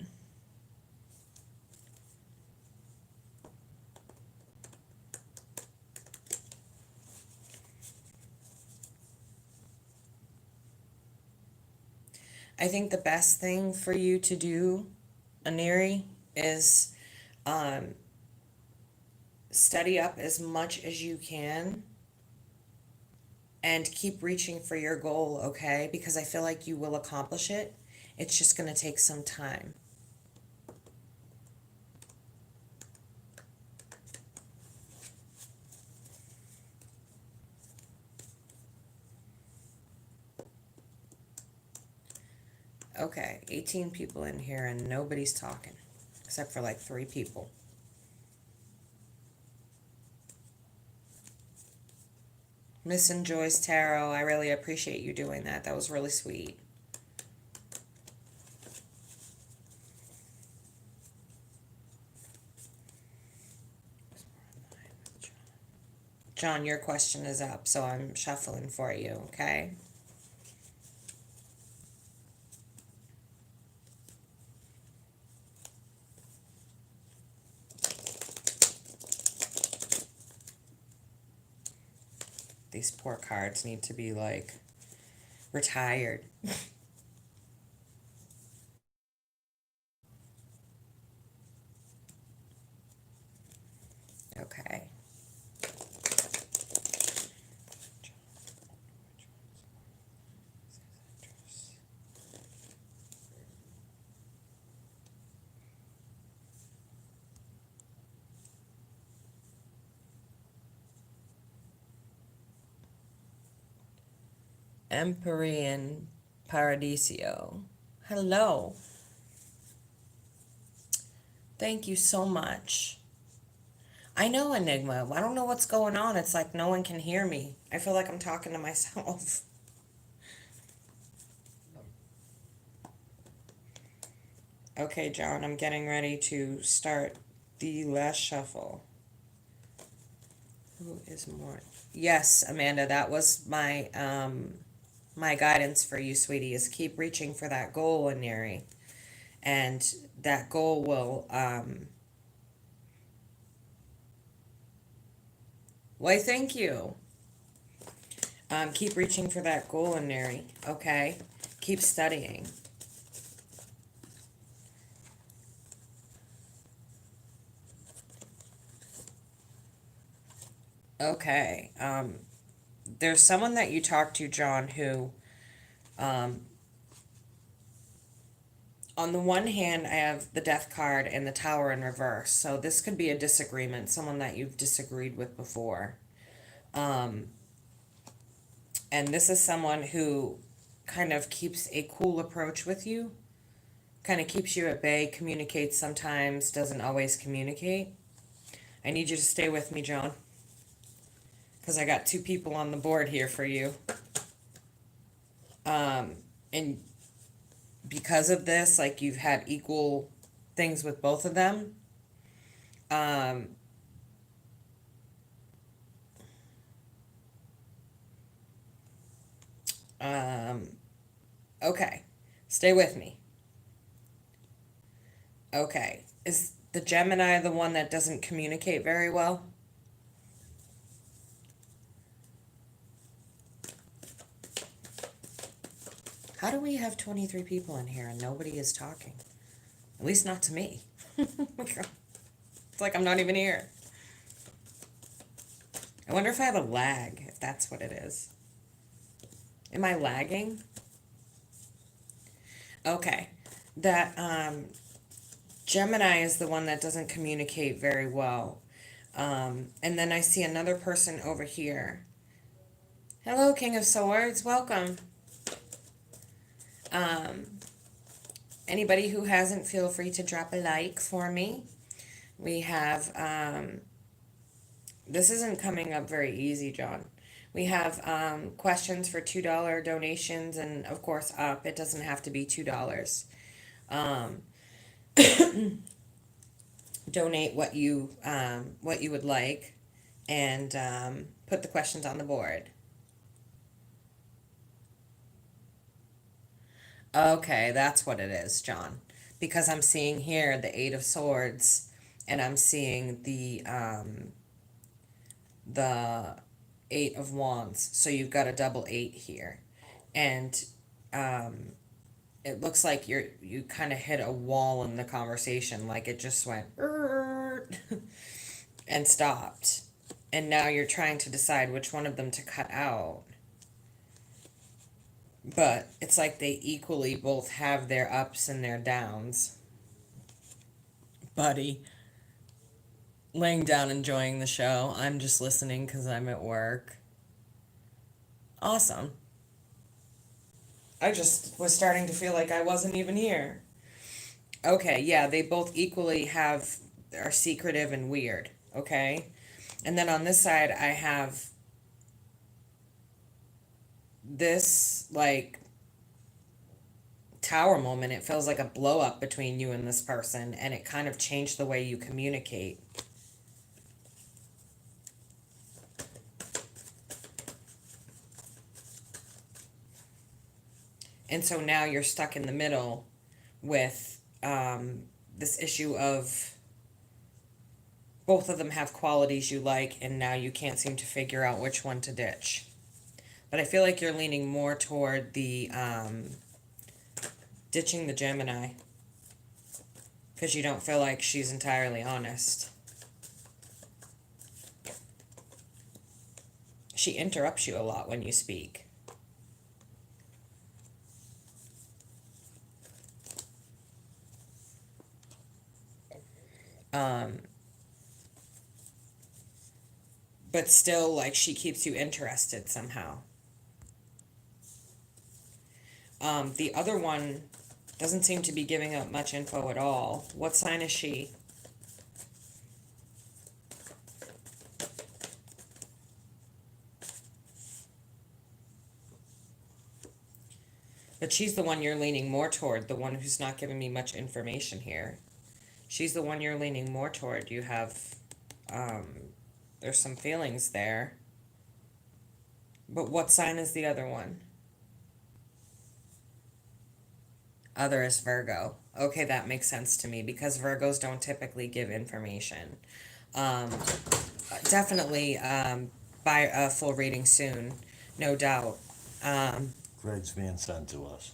I think the best thing for you to do, Aneri, is study up as much as you can and keep reaching for your goal, okay? Because I feel like you will accomplish it. It's just going to take some time. Okay, 18 people in here and nobody's talking, except for like 3 people. Miss and Joyce Tarot, I really appreciate you doing that. That was really sweet. John, your question is up, so I'm shuffling for you, okay? These poor cards need to be like retired. Okay. Empyrean Paradiso. Hello. Thank you so much. I know, Enigma. I don't know what's going on. It's like no one can hear me. I feel like I'm talking to myself. Okay, John, I'm getting ready to start the last shuffle. Who is more? Yes, Amanda, that was my my guidance for you, sweetie, is keep reaching for that goal, Aneri. And that goal will, why, thank you. Keep reaching for that goal, Aneri, okay? Keep studying. Okay. There's someone that you talk to, John, who, on the one hand, I have the Death card and the Tower in reverse. So this could be a disagreement, someone that you've disagreed with before. And this is someone who kind of keeps a cool approach with you, kind of keeps you at bay, communicates sometimes, doesn't always communicate. I need you to stay with me, John, because I got two people on the board here for you. And because of this, like, you've had equal things with both of them. Okay, stay with me. Okay, is the Gemini the one that doesn't communicate very well? How do we have 23 people in here and nobody is talking? At least not to me. It's like I'm not even here. I wonder if I have a lag, if that's what it is. Am I lagging? Okay. That Gemini is the one that doesn't communicate very well. And then I see another person over here. Hello, King of Swords. Welcome. Anybody who hasn't, feel free to drop a like for me. We have, this isn't coming up very easy, John. We have questions for $2 donations, and of course up. It doesn't have to be $2. Donate what you would like, and put the questions on the board. Okay, that's what it is, John. Because I'm seeing here the Eight of Swords, and I'm seeing the Eight of Wands. So you've got a double 8 here, and it looks like you kind of hit a wall in the conversation, like it just went and stopped, and now you're trying to decide which one of them to cut out. But it's like they equally both have their ups and their downs. Buddy, laying down enjoying the show. I'm just listening because I'm at work. Awesome. I just was starting to feel like I wasn't even here. Okay, yeah, they both equally are secretive and weird, okay? And then on this side, I have this, like, tower moment. It feels like a blow up between you and this person, and it kind of changed the way you communicate. And so now you're stuck in the middle with this issue of both of them have qualities you like, and now you can't seem to figure out which one to ditch. But I feel like you're leaning more toward the ditching the Gemini, because you don't feel like she's entirely honest. She interrupts you a lot when you speak. But still, like, she keeps you interested somehow. The other one doesn't seem to be giving up much info at all. What sign is she? But she's the one you're leaning more toward, the one who's not giving me much information here. She's the one you're leaning more toward. You have, there's some feelings there. But what sign is the other one? Other is Virgo. Okay, that makes sense to me because Virgos don't typically give information. Um, definitely buy a full reading soon, no doubt. Um, Greg's being sent to us.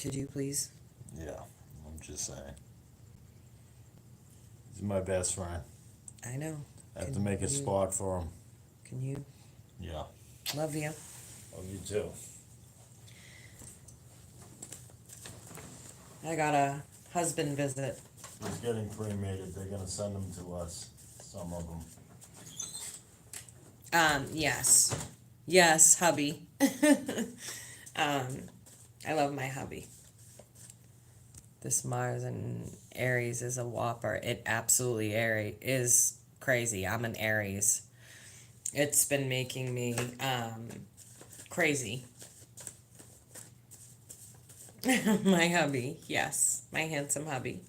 could you please? Yeah, I'm just saying. He's my best friend. I know. I have to Can make a you- spot for him. Can you? Yeah. Love you. Oh, you too. I got a husband visit. He's getting cremated. They're gonna send him to us. Some of them. Yes. Yes, hubby. I love my hubby. This Mars and Aries is a whopper. It absolutely is crazy. I'm an Aries. It's been making me crazy. My hubby, yes, my handsome hubby.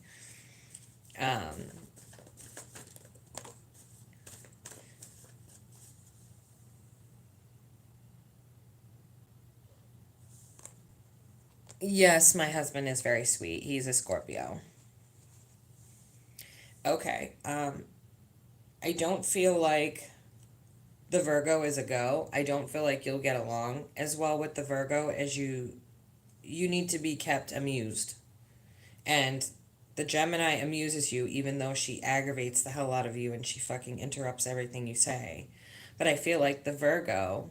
Yes, my husband is very sweet. He's a Scorpio. Okay. I don't feel like the Virgo is a go. I don't feel like you'll get along as well with the Virgo as you need to be kept amused. And the Gemini amuses you even though she aggravates the hell out of you and she fucking interrupts everything you say. But I feel like the Virgo.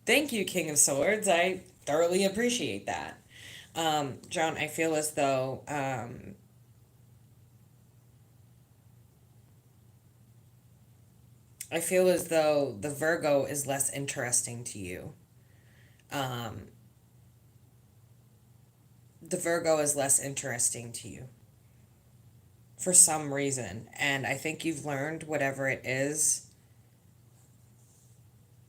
Thank you, King of Swords. I thoroughly appreciate that. John, I feel as though the Virgo is less interesting to you. The Virgo is less interesting to you for some reason. And I think you've learned whatever it is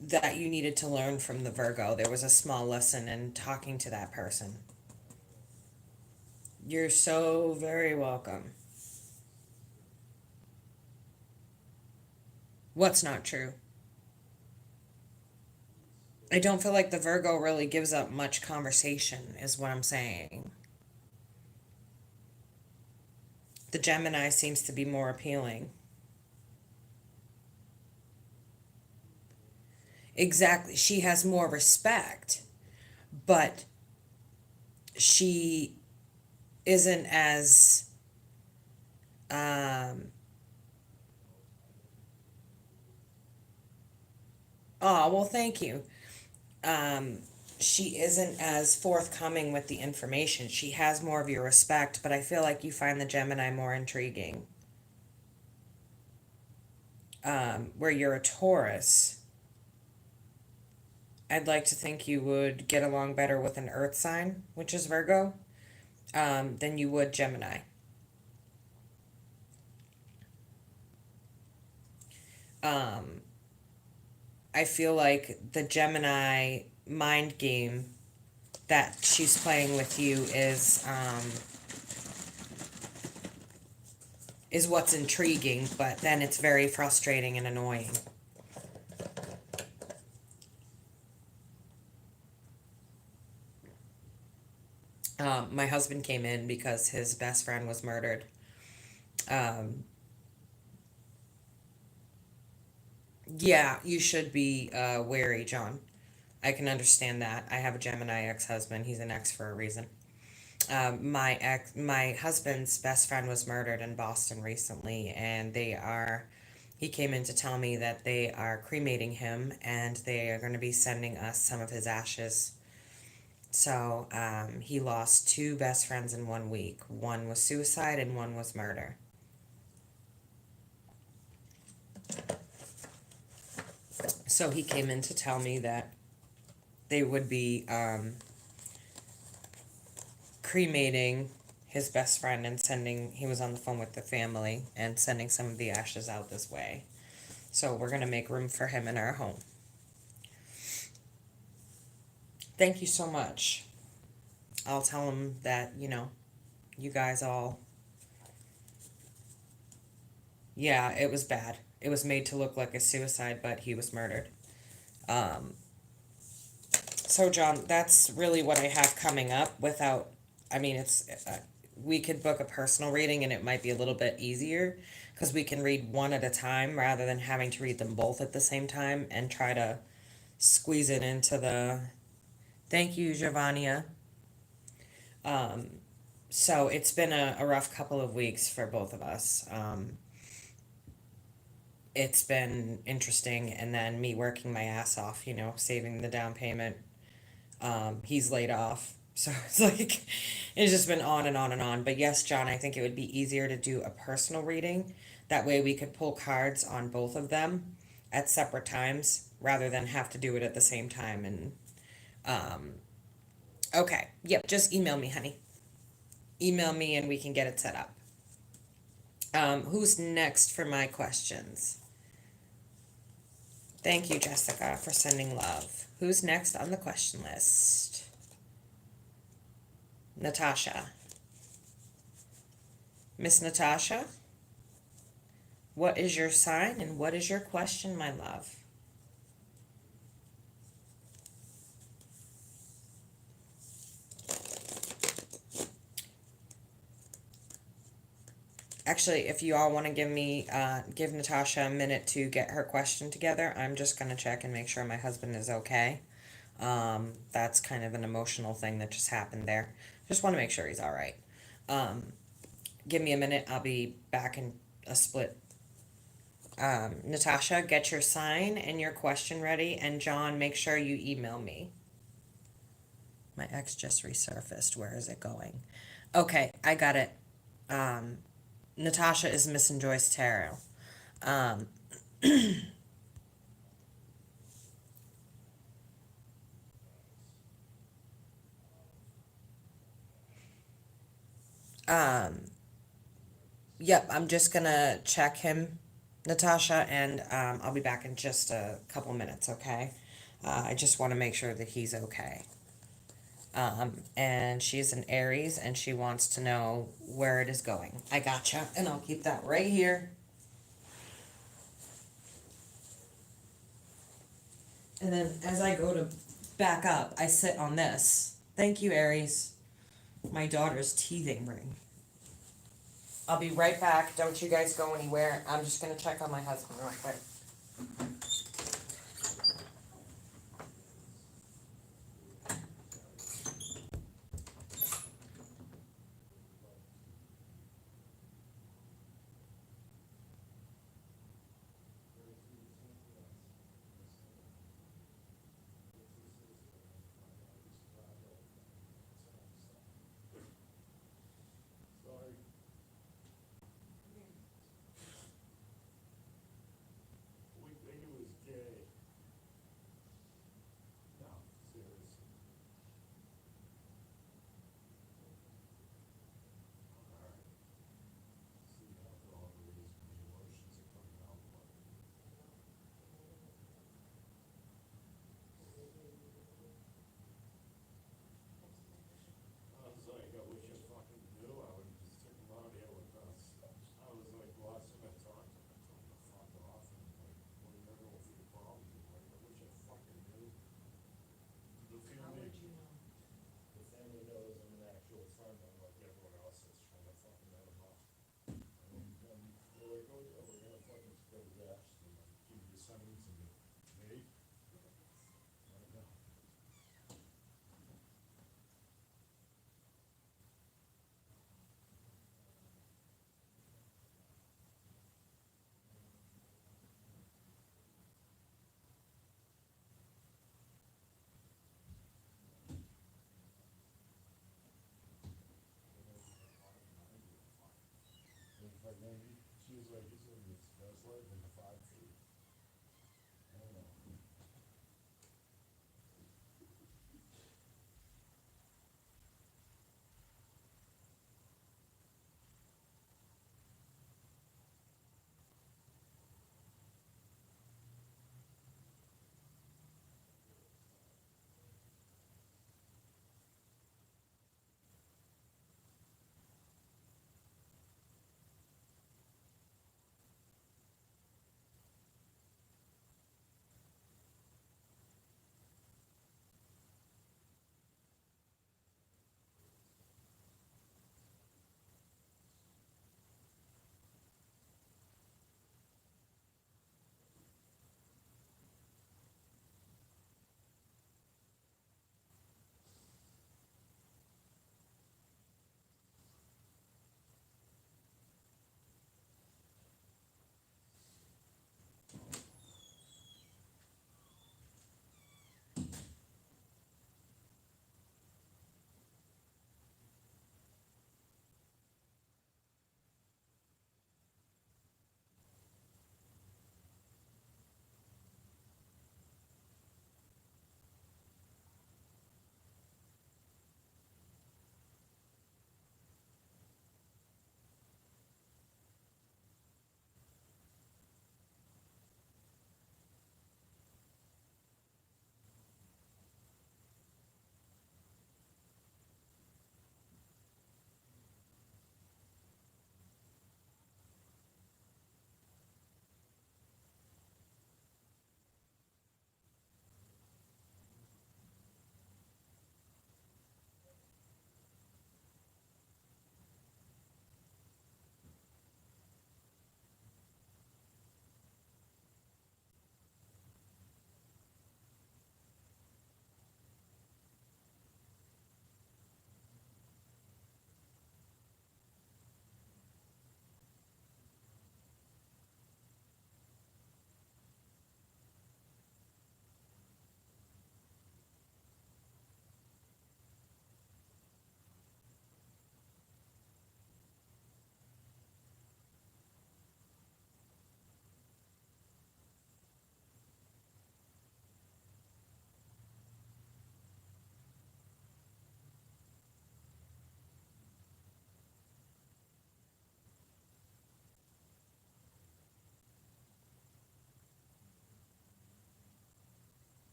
that you needed to learn from the Virgo. There was a small lesson in talking to that person. You're so very welcome. What's not true? I don't feel like the Virgo really gives up much conversation, is what I'm saying. The Gemini seems to be more appealing. Exactly. She has more respect, but she isn't as oh, well, thank you. She isn't as forthcoming with the information. She has more of your respect, but I feel like you find the Gemini more intriguing. Where you're a Taurus, I'd like to think you would get along better with an earth sign, which is Virgo, than you would Gemini. I feel like the Gemini mind game that she's playing with you is what's intriguing, but then it's very frustrating and annoying. My husband came in because his best friend was murdered. Yeah, you should be wary, John. I can understand that. I have a Gemini ex-husband. He's an ex for a reason. My husband's best friend was murdered in Boston recently, and he came in to tell me that they are cremating him, and they are going to be sending us some of his ashes. So, he lost two best friends in 1 week. One was suicide and one was murder. So he came in to tell me that they would be cremating his best friend and he was on the phone with the family and sending some of the ashes out this way. So we're going to make room for him in our home. Thank you so much. I'll tell him that, you guys all... Yeah, it was bad. It was made to look like a suicide, but he was murdered. So John, that's really what I have coming up without, I mean, we could book a personal reading and it might be a little bit easier because we can read one at a time rather than having to read them both at the same time and try to squeeze it into the, thank you, Giovannia. So it's been a rough couple of weeks for both of us. It's been interesting, and then me working my ass off, saving the down payment. He's laid off. So it's like, it's just been on and on and on. But yes, John, I think it would be easier to do a personal reading. That way we could pull cards on both of them at separate times rather than have to do it at the same time. And, okay. Yep. Just email me, honey. Email me and we can get it set up. Who's next for my questions? Thank you, Jessica, for sending love. Who's next on the question list? Natasha. Miss Natasha, what is your sign and what is your question, my love? Actually, if you all want to give Natasha a minute to get her question together, I'm just going to check and make sure my husband is okay. That's kind of an emotional thing that just happened there. Just want to make sure he's all right. Give me a minute. I'll be back in a split. Natasha, get your sign and your question ready. And John, make sure you email me. My ex just resurfaced. Where is it going? Okay, I got it. Natasha is Miss and Joyce Tarot. Um, yep, I'm just gonna check him, Natasha, and I'll be back in just a couple minutes, okay? I just want to make sure that he's okay. And she's an Aries, and she wants to know where it is going. I gotcha, and I'll keep that right here. And then as I go to back up, I sit on this. Thank you, Aries. My daughter's teething ring. I'll be right back. Don't you guys go anywhere. I'm just going to check on my husband real quick. We think it was gay. No, seriously. Alright. See how all the reasons, the emotions are coming out. I was like, I wish I fucking knew. I would just took him out here with us. I was like, last time I talked to him, I told him to fuck off. And like, well, you never know what your problems are. Like, I wish I fucking knew. The family, the family knows I'm an actual friend, unlike everyone else that's trying to fucking let him off. And they're like, oh yeah, we're gonna fucking go to that. And like, give you signs and me. I know. She was like, he's living his best life in the 5 feet.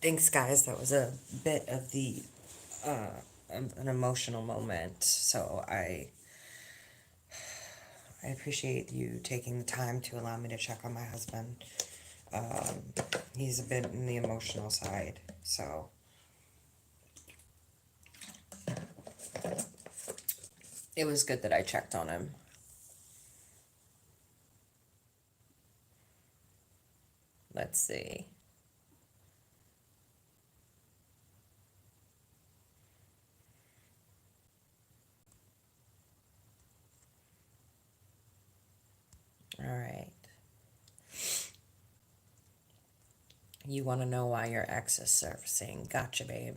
Thanks, guys. That was a bit of the an emotional moment. So I appreciate you taking the time to allow me to check on my husband. He's a bit in the emotional side, so it was good that I checked on him. Let's see. All right. You want to know why your ex is surfacing. Gotcha, babe.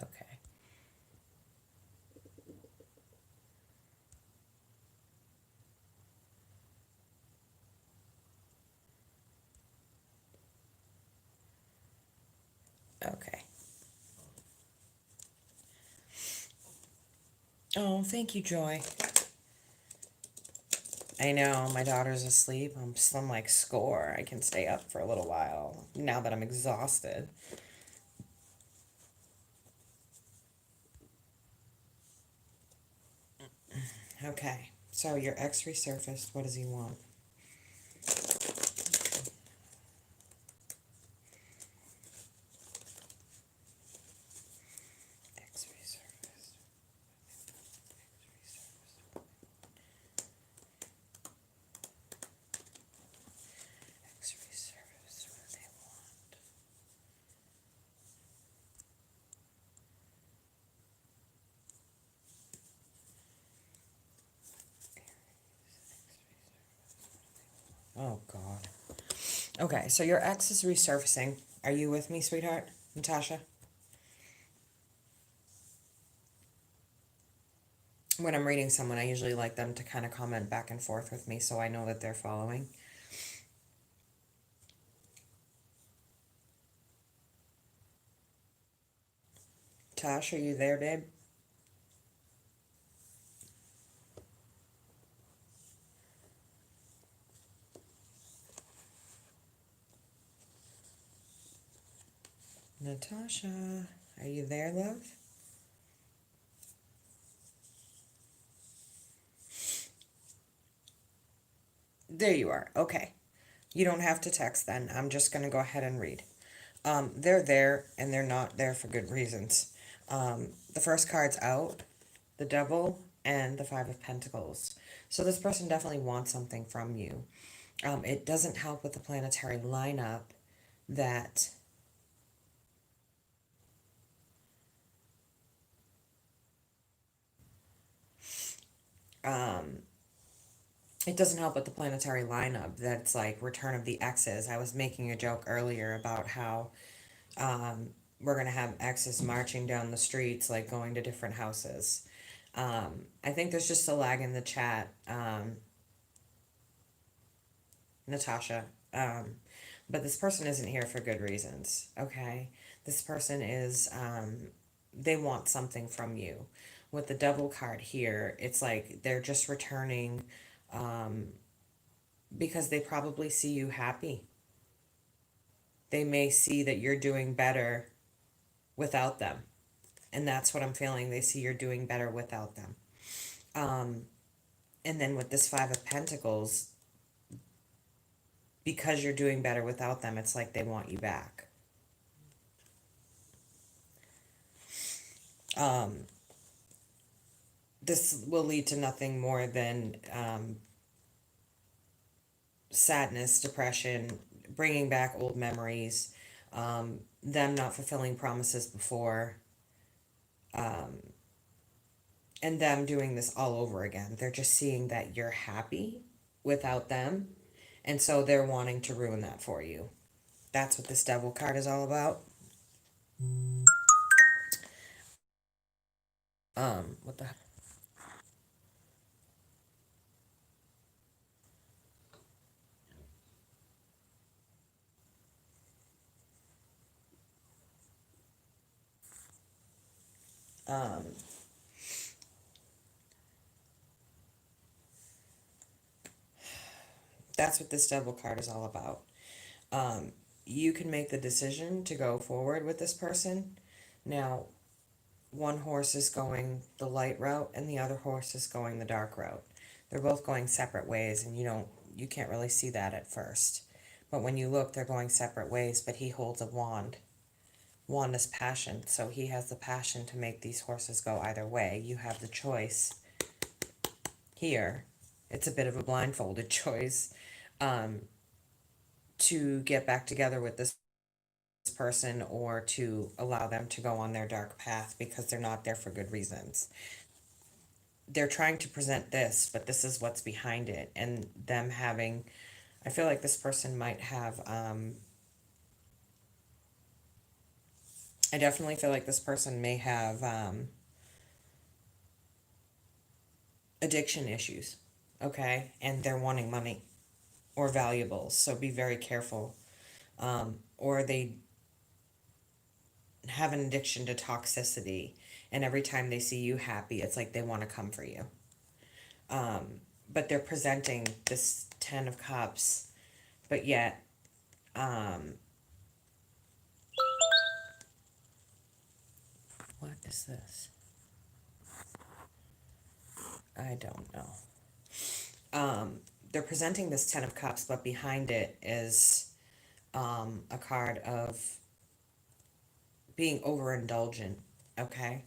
Okay. Okay. Oh, thank you, Joy. I know, my daughter's asleep. I'm like, score. I can stay up for a little while now that I'm exhausted. Okay, so your ex resurfaced. What does he want? Ex resurfaced. Ex resurfaced. What do they want? Oh, God. Okay, so your ex is resurfacing. Are you with me, sweetheart? Natasha? When I'm reading someone, I usually like them to kind of comment back and forth with me so I know that they're following. Tosh, are you there, babe? Natasha, are you there, love? There you are. Okay. You don't have to text then. I'm just going to go ahead and read. They're there and they're not there for good reasons. The first card's out, the Devil and the Five of Pentacles. So this person definitely wants something from you. It doesn't help with the planetary lineup that it doesn't help with the planetary lineup that's like Return of the Exes. I was making a joke earlier about how we're gonna have exes marching down the streets, like going to different houses. I think there's just a lag in the chat, Natasha. But this person isn't here for good reasons, okay? This person is, they want something from you. With the Devil card here, it's like they're just returning because they probably see you happy. They may see that you're doing better without them. And that's what I'm feeling. They see you're doing better without them. And then with this Five of Pentacles, because you're doing better without them, it's like they want you back. This will lead to nothing more than sadness, depression, bringing back old memories, them not fulfilling promises before, and them doing this all over again. They're just seeing that you're happy without them, and so they're wanting to ruin that for you. That's what this Devil card is all about. What the That's what this Devil card is all about. You can make the decision to go forward with this person. Now, one horse is going the light route and the other horse is going the dark route. They're both going separate ways, and you can't really see that at first. But when you look, they're going separate ways, but he holds a wand. Wand is passion, so he has the passion to make these horses go either way. You have the choice here. It's a bit of a blindfolded choice, to get back together with this person or to allow them to go on their dark path because they're not there for good reasons. They're trying to present this, but this is what's behind it, and them having, I feel like this person might have, I definitely feel like this person may have addiction issues, okay? And they're wanting money or valuables, so be very careful. Or they have an addiction to toxicity, and every time they see you happy, it's like they want to come for you. But they're presenting this 10 of Cups, but yet, what is this? I don't know. They're presenting this 10 of Cups, but behind it is a card of being overindulgent, okay?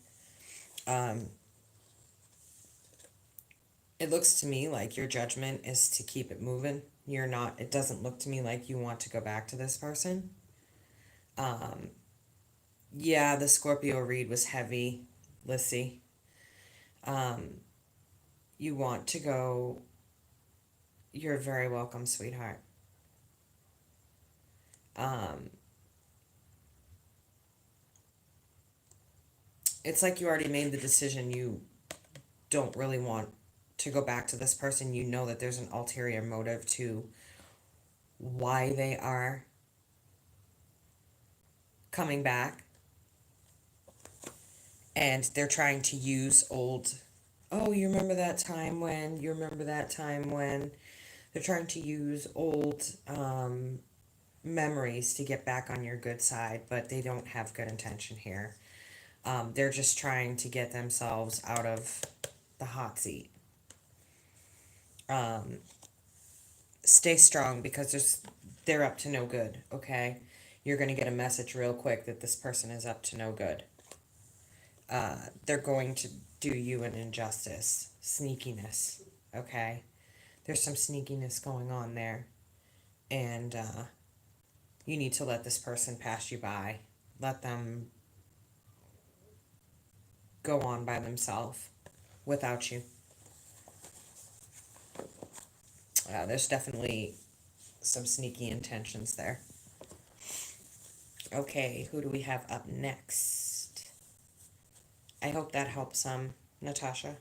It looks to me like your judgment is to keep it moving. It doesn't look to me like you want to go back to this person. Yeah, the Scorpio read was heavy, Lissy. You want to go, you're very welcome, sweetheart. It's like you already made the decision. You don't really want to go back to this person. You know that there's an ulterior motive to why they are coming back. And they're trying to use old, oh, you remember that time when, they're trying to use old memories to get back on your good side, but they don't have good intention here. They're just trying to get themselves out of the hot seat. Stay strong because they're up to no good, okay? You're going to get a message real quick that this person is up to no good. They're going to do you an injustice. Sneakiness, okay? There's some sneakiness going on there. And you need to let this person pass you by. Let them go on by themselves without you. There's definitely some sneaky intentions there. Okay, who do we have up next? I hope that helps Natasha.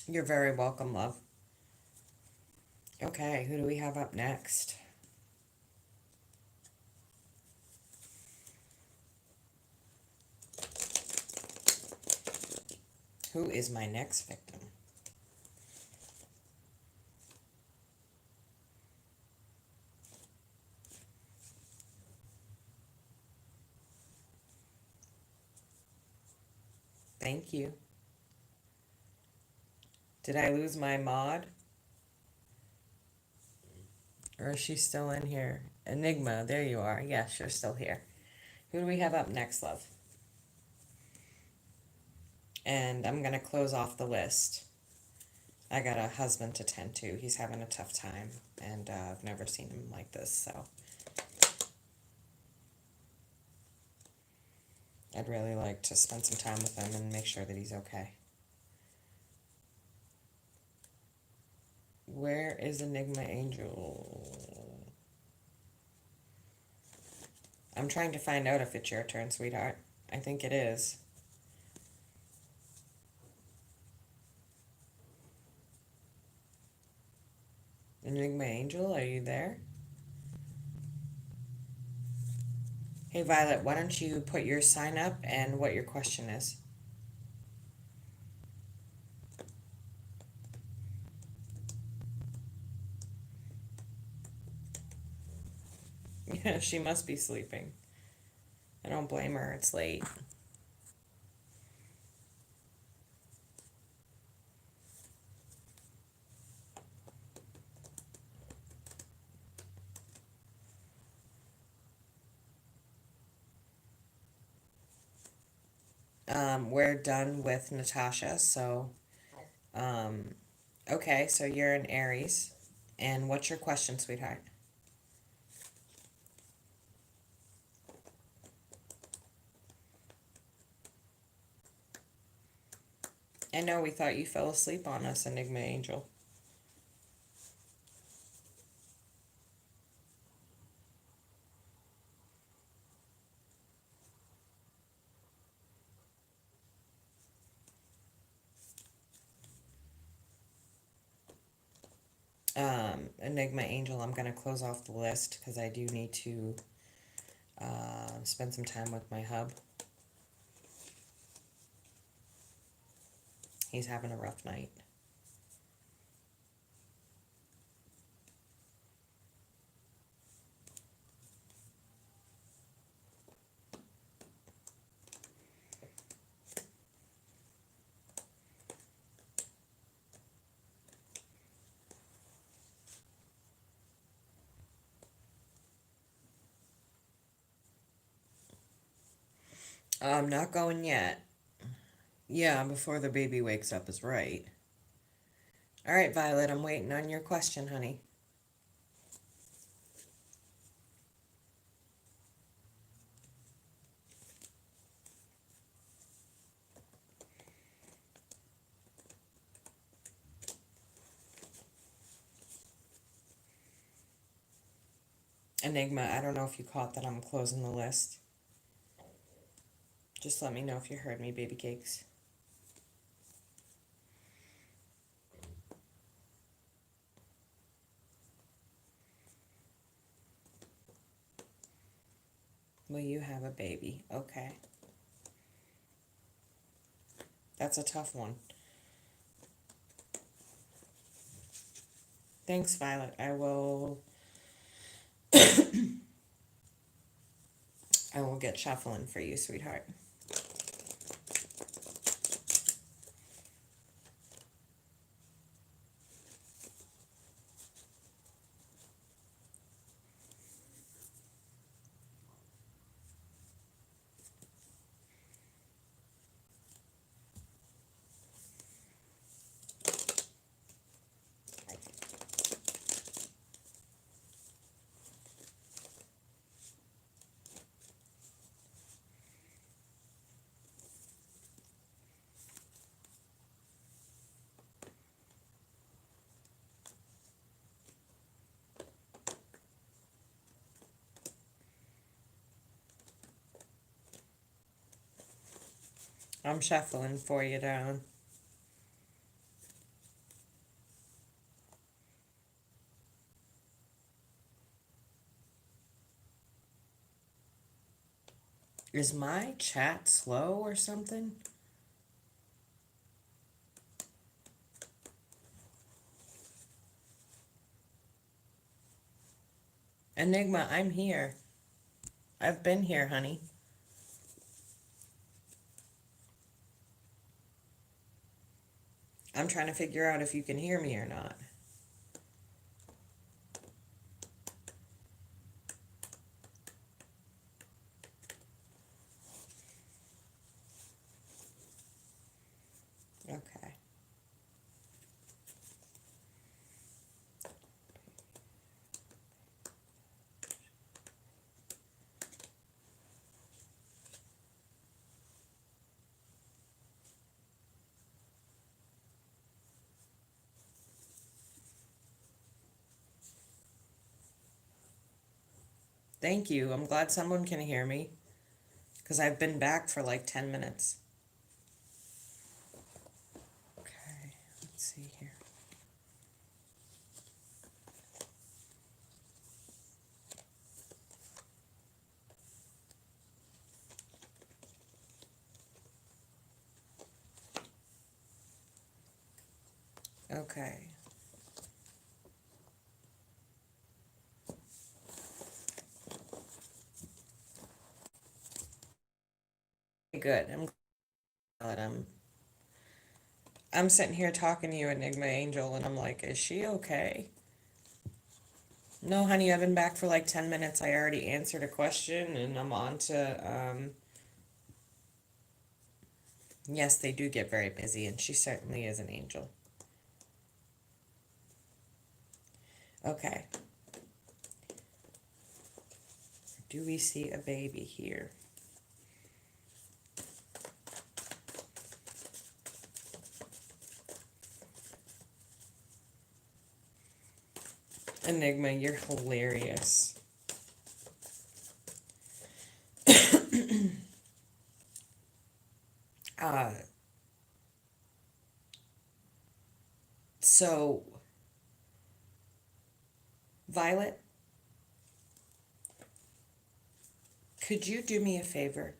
You're very welcome, love. Okay, who do we have up next? Who is my next victim? Thank you. Did I lose my mod? Or is she still in here? Enigma, there you are. Yes, you're still here. Who do we have up next, love? And I'm going to close off the list. I got a husband to tend to. He's having a tough time, and I've never seen him like this, so I'd really like to spend some time with him and make sure that he's okay. Where is Enigma Angel? I'm trying to find out if it's your turn, sweetheart. I think it is. Enigma Angel, are you there? Hey, Violet, why don't you put your sign up and what your question is? Yeah, she must be sleeping. I don't blame her, it's late. We're done with Natasha, so, okay, so you're an Aries. And what's your question, sweetheart? I know we thought you fell asleep on us, Enigma Angel. Enigma Angel, I'm going to close off the list because I do need to spend some time with my hub. He's having a rough night. I'm not going yet. Yeah, before the baby wakes up is right. All right, Violet, I'm waiting on your question, honey. Enigma, I don't know if you caught that I'm closing the list. Just let me know if you heard me, baby cakes. Will you have a baby? Okay. That's a tough one. Thanks, Violet. I will I will get shuffling for you, sweetheart. I'm shuffling for you, darling. Is my chat slow or something? Enigma, I'm here. I've been here, honey. I'm trying to figure out if you can hear me or not. Okay. Thank you. I'm glad someone can hear me. Because I've been back for like 10 minutes. Okay, let's see here. Okay. Good. I'm glad I'm sitting here talking to you, Enigma Angel, and I'm like, is she okay? No, honey, I've been back for like 10 minutes. I already answered a question and I'm on to, yes, they do get very busy, and she certainly is an angel. Okay. Do we see a baby here? Enigma, you're hilarious. uh, so, Violet, could you do me a favor?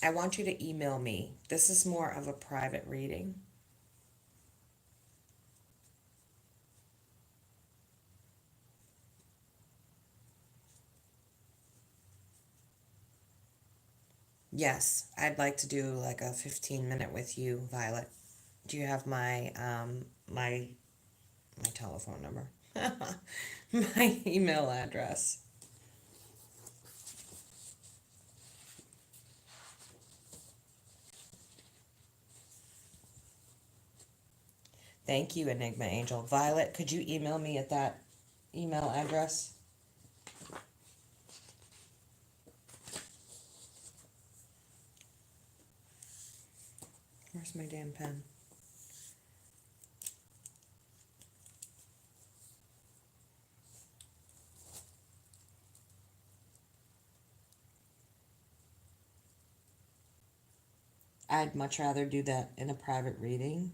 I want you to email me. This is more of a private reading. Yes, I'd like to do like a 15-minute with you, Violet. Do you have my telephone number? My email address. Thank you, Enigma Angel. Violet, could you email me at that email address? Where's my damn pen? I'd much rather do that in a private reading.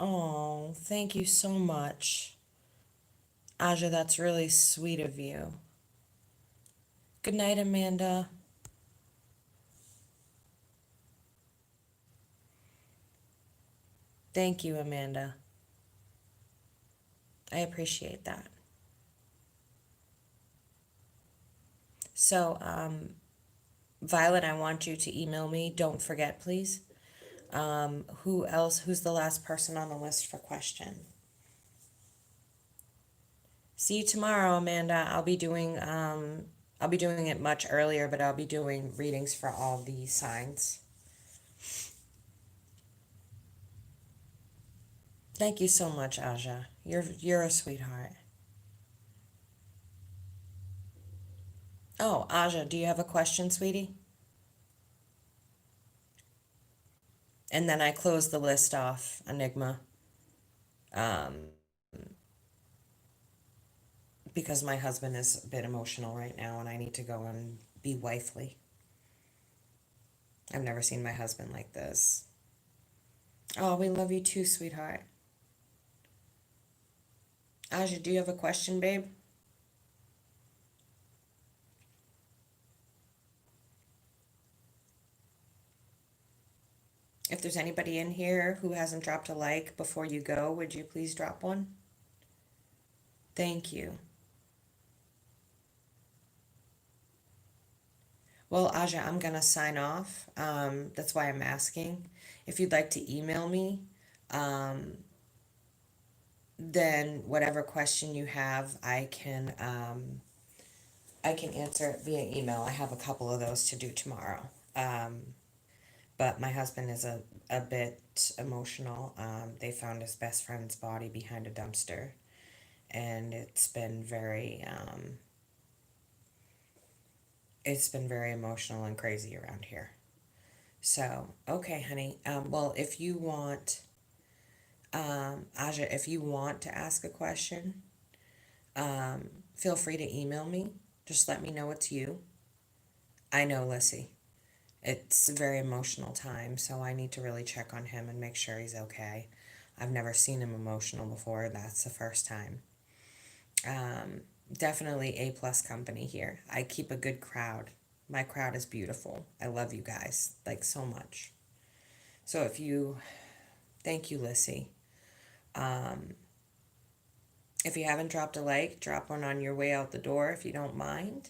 Oh, thank you so much. Aja, that's really sweet of you. Good night, Amanda. Thank you, Amanda. I appreciate that. So, Violet, I want you to email me. Don't forget, please. Who else? Who's the last person on the list for question? See you tomorrow, Amanda. I'll be doing it much earlier, but I'll be doing readings for all the signs. Thank you so much, Aja. You're a sweetheart. Oh, Aja, do you have a question, sweetie? And then I close the list off, Enigma, um, because my husband is a bit emotional right now and I need to go and be wifely. I've never seen my husband like this. Oh, we love you too, sweetheart. Aja, do you have a question, babe? If there's anybody in here who hasn't dropped a like before you go, would you please drop one? Thank you. Well, Aja, I'm gonna sign off. That's why I'm asking. If you'd like to email me, um, then whatever question you have, I can answer it via email. I have a couple of those to do tomorrow. But my husband is a bit emotional. They found his best friend's body behind a dumpster, and it's been very emotional and crazy around here. So, okay, honey. Well, if you want, Aja, if you want to ask a question, feel free to email me. Just let me know it's you. I know, Lissy. It's a very emotional time, so I need to really check on him and make sure he's okay. I've never seen him emotional before. That's the first time. Um, Definitely A plus company here. I keep a good crowd. My crowd is beautiful. I love you guys like so much. So thank you, Lissy. Um, if you haven't dropped a like, drop one on your way out the door if you don't mind.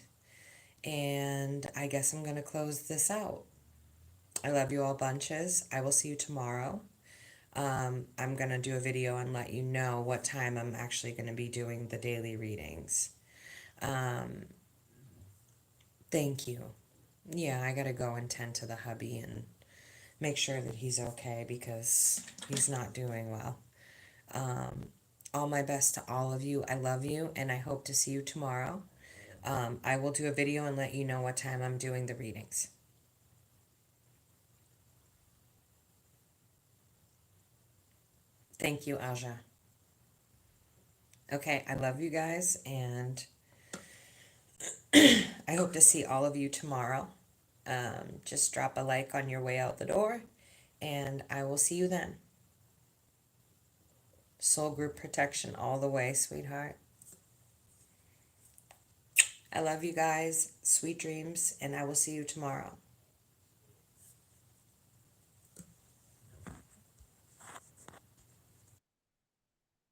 And I guess I'm going to close this out. I love you all bunches. I will see you tomorrow. I'm going to do a video and let you know what time I'm actually going to be doing the daily readings. Um, Thank you. Yeah, I got to go and tend to the hubby and make sure that he's okay because he's not doing well. Um, all my best to all of you. I love you and I hope to see you tomorrow. I will do a video and let you know what time I'm doing the readings. Thank you, Aja. Okay, I love you guys, and I hope to see all of you tomorrow. Just drop a like on your way out the door, and I will see you then. Soul group protection all the way, sweetheart. I love you guys. Sweet dreams, and I will see you tomorrow.